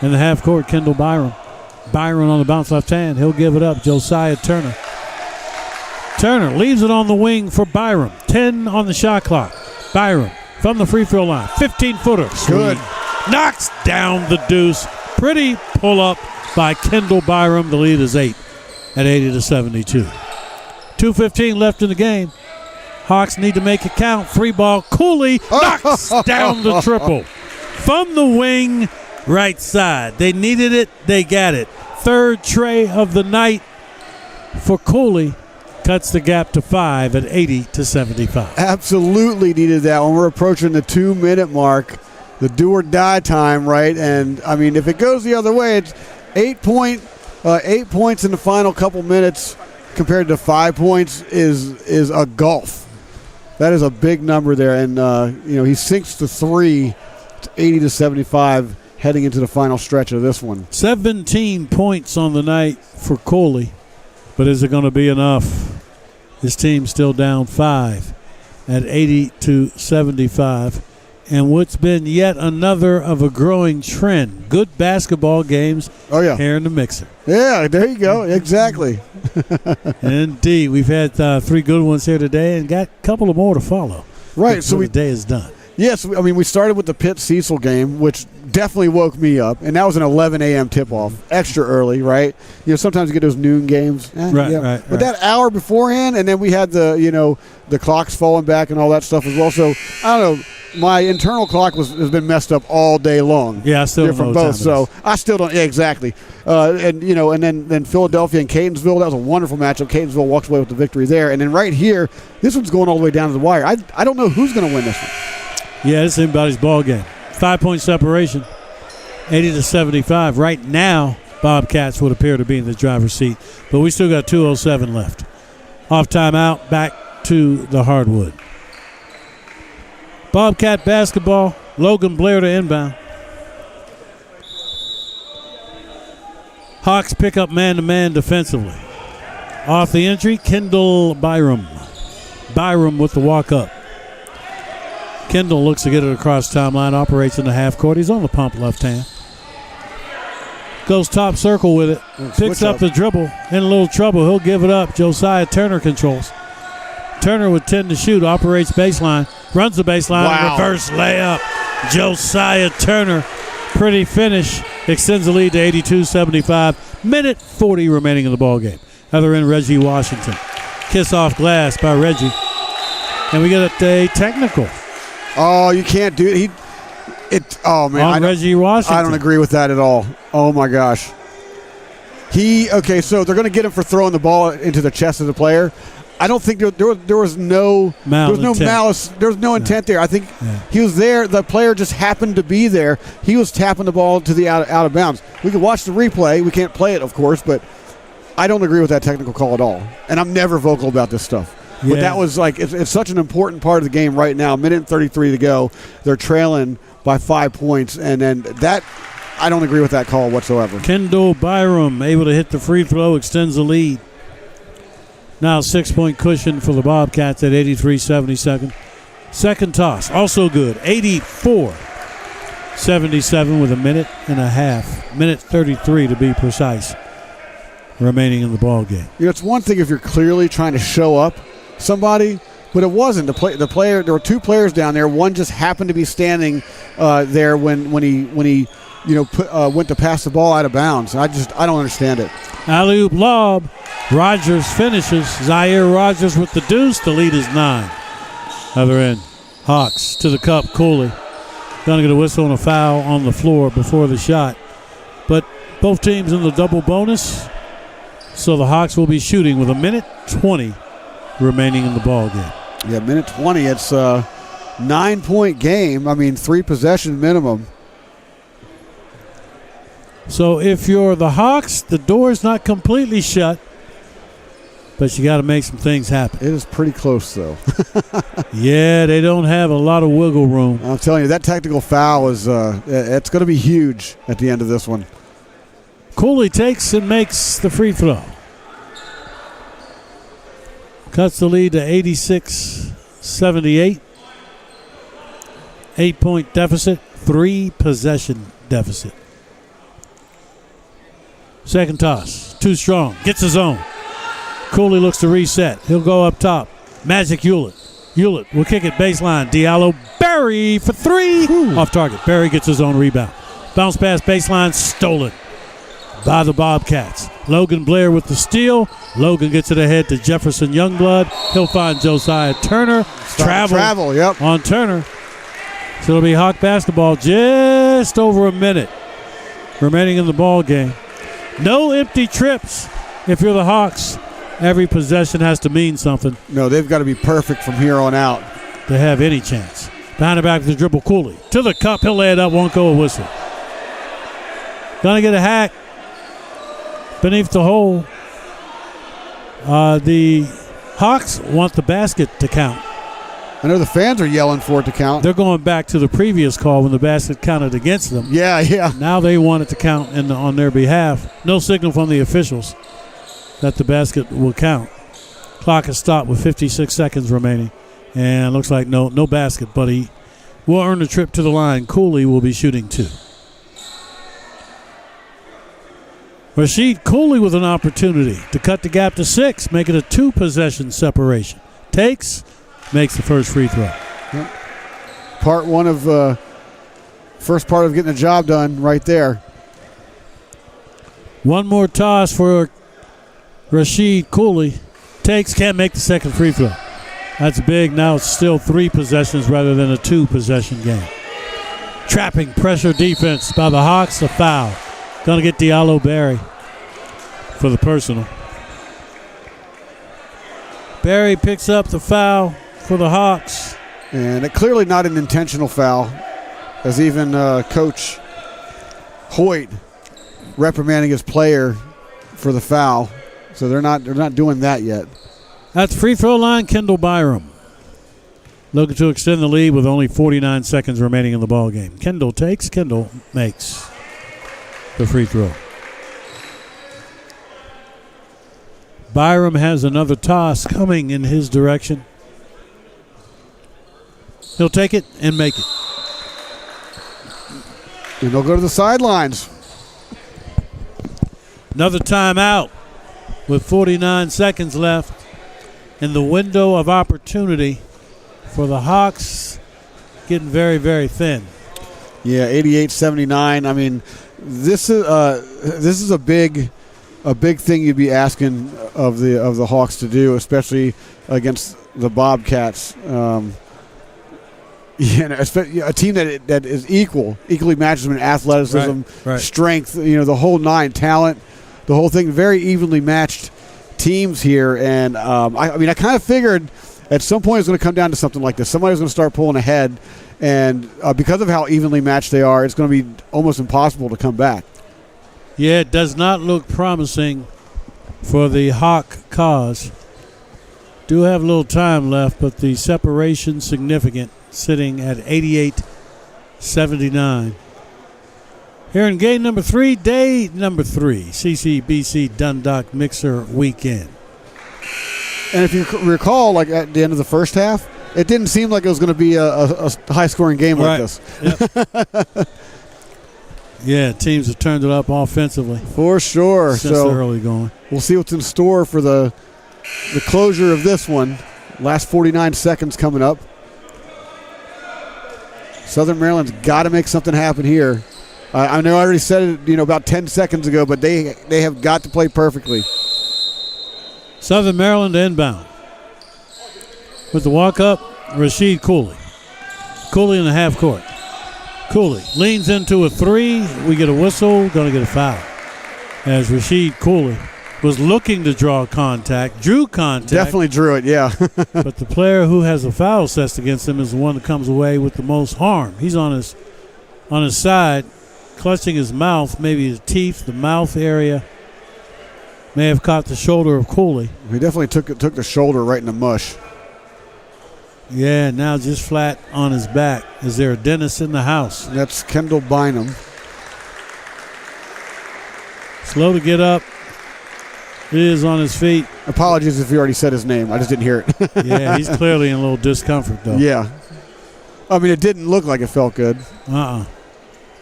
In the half court, Kendall Byram. Byram on the bounce left hand. He'll give it up. Josiah Turner. Turner leaves it on the wing for Byram. 10 on the shot clock. Byram from the free throw line. 15-footer. Good. Knocks down the deuce. Pretty pull-up by Kendall Byram. The lead is 8 at 80-72. 2:15 left in the game. Hawks need to make it count. 3-ball. Cooley knocks down the triple. From the wing, right side. They needed it. They got it. Third tray of the night for Cooley. Cuts the gap to 5 at 80-75. Absolutely needed that when we're approaching the 2-minute mark. The do or die time, right? And, I mean, if it goes the other way, it's 8 points in the final couple minutes compared to 5 points is a gulf. That is a big number there. And, he sinks to 3 to 80-75 heading into the final stretch of this one. 17 points on the night for Cooley. But is it going to be enough? His team's still down 5 at 80-75. And what's been yet another of a growing trend. Good basketball games here in the Mixer. Yeah, there you go. Exactly. Indeed. We've had 3 good ones here today and got a couple of more to follow. Right. So the day is done. Yes, I mean, we started with the Pitt-Cecil game, which definitely woke me up, and that was an 11 a.m. tip-off, extra early, right? Sometimes you get those noon games. Right. But that hour beforehand, and then we had the clocks falling back and all that stuff as well. So, I don't know. My internal clock has been messed up all day long. Yeah, I still don't know from both. So I still don't. Yeah, exactly. And then Philadelphia and Catonsville. That was a wonderful matchup. Catonsville walks away with the victory there. And then right here, this one's going all the way down to the wire. I don't know who's going to win this one. Yeah, this is anybody's ball game. 5-point separation, 80-75. Right now, Bobcats would appear to be in the driver's seat, but we still got 2:07 left. Off timeout, back to the hardwood. Bobcat basketball, Logan Blair to inbound. Hawks pick up man-to-man defensively. Off the entry, Kendall Byram. Byram with the walk-up. Kendall looks to get it across timeline, operates in the half court. He's on the pump left hand. Goes top circle with it. Picks up the dribble. In a little trouble. He'll give it up. Josiah Turner controls. Turner with 10 to shoot. Operates baseline. Runs the baseline. Wow. Reverse layup. Josiah Turner. Pretty finish. Extends the lead to 82-75. Minute 40 remaining in the ballgame. Other end, Reggie Washington. Kiss off glass by Reggie. And we get a technical. Oh, you can't do it. On Reggie Washington. I don't agree with that at all. Oh my gosh. So they're going to get him for throwing the ball into the chest of the player. I don't think there was no malice. There was no intent there. I think he was there. The player just happened to be there. He was tapping the ball to the out of bounds. We can watch the replay. We can't play it, of course, but I don't agree with that technical call at all. And I'm never vocal about this stuff. Yeah. But that was it's such an important part of the game right now. Minute and 33 to go. They're trailing by 5 points. And then that, I don't agree with that call whatsoever. Kendall Byram able to hit the free throw, extends the lead. Now 6-point cushion for the Bobcats at 83-72. Second toss, also good. 84-77 with a minute and a half. Minute 33 to be precise, remaining in the ball game. It's one thing if you're clearly trying to show up somebody, but it wasn't. The player. There were 2 players down there. One just happened to be standing there when he went to pass the ball out of bounds. I don't understand it. Alley-oop lob. Rogers finishes. Zaire Rogers with the deuce. The lead is 9. Other end. Hawks to the cup. Cooley going to get a whistle and a foul on the floor before the shot. But both teams in the double bonus. So the Hawks will be shooting with a minute 20 remaining in the ball game. Yeah, minute 20. It's a 9-point game. I mean, 3 possession minimum. So if you're the Hawks, the door's not completely shut, but you got to make some things happen. It is pretty close, though. Yeah, they don't have a lot of wiggle room. I'm telling you, that technical foul is it's going to be huge at the end of this one. Cooley takes and makes the free throw. Cuts the lead to 86-78. 8-point deficit, 3 possession deficit. Second toss, too strong, gets his own. Cooley looks to reset. He'll go up top. Magic Hewlett. Hewlett will kick it baseline. Diallo Berry for three. Off target. Berry gets his own rebound. Bounce pass baseline. Stolen by the Bobcats. Logan Blair with the steal. Logan gets it ahead to Jefferson Youngblood. He'll find Josiah Turner. Travel yep. on Turner. So it'll be Hawk basketball. Just over a minute remaining in the ball game. No empty trips if you're the Hawks. Every possession has to mean something No, they've got to be perfect from here on out. to have any chance. Behind the back with the dribble, Cooley. To the cup, he'll lay it up, won't go a whistle. Gonna get a hack beneath the hole. The Hawks want the basket to count. I know the fans are yelling for it to count. They're going back to the previous call when the basket counted against them. Yeah. Now they want it to count on their behalf. No signal from the officials that the basket will count. Clock is stopped with 56 seconds remaining. And looks like no basket, but he will earn a trip to the line. Cooley will be shooting two. Rasheed Cooley with an opportunity to cut the gap to 6, make it a 2-possession separation. Takes, makes the first free throw. Yep. First part of getting the job done right there. One more toss for Rasheed Cooley. Takes, can't make the second free throw. That's big. Now it's still 3 possessions rather than a 2-possession game. Trapping pressure defense by the Hawks. A foul. Going to get Diallo Berry for the personal. Berry picks up the foul for the Hawks. And it clearly not an intentional foul, as even Coach Hoyt reprimanding his player for the foul. So they're not doing that yet. At the free throw line, Kendall Byram looking to extend the lead with only 49 seconds remaining in the ball game. Kendall takes, Kendall makes the free throw. Byram has another toss coming in his direction. He'll take it and make it. And they'll go to the sidelines. Another timeout with 49 seconds left. And the window of opportunity for the Hawks getting very, very thin. Yeah, 88-79. I mean, this is a big thing you'd be asking of the Hawks to do, especially against the Bobcats. A team that is equally matches in athleticism, right. strength, the whole nine, talent, the whole thing, very evenly matched teams here. And I kind of figured at some point it's going to come down to something like this. Somebody's going to start pulling ahead, and because of how evenly matched they are, it's going to be almost impossible to come back. Yeah, it does not look promising for the Hawk cause. Do have a little time left, but the separation significant, sitting at 88-79. Here in game number 3, day number 3, CCBC Dundalk Mixer Weekend. And if you recall, like at the end of the first half, it didn't seem like it was going to be a high-scoring game like this. Yep. Yeah, teams have turned it up offensively. For sure. Since the early going. We'll see what's in store for the closure of this one. Last 49 seconds coming up. Southern Maryland's got to make something happen here. I know I already said it, about 10 seconds ago, but they have got to play perfectly. Southern Maryland inbound. With the walk-up, Rasheed Cooley. Cooley in the half court. Cooley leans into a 3. We get a whistle, going to get a foul. As Rasheed Cooley was looking to draw contact, drew contact. Definitely drew it, yeah. But the player who has a foul assessed against him is the one that comes away with the most harm. He's on his side, clutching his mouth, maybe his teeth, the mouth area. May have caught the shoulder of Cooley. He definitely took the shoulder right in the mush. Yeah, now just flat on his back. Is there a dentist in the house? That's Kendall Bynum. Slow to get up. He is on his feet. Apologies if you already said his name. I just didn't hear it. Yeah, he's clearly in a little discomfort, though. Yeah. I mean, it didn't look like it felt good. And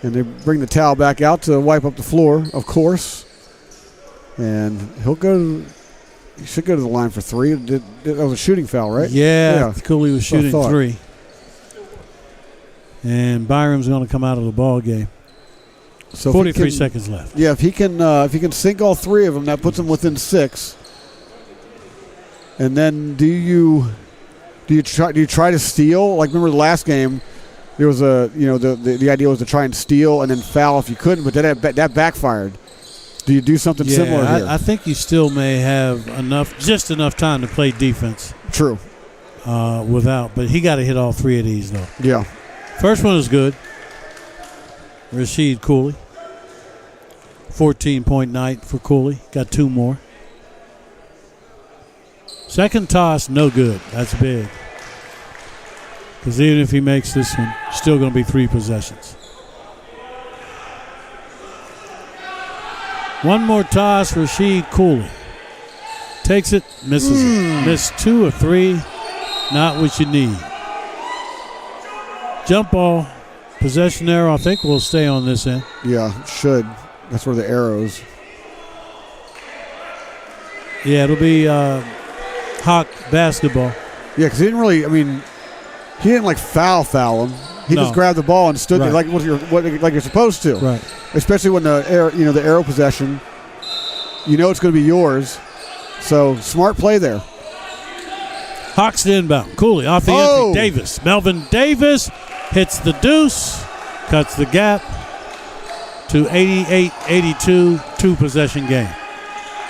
they bring the towel back out to wipe up the floor, of course. And he'll go He should go to the line for 3. That was a shooting foul, right? Yeah. Cooley was shooting 3. And Byram's going to come out of the ball game. So 43 seconds left. Yeah, if he can sink all 3 of them, that puts him within 6. And then do you try to steal? Like, remember the last game, there was the idea was to try and steal and then foul if you couldn't, but that backfired. Do you do something similar here? I think you still may have just enough time to play defense. True. But he got to hit all 3 of these though. Yeah. First one is good. Rasheed Cooley. 14-point night for Cooley. Got 2 more. Second toss, no good. That's big. Because even if he makes this one, still going to be 3 possessions. One more toss, Rasheed Cooley. Takes it, misses it. Missed 2 or 3. Not what you need. Jump ball. Possession arrow, I think will stay on this end. Yeah, should. That's where the arrows. Yeah, it'll be Hawk basketball. Yeah, because he didn't like foul him. He just grabbed the ball and stood there like you're supposed to. Right. Especially when the arrow possession, it's going to be yours. So smart play there. Hawks to inbound. Cooley off the entry. Davis. Melvin Davis hits the deuce, cuts the gap to 88-82, 2-possession game.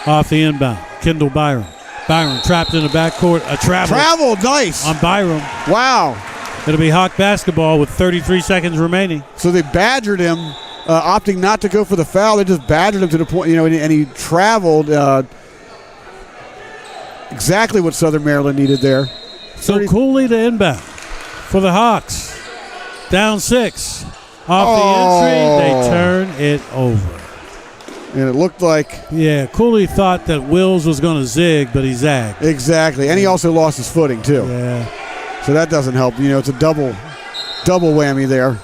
Off the inbound. Kendall Byram. Byram trapped in the backcourt. A travel. Nice. On Byram. Wow. It'll be Hawk basketball with 33 seconds remaining. So they badgered him, opting not to go for the foul. They just badgered him to the point, and he traveled exactly what Southern Maryland needed there. So Cooley to inbound for the Hawks. Down 6. Off the entry, they turn it over. And it looked like... Yeah, Cooley thought that Wills was going to zig, but he zagged. Exactly. And he also lost his footing, too. Yeah. So that doesn't help. It's a double whammy there.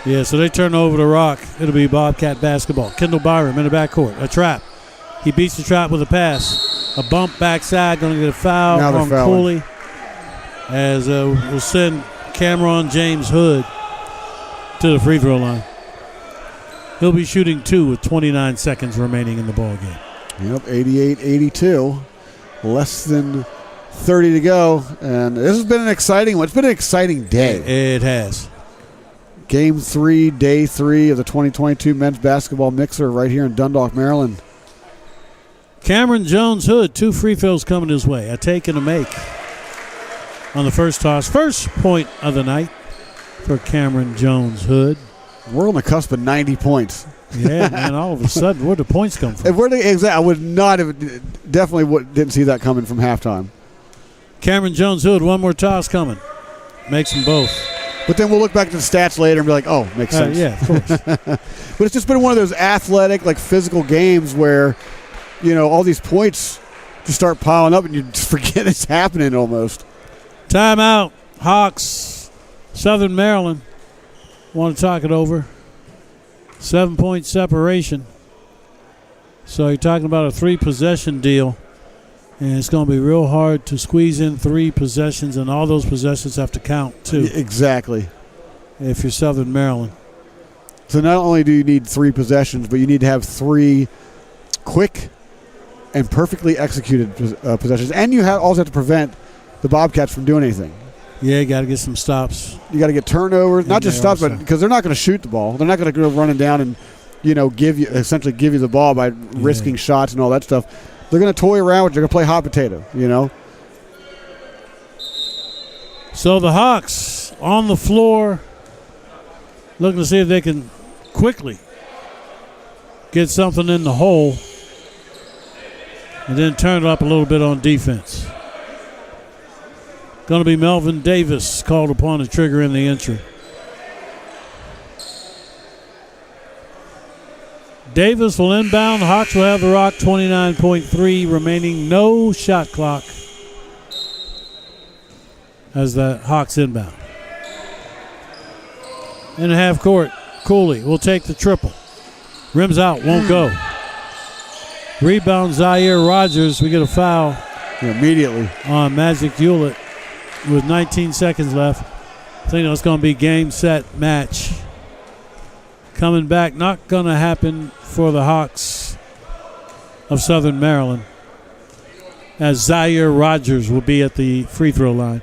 Yeah, so they turn over the rock. It'll be Bobcat basketball. Kendall Byram in the backcourt. A trap. He beats the trap with a pass. A bump backside, going to get a foul on Cooley. As we'll send Cameron James Hood to the free throw line. He'll be shooting 2 with 29 seconds remaining in the ball game. Yep, 88-82. Less than 30 to go. And this has been an exciting one. It's been an exciting day. It has. Game 3, day 3 of the 2022 men's basketball mixer right here in Dundalk, Maryland. Cameron Jones Hood, 2 free throws coming his way. A take and a make on the first toss. First point of the night for Cameron Jones Hood. We're on the cusp of 90 points. Yeah, man, all of a sudden, where'd the points come from? I would not have, didn't see that coming from halftime. Cameron Jones Hood, one more toss coming. Makes them both. But then we'll look back at the stats later and be like, oh, makes sense. Yeah, of course. But it's just been one of those athletic, physical games where, all these points just start piling up and you just forget it's happening almost. Timeout. Hawks, Southern Maryland. Want to talk it over. 7-point separation. So you're talking about a 3-possession deal. And it's going to be real hard to squeeze in 3 possessions, and all those possessions have to count, too. Exactly. If you're Southern Maryland. So not only do you need 3 possessions, but you need to have 3 quick and perfectly executed possessions. And you also have to prevent the Bobcats from doing anything. Yeah, you got to get some stops. You got to get turnovers, not just stops, but because they're not going to shoot the ball. They're not going to go running down and, essentially give you the ball by risking shots and all that stuff. They're going to toy around with it. They're going to play hot potato, So the Hawks on the floor looking to see if they can quickly get something in the hole and then turn it up a little bit on defense. Going to be Melvin Davis called upon to trigger in the entry. Davis will inbound. The Hawks will have the rock. 29.3 remaining. No shot clock as the Hawks inbound. In the half court, Cooley will take the triple. Rims out, won't go. Rebound Zaire Rogers. We get a foul immediately on Magic Hewlett with 19 seconds left. I think that's going to be game, set, match. Coming back, not going to happen for the Hawks of Southern Maryland, as Zaire Rogers will be at the free throw line.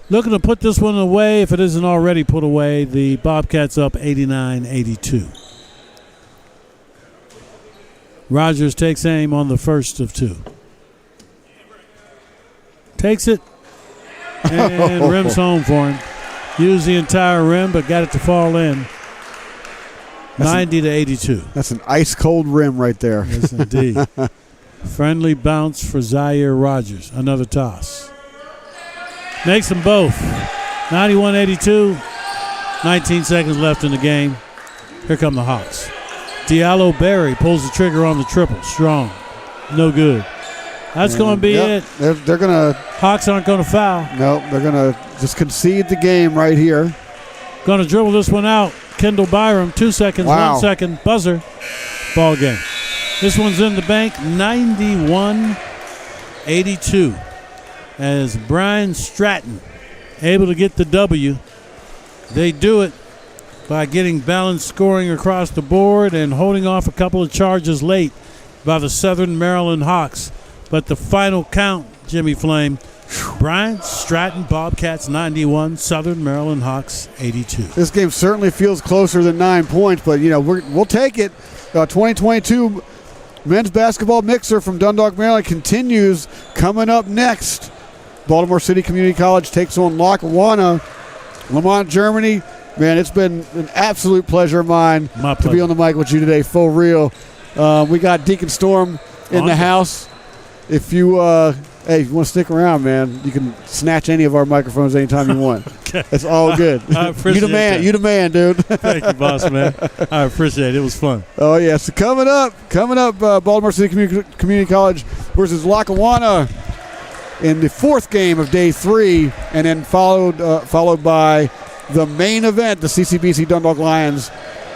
Looking to put this one away, if it isn't already put away. The Bobcats up 89-82. Rogers takes aim on the first of two. Takes it and rims home for him. Used the entire rim, but got it to fall in. 90-82. That's an ice-cold rim right there. Yes, indeed. Friendly bounce for Zaire Rogers. Another toss. Makes them both. 91-82. 19 seconds left in the game. Here come the Hawks. Diallo Berry pulls the trigger on the triple. Strong. No good. That's going to be it. They're going to. Hawks aren't going to foul. No, they're going to just concede the game right here. Going to dribble this one out. Kendall Byram, 2 seconds, Wow. 1 second, buzzer. Ball game. This one's in the bank, 91-82. As Bryant Stratton able to get the W. They do it by getting balanced scoring across the board and holding off a couple of charges late by the Southern Maryland Hawks. But the final count, Jimmy Flame, Bryant Stratton Bobcats 91, Southern Maryland Hawks 82. This game certainly feels closer than 9 points, but we'll take it. 2022 men's basketball mixer from Dundalk, Maryland continues. Coming up next, Baltimore City Community College takes on Lackawanna, Lamont, Germany. Man, it's been an absolute pleasure of mine to be on the mic with you today, for real. We got Deacon Storm in the house. If you want to stick around, man, you can snatch any of our microphones anytime you want. Okay. It's all good. I appreciate that. You the man, dude. Thank you, boss man. I appreciate it. It was fun. Oh, yeah. So coming up, Baltimore City Community College versus Lackawanna in the fourth game of day 3, and then followed by the main event, the CCBC Dundalk Lions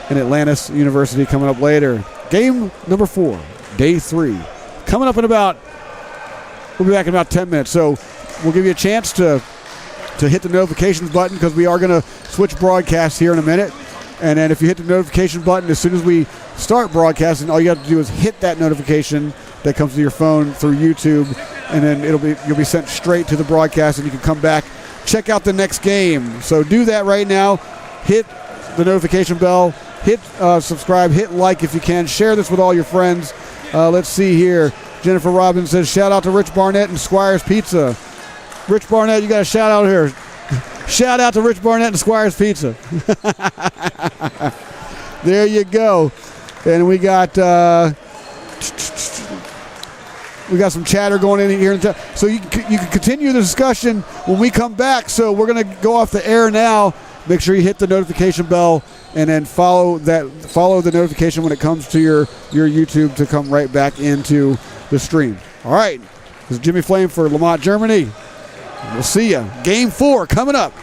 and Atlantis University coming up later. Game number 4, day 3. Coming up we'll be back in about 10 minutes. So we'll give you a chance to hit the notifications button, because we are going to switch broadcasts here in a minute. And then if you hit the notification button, as soon as we start broadcasting, all you have to do is hit that notification that comes to your phone through YouTube, and then you'll be sent straight to the broadcast, and you can come back, check out the next game. So do that right now. Hit the notification bell, hit subscribe, hit like if you can. Share this with all your friends. Let's see here. Jennifer Robbins says, shout out to Rich Barnett and Squire's Pizza. Rich Barnett, you got a shout out here. Shout out to Rich Barnett and Squire's Pizza. There you go. And we got some chatter going in here. So you can continue the discussion when we come back. So we're going to go off the air now. Make sure you hit the notification bell, and then follow the notification when it comes to your YouTube to come right back into the stream. All right. This is Jimmy Flame for Lamont, Germany. We'll see you. Game 4 coming up.